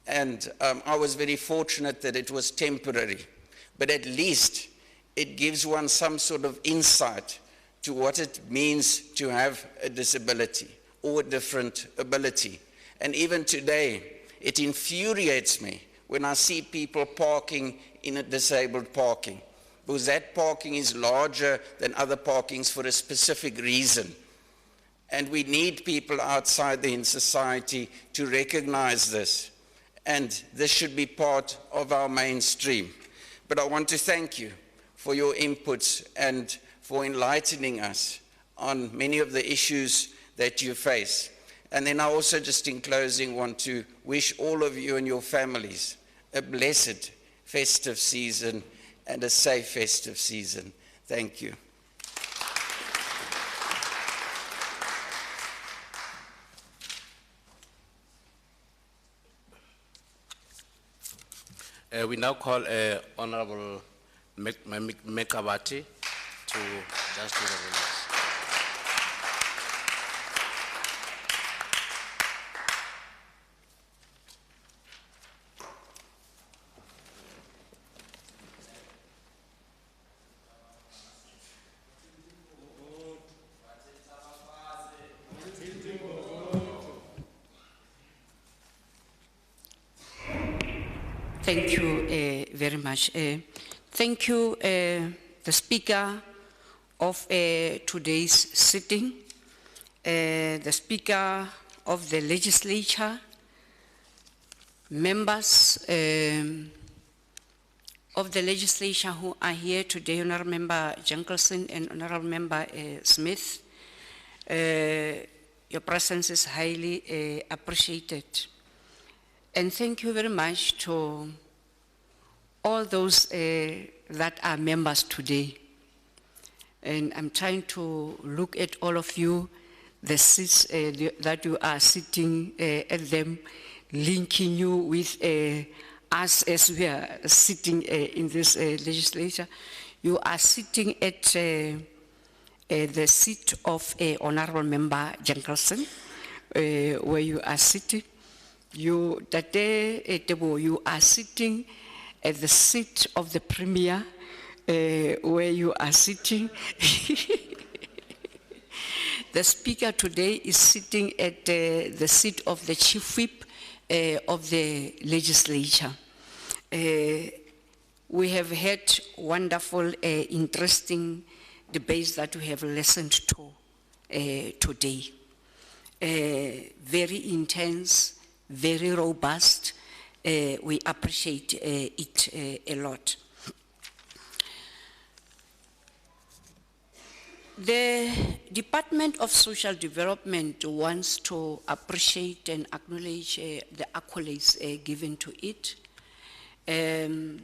And I was very fortunate that it was temporary, but at least it gives one some sort of insight to what it means to have a disability or a different ability. And even today, it infuriates me when I see people parking in a disabled parking, because that parking is larger than other parkings for a specific reason. And we need people outside in society to recognize this. And this should be part of our mainstream. But I want to thank you for your inputs and for enlightening us on many of the issues that you face. And then I also, just in closing, want to wish all of you and your families a blessed festive season and a safe festive season. Thank you. We now call Honorable Mekabati to just do the release. Thank you very much. Thank you, the Speaker of today's sitting, the Speaker of the Legislature, members of the Legislature who are here today, Honourable Member Jenkelson and Honourable Member Smith. Your presence is highly appreciated. And thank you very much to all those that are members today. And I'm trying to look at all of you, the seats that you are sitting at them, linking you with us as we are sitting in this legislature. You are sitting at the seat of Honourable Member Jenkelson, where you are sitting. You are sitting at the seat of the Premier, where you are sitting. The Speaker today is sitting at the seat of the Chief Whip of the Legislature. We have had wonderful, interesting debates that we have listened to today. Very intense, very robust. We appreciate it a lot. The Department of Social Development wants to appreciate and acknowledge the accolades given to it. And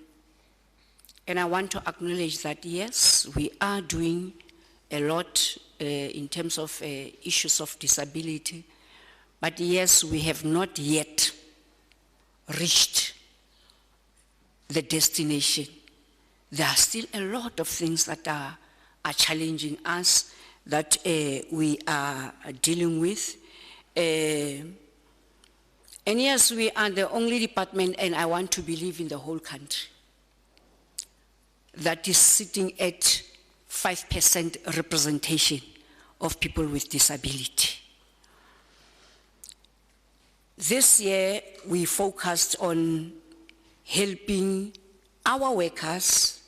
I want to acknowledge that, yes, we are doing a lot in terms of issues of disability. But yes, we have not yet reached the destination there are still a lot of things that are challenging us that we are dealing with. And yes, we are the only department, and I want to believe in the whole country, that is sitting at 5% representation of people with disability. This year, we focused on helping our workers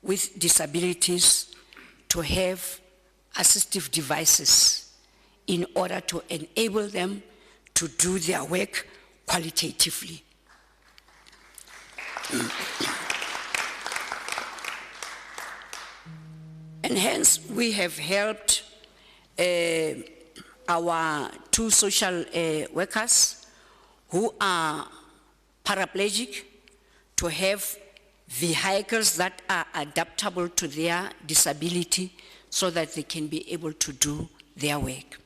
with disabilities to have assistive devices in order to enable them to do their work qualitatively. And hence, we have helped our 2 social workers who are paraplegic to have vehicles that are adaptable to their disability so that they can be able to do their work.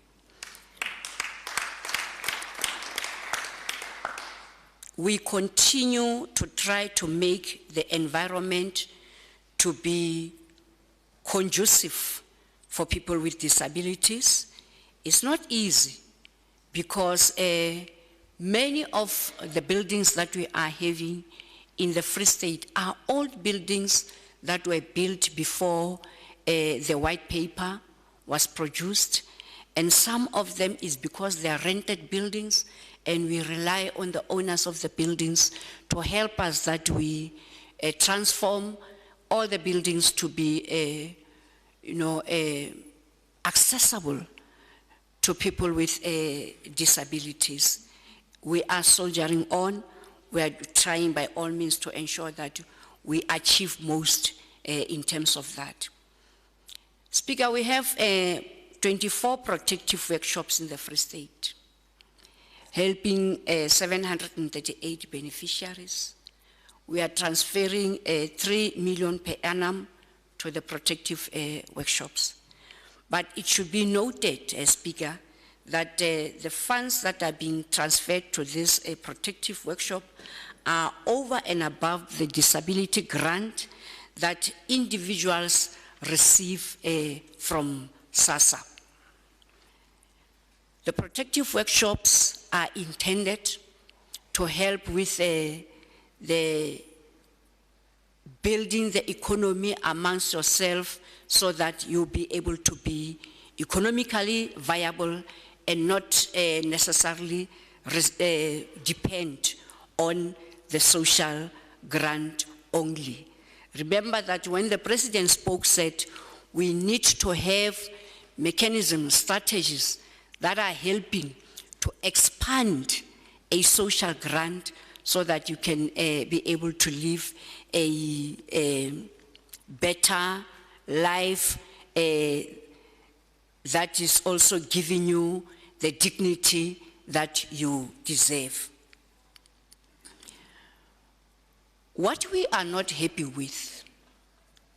We continue to try to make the environment to be conducive for people with disabilities. It's not easy because many of the buildings that we are having in the Free State are old buildings that were built before the white paper was produced, and some of them is because they are rented buildings, and we rely on the owners of the buildings to help us that we transform all the buildings to be accessible to people with disabilities. We are soldiering on. We are trying by all means to ensure that we achieve most in terms of that. Speaker, we have 24 protective workshops in the Free State, helping 738 beneficiaries. We are transferring 3 million per annum to the protective workshops. But it should be noted, Speaker, that the funds that are being transferred to this protective workshop are over and above the disability grant that individuals receive from SASSA. The protective workshops are intended to help with the building the economy amongst yourself so that you'll be able to be economically viable and not necessarily depend on the social grant only. Remember that when the President spoke, said we need to have mechanisms, strategies that are helping to expand a social grant so that you can be able to live a better life that is also giving you the dignity that you deserve. What we are not happy with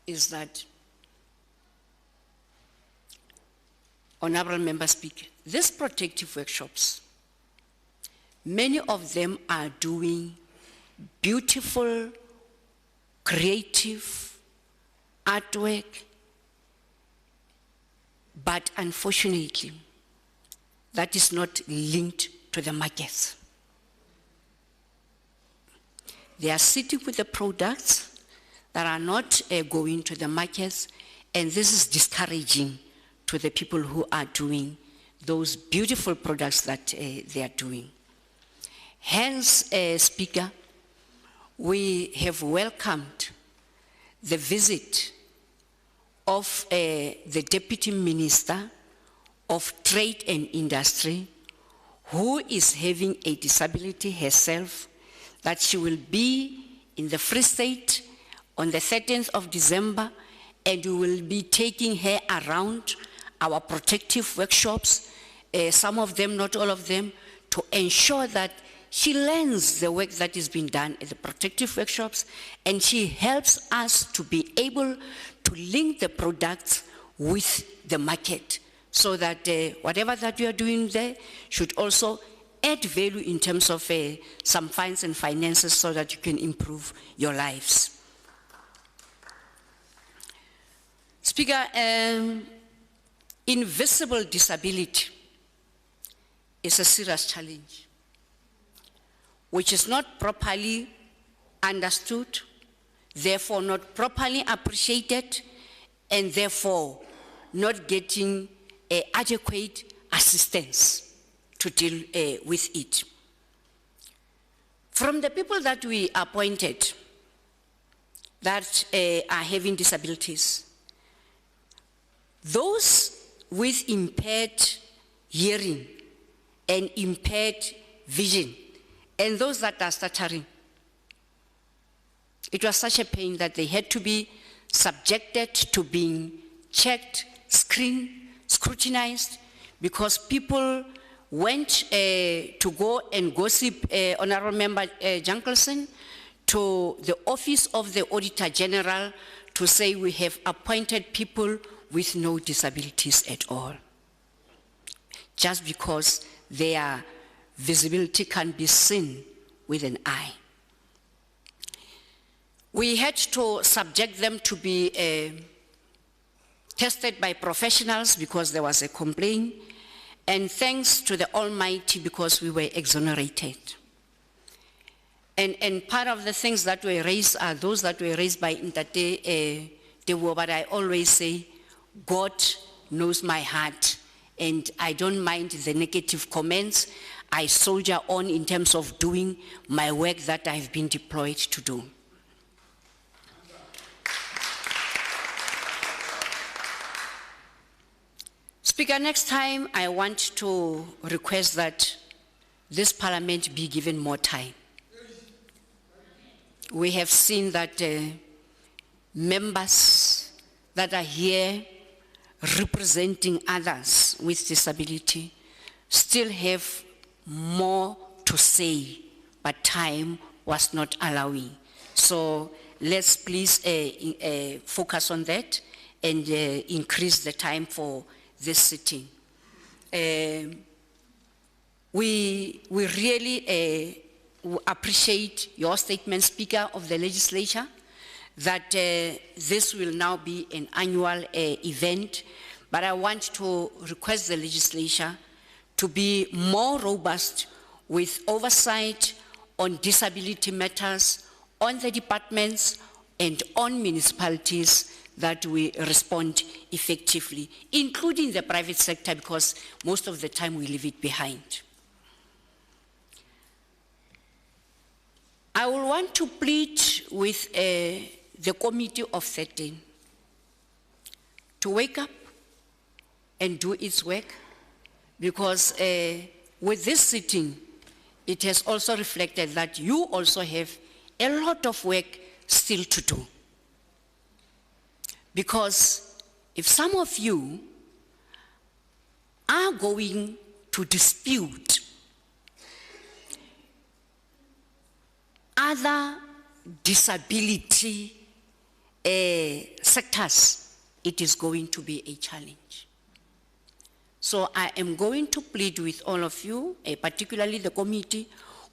is that, Honorable Member Speaker, these protective workshops, many of them are doing beautiful, creative artwork, but unfortunately, that is not linked to the markets. They are sitting with the products that are not going to the markets, and this is discouraging to the people who are doing those beautiful products that they are doing. Hence, Speaker, we have welcomed the visit of the Deputy Minister of Trade and Industry, who is having a disability herself, that she will be in the Free State on the 13th of December, and we will be taking her around our protective workshops, some of them, not all of them, to ensure that she learns the work that is being done at the protective workshops, and she helps us to be able to link the products with the market so that whatever that you are doing there should also add value in terms of some funds and finances so that you can improve your lives. Speaker, invisible disability is a serious challenge, which is not properly understood, therefore not properly appreciated, and therefore not getting adequate assistance to deal with it. From the people that we appointed that are having disabilities, those with impaired hearing and impaired vision, and those that are stuttering, it was such a pain that they had to be subjected to being checked, screened, scrutinized, because people went to go and gossip Honorable Member Jankelson to the office of the Auditor General to say we have appointed people with no disabilities at all, just because their visibility can be seen with an eye. We had to subject them to be tested by professionals because there was a complaint, and thanks to the Almighty because we were exonerated. And part of the things that were raised are those that were raised by Ntate Tewo, but I always say, God knows my heart, and I don't mind the negative comments. I soldier on in terms of doing my work that I've been deployed to do. Speaker, next time I want to request that this parliament be given more time. We have seen that members that are here representing others with disability still have more to say, but time was not allowing. So let's please focus on that and increase the time for this sitting. We really appreciate your statement, Speaker of the Legislature, that this will now be an annual event, but I want to request the Legislature to be more robust with oversight on disability matters, on the departments and on municipalities, that we respond effectively, including the private sector, because most of the time we leave it behind. I will want to plead with the Committee of 13 to wake up and do its work, because with this sitting, it has also reflected that you also have a lot of work still to do. Because if some of you are going to dispute other disability sectors, it is going to be a challenge. So I am going to plead with all of you, particularly the committee,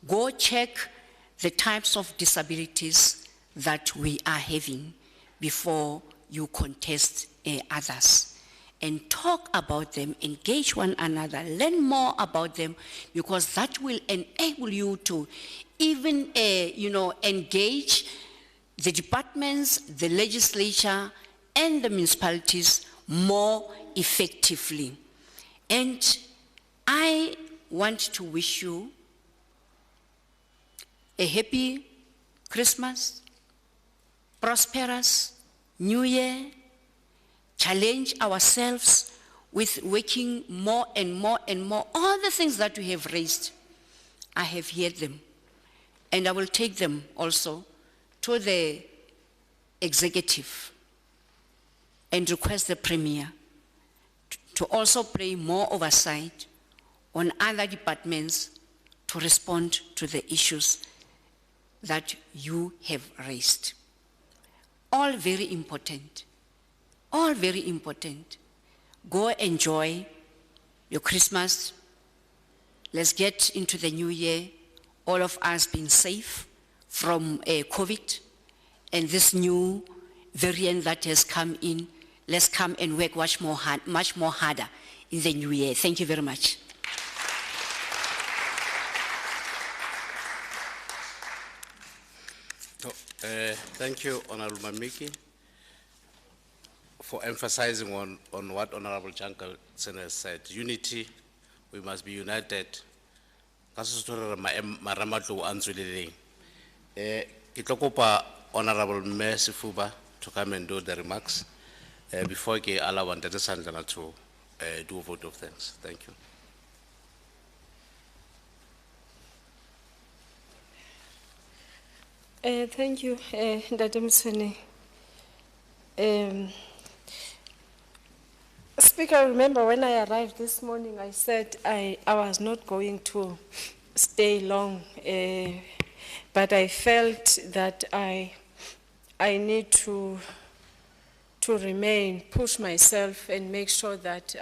go check the types of disabilities that we are having before you contest others, and talk about them, engage one another, learn more about them, because that will enable you to even engage the departments, the legislature, and the municipalities more effectively. And I want to wish you a happy Christmas, prosperous New Year. Challenge ourselves with working more and more and more. All the things that we have raised, I have heard them. And I will take them also to the executive and request the Premier to also play more oversight on other departments to respond to the issues that you have raised. All very important. All very important. Go enjoy your Christmas. Let's get into the new year, all of us being safe from COVID and this new variant that has come in let's come and work much more harder in the new year. Thank you very much. Thank you, Honorable Mamiki, for emphasizing on what Honorable Jankelson has said. Unity, we must be united. Honorable Mayor Sifuba to come and do the remarks before I allow Ntate Sandlana to do a vote of thanks. Thank you. Thank you, Ntate Mswene. Speaker, I remember when I arrived this morning, I said I was not going to stay long, but I felt that I need to remain, push myself, and make sure that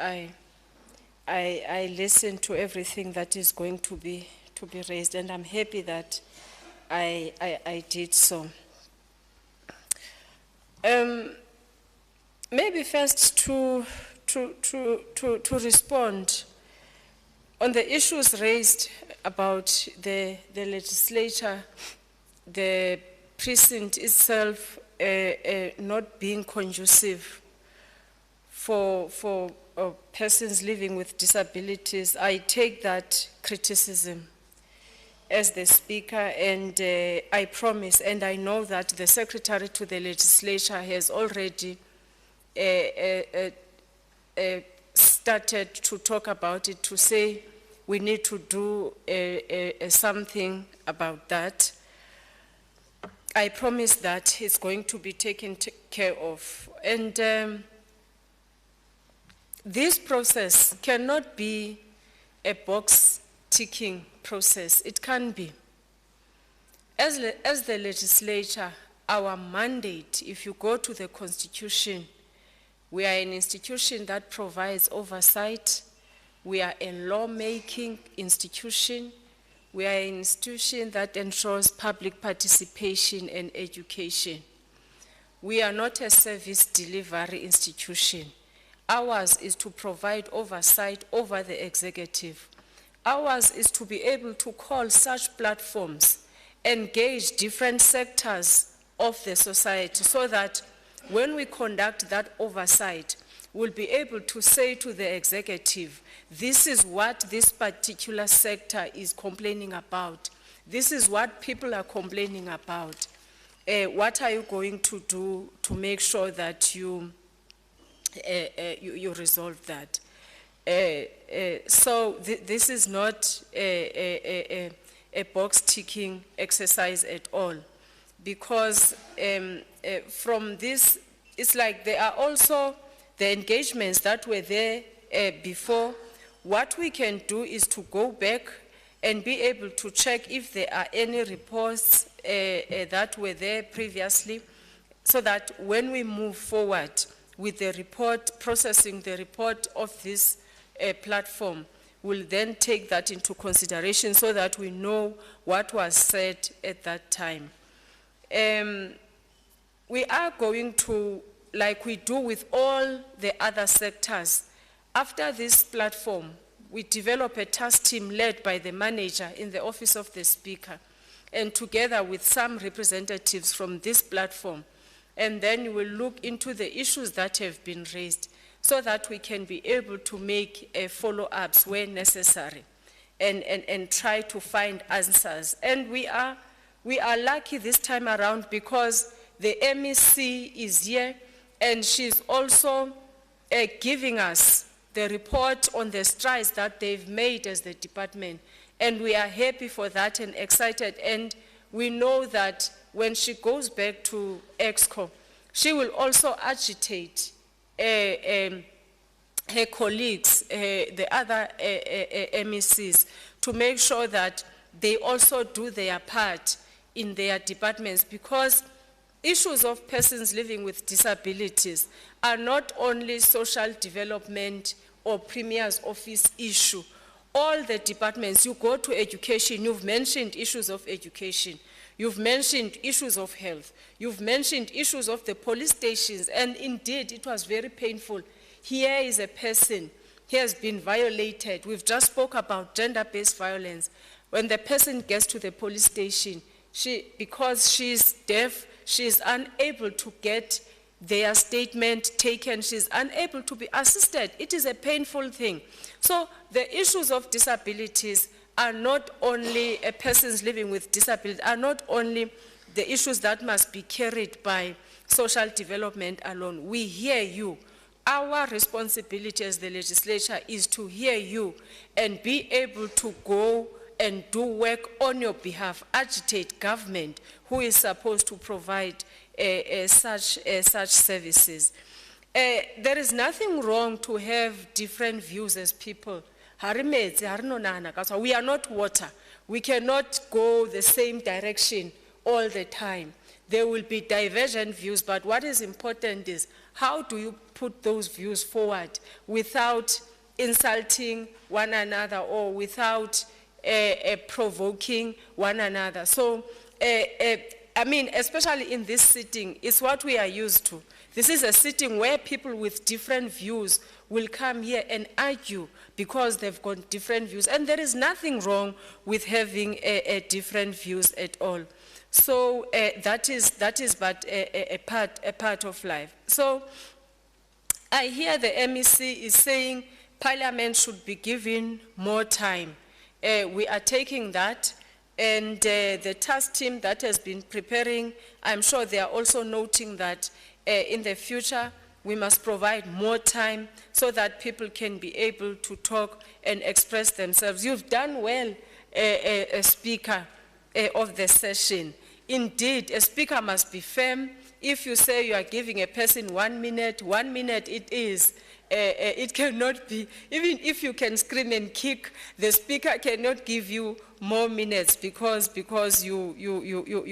I listen to everything that is going to be raised, and I'm happy that I did so. Maybe first to respond on the issues raised about the legislature, the precinct itself not being conducive for persons living with disabilities. I take that criticism as the Speaker, and I promise, and I know that the Secretary to the Legislature has already started to talk about it, to say we need to do something about that. I promise that it's going to be taken care of. And this process cannot be a box-ticking process. It can be. As the legislature, our mandate, if you go to the Constitution, we are an institution that provides oversight. We are a law-making institution. We are an institution that ensures public participation and education. We are not a service delivery institution. Ours is to provide oversight over the executive. Ours is to be able to call such platforms, engage different sectors of the society, so that when we conduct that oversight, we'll be able to say to the executive, this is what this particular sector is complaining about. This is what people are complaining about. What are you going to do to make sure that you resolve that? So this is not a box-ticking exercise at all, because from this, it's like there are also the engagements that were there before. What we can do is to go back and be able to check if there are any reports that were there previously, so that when we move forward with the report, processing the report of this platform, we'll then take that into consideration so that we know what was said at that time. We are going to, like we do with all the other sectors, after this platform, we develop a task team led by the manager in the office of the Speaker, and together with some representatives from this platform, and then we'll look into the issues that have been raised so that we can be able to make follow-ups where necessary and try to find answers. And we are lucky this time around because the MEC is here, and she's also giving us the report on the strides that they've made as the department. And we are happy for that and excited. And we know that when she goes back to EXCO, she will also agitate her colleagues, the other MECs, to make sure that they also do their part in their departments, because issues of persons living with disabilities are not only social development or Premier's office issue. All the departments, you go to education, you've mentioned issues of education. You've mentioned issues of health. You've mentioned issues of the police stations, and indeed, it was very painful. Here is a person, he has been violated. We've just spoke about gender-based violence. When the person gets to the police station, because she's deaf, she's unable to get their statement taken, she's unable to be assisted. It is a painful thing. So the issues of disabilities are not only persons living with disability, are not only the issues that must be carried by social development alone. We hear you. Our responsibility as the legislature is to hear you and be able to go and do work on your behalf, agitate government who is supposed to provide such services. There is nothing wrong to have different views as people. We are not water. We cannot go the same direction all the time. There will be divergent views, but what is important is how do you put those views forward without insulting one another or without provoking one another. So, I mean, especially in this sitting, it's what we are used to. This is a sitting where people with different views will come here and argue because they've got different views. And there is nothing wrong with having different views at all. So that is but a part of life. So I hear the MEC is saying Parliament should be given more time. We are taking that, and the task team that has been preparing, I'm sure they are also noting that in the future we must provide more time so that people can be able to talk and express themselves. You've done well, Speaker of the session. Indeed, a speaker must be firm. If you say you are giving a person 1 minute it is. It cannot be, even if you can scream and kick, the speaker cannot give you more minutes because you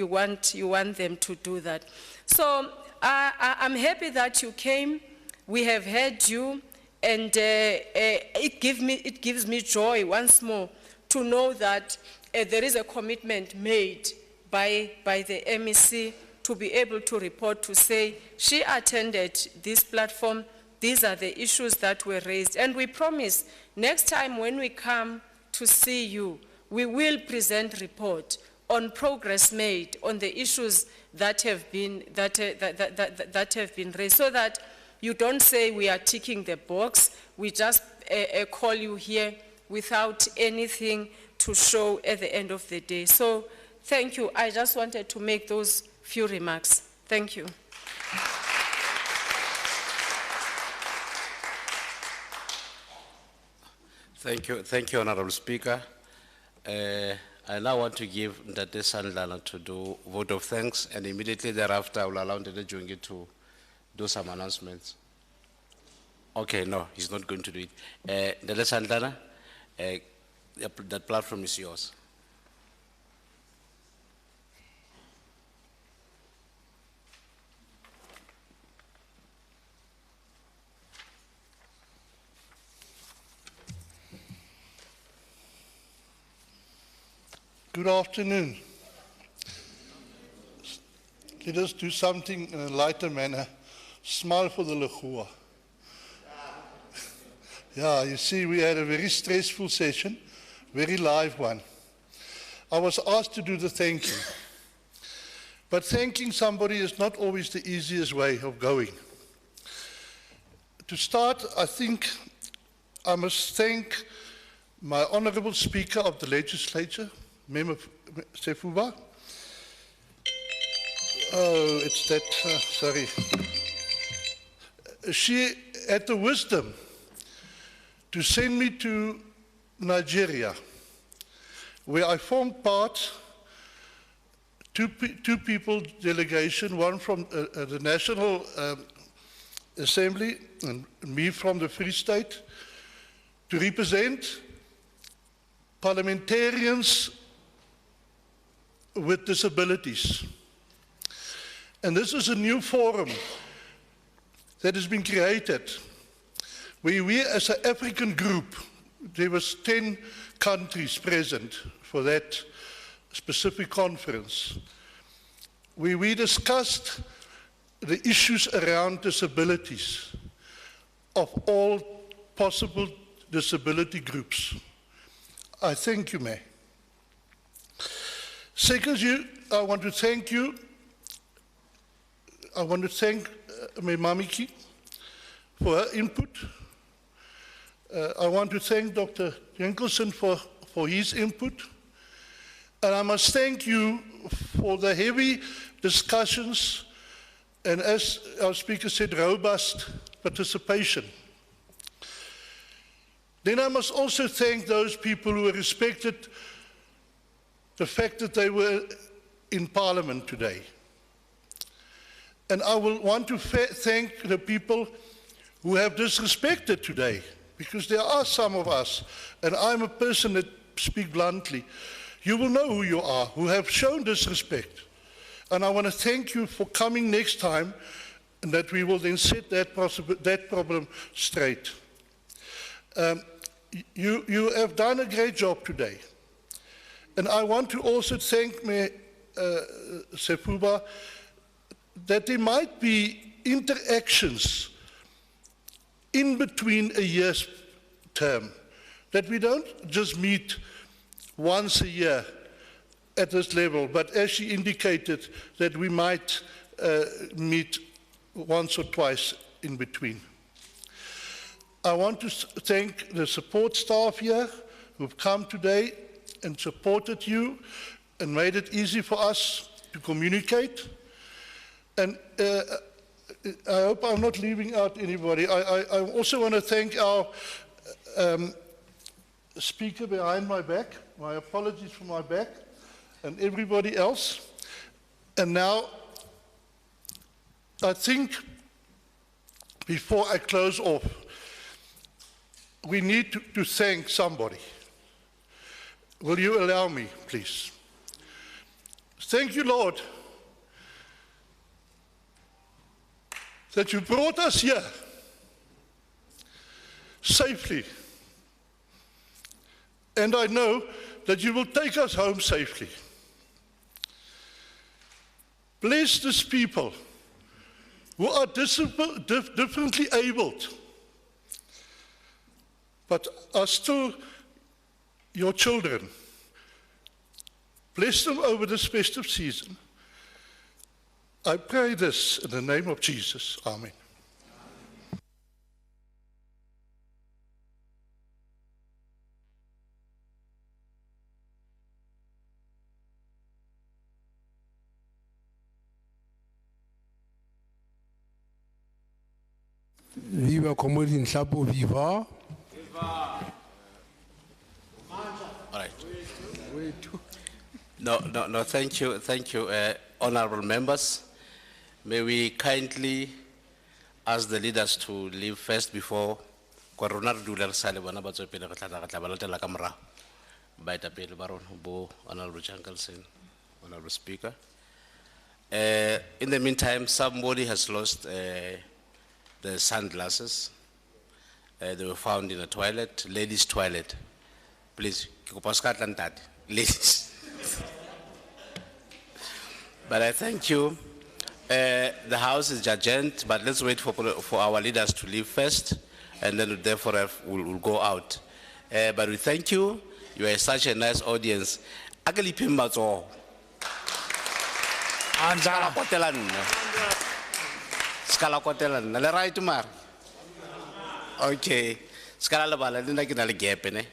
want them to do that. So I'm happy that you came. We have heard you, and it gives me joy once more to know that there is a commitment made by the MEC to be able to report to say she attended this platform. These are the issues that were raised. And we promise next time when we come to see you, we will present report on progress made on the issues that have been, that have been raised, so that you don't say we are ticking the box, we just call you here without anything to show at the end of the day. So thank you. I just wanted to make those few remarks. Thank you. Thank you, Honorable Speaker. I now want to give Ndate Sandlana to do vote of thanks, and immediately thereafter I will allow Ndate Jungi to do some announcements. Okay, no, he's not going to do it. Ndate Sandlana, that platform is yours. Good afternoon. Let us do something in a lighter manner. Smile for the Lechua. Yeah, you see, we had a very stressful session, very live one. I was asked to do the thanking. But thanking somebody is not always the easiest way of going. To start, I think I must thank my Honorable Speaker of the Legislature, Member Sefuba. Oh, it's that, sorry. She had the wisdom to send me to Nigeria, where I formed part, two people delegation, one from the National Assembly and me from the Free State, to represent parliamentarians with disabilities. And this is a new forum that has been created, where we as an African group, there was 10 countries present for that specific conference. where we discussed the issues around disabilities of all possible disability groups. I thank you, Mayor. Secondly, I want to thank you. I want to thank Mayor Mamiki for her input. I want to thank Dr. Jenkelson for his input. And I must thank you for the heavy discussions and, as our speaker said, robust participation. Then I must also thank those people who respected the fact that they were in Parliament today. And I will want to thank the people who have disrespected today, because there are some of us, and I'm a person that speaks bluntly, you will know who you are, who have shown disrespect. And I want to thank you for coming next time, and that we will then set that problem straight. You have done a great job today. And I want to also thank Mayor Sefuba that there might be interactions in between a year's term, that we don't just meet once a year at this level, but as she indicated, that we might meet once or twice in between. I want to thank the support staff here who've come today and supported you and made it easy for us to communicate. And I hope I'm not leaving out anybody. I also want to thank our speaker behind my back. My apologies for my back, and everybody else. And now, I think before I close off, we need to thank somebody. Will you allow me, please? Thank you, Lord, that you brought us here safely. And I know that you will take us home safely. Bless these people who are differently abled, but are still your children. Bless them over this festive season. I pray this in the name of Jesus. Amen. Viva Comodin Shapo Viva. All right. No, thank you, honorable members. May we kindly ask the leaders to leave first before honorable Jankelson, honorable speaker. In the meantime, somebody has lost the sunglasses. They were found in a toilet, ladies' toilet. Please, ladies. But I thank you. The house is adjourned, but let's wait for our leaders to leave first, and then therefore we'll go out. But we thank you. You are such a nice audience. Skala kotelan, nale right tomorrow. Okay, skala bala dina kinale gap ne.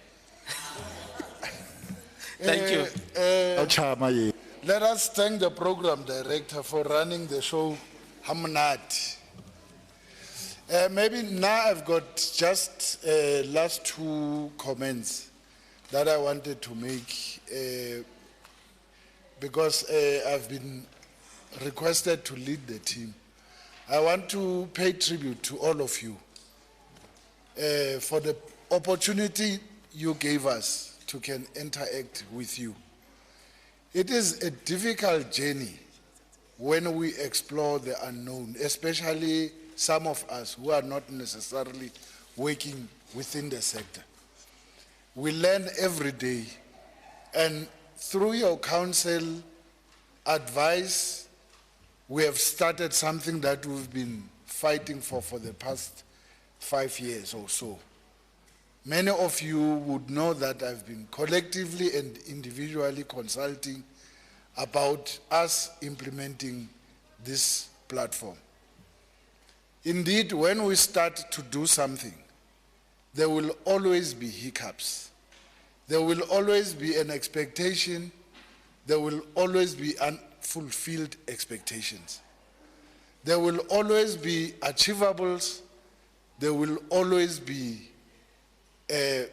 Thank you. Let us thank the program director for running the show Hamnat. Maybe now I've got just last two comments that I wanted to make because I've been requested to lead the team. I want to pay tribute to all of you for the opportunity you gave us to can interact with you. It is a difficult journey when we explore the unknown, especially some of us who are not necessarily working within the sector. We learn every day, and through your counsel, advice, we have started something that we've been fighting for the past 5 years or so. Many of you would know that I've been collectively and individually consulting about us implementing this platform. Indeed, when we start to do something, there will always be hiccups. There will always be an expectation. There will always be unfulfilled expectations. There will always be achievables. There will always be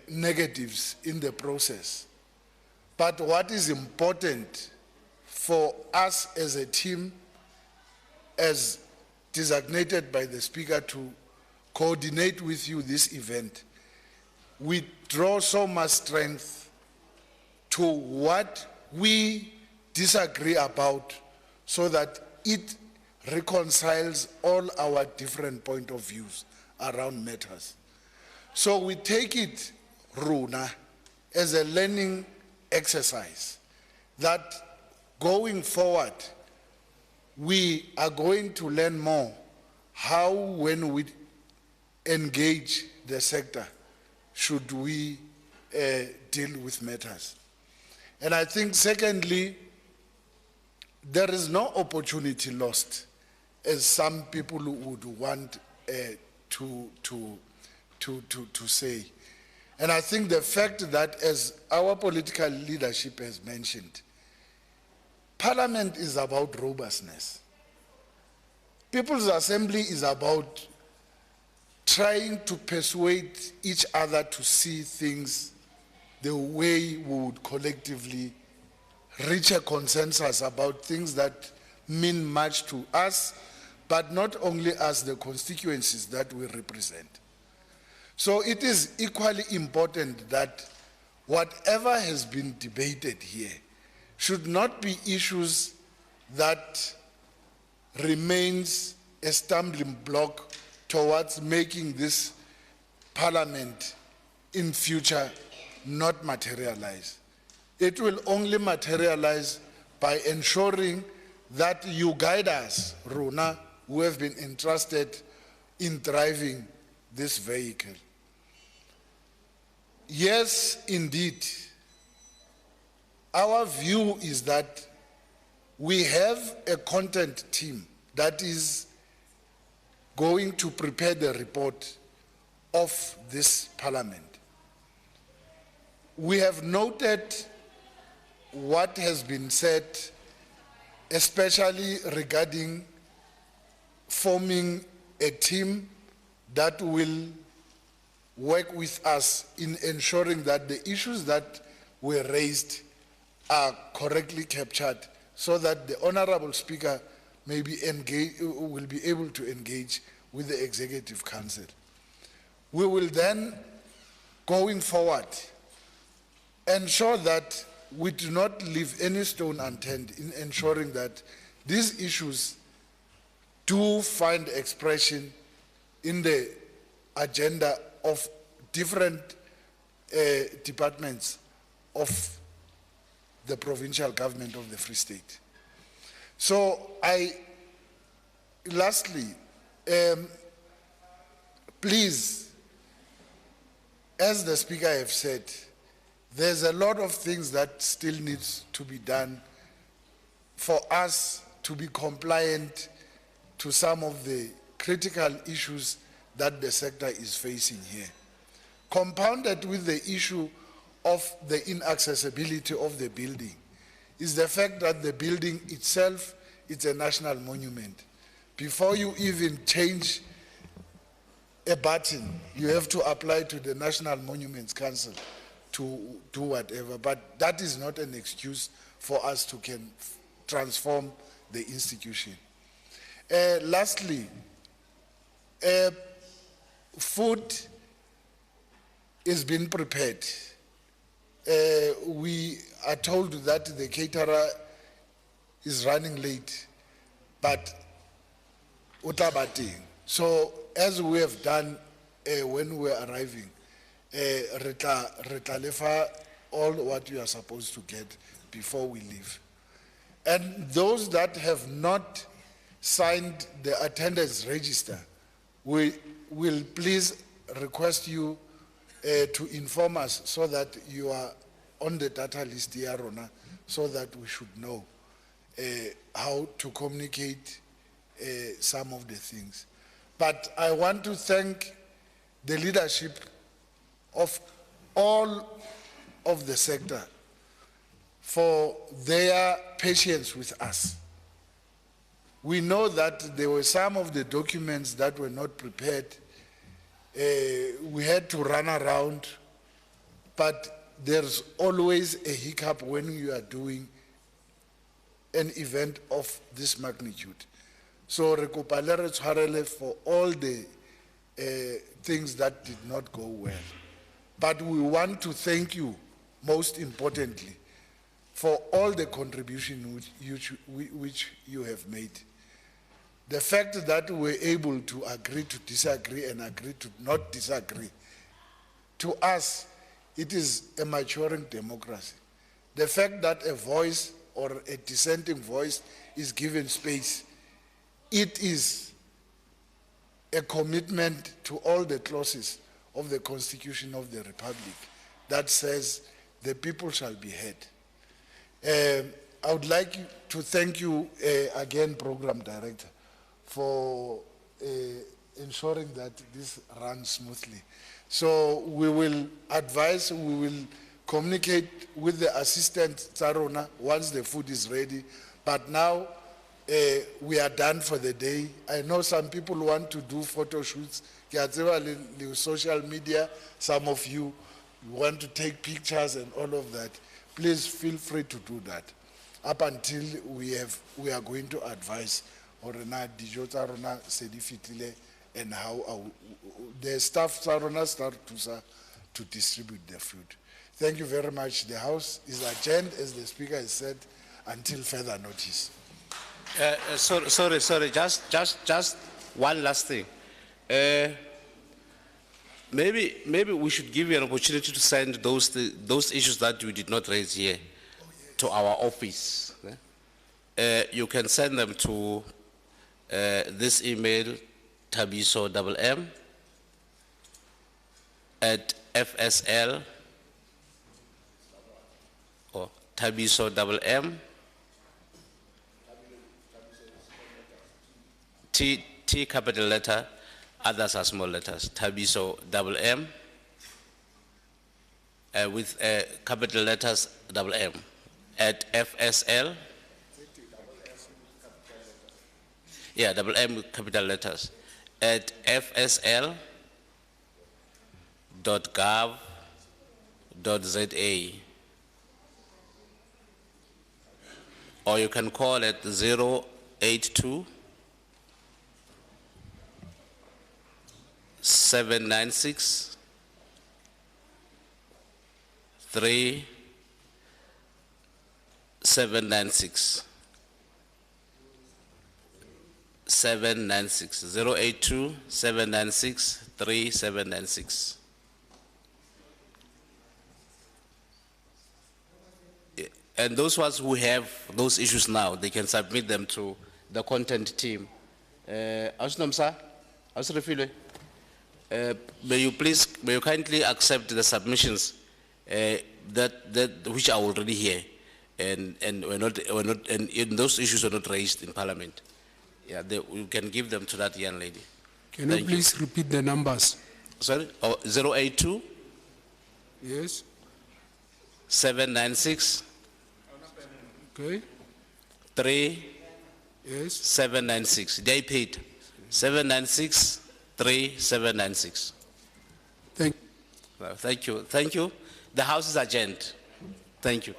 negatives in the process. But what is important for us as a team, as designated by the Speaker to coordinate with you this event, we draw so much strength to what we disagree about so that it reconciles all our different point of views around matters. So we take it, Runa, as a learning exercise that going forward, we are going to learn more how, when we engage the sector, should we deal with matters. And I think secondly, there is no opportunity lost, as some people would want to say. And I think the fact that, as our political leadership has mentioned, Parliament is about robustness. People's Assembly is about trying to persuade each other to see things the way we would collectively reach a consensus about things that mean much to us, but not only us, the constituencies that we represent. So it is equally important that whatever has been debated here should not be issues that remains a stumbling block towards making this Parliament in future not materialize. It will only materialize by ensuring that you guide us, Runa, who have been entrusted in driving this vehicle. Yes, indeed, our view is that we have a content team that is going to prepare the report of this Parliament. We have noted what has been said, especially regarding forming a team that will work with us in ensuring that the issues that were raised are correctly captured, so that the Honorable Speaker will be able to engage with the Executive Council. We will then, going forward, ensure that we do not leave any stone unturned in ensuring that these issues do find expression in the agenda of different departments of the provincial government of the Free State. So lastly, please, as the Speaker have said, there's a lot of things that still needs to be done for us to be compliant to some of the critical issues that the sector is facing here. Compounded with the issue of the inaccessibility of the building is the fact that the building itself is a national monument. Before you even change a button, you have to apply to the National Monuments Council to do whatever, but that is not an excuse for us to transform the institution. Lastly, food is being prepared. We are told that the caterer is running late, but utabating. So as we have done when we are arriving, retla lefa all what you are supposed to get before we leave. And those that have not signed the attendance register, we will please request you to inform us so that you are on the data list here, Rona, so that we should know how to communicate some of the things. But I want to thank the leadership of all of the sector for their patience with us. We know that there were some of the documents that were not prepared. We had to run around, but there's always a hiccup when you are doing an event of this magnitude. So re kopa le re tshwarele for all the things that did not go well. But we want to thank you, most importantly, for all the contribution which you have made. The fact that we're able to agree to disagree and agree to not disagree, to us, it is a maturing democracy. The fact that a voice or a dissenting voice is given space, it is a commitment to all the clauses of the Constitution of the Republic that says the people shall be heard. I would like to thank you again, Program Director, for ensuring that this runs smoothly. So we will advise, we will communicate with the assistant Tsarona once the food is ready. But now we are done for the day. I know some people want to do photo shoots. Social media, some of you want to take pictures and all of that. Please feel free to do that. Up until we are going to advise and how the staff start to distribute the food. Thank you very much. The House is adjourned, as the Speaker has said, until further notice. Sorry, just one last thing. Maybe we should give you an opportunity to send those issues that we did not raise here to our office. You can send them to this email, tabiso.m at FSL, or tabiso.m T capital letter, others are small letters, tabiso.m with capital letters M at FSL. Yeah, M with capital letters at fsl.gov.za, or you can call at 082 796 3796 796 082 796 3796. And those ones who have those issues now, they can submit them to the content team. May you kindly accept the submissions which are already here, and those issues were not raised in Parliament. Yeah, you can give them to that young lady. Can you please repeat the numbers? Sorry, 082. Yes. 796. Okay. 3. Yes. 796. They paid 796 3796. Thank you. The House is adjourned. Thank you.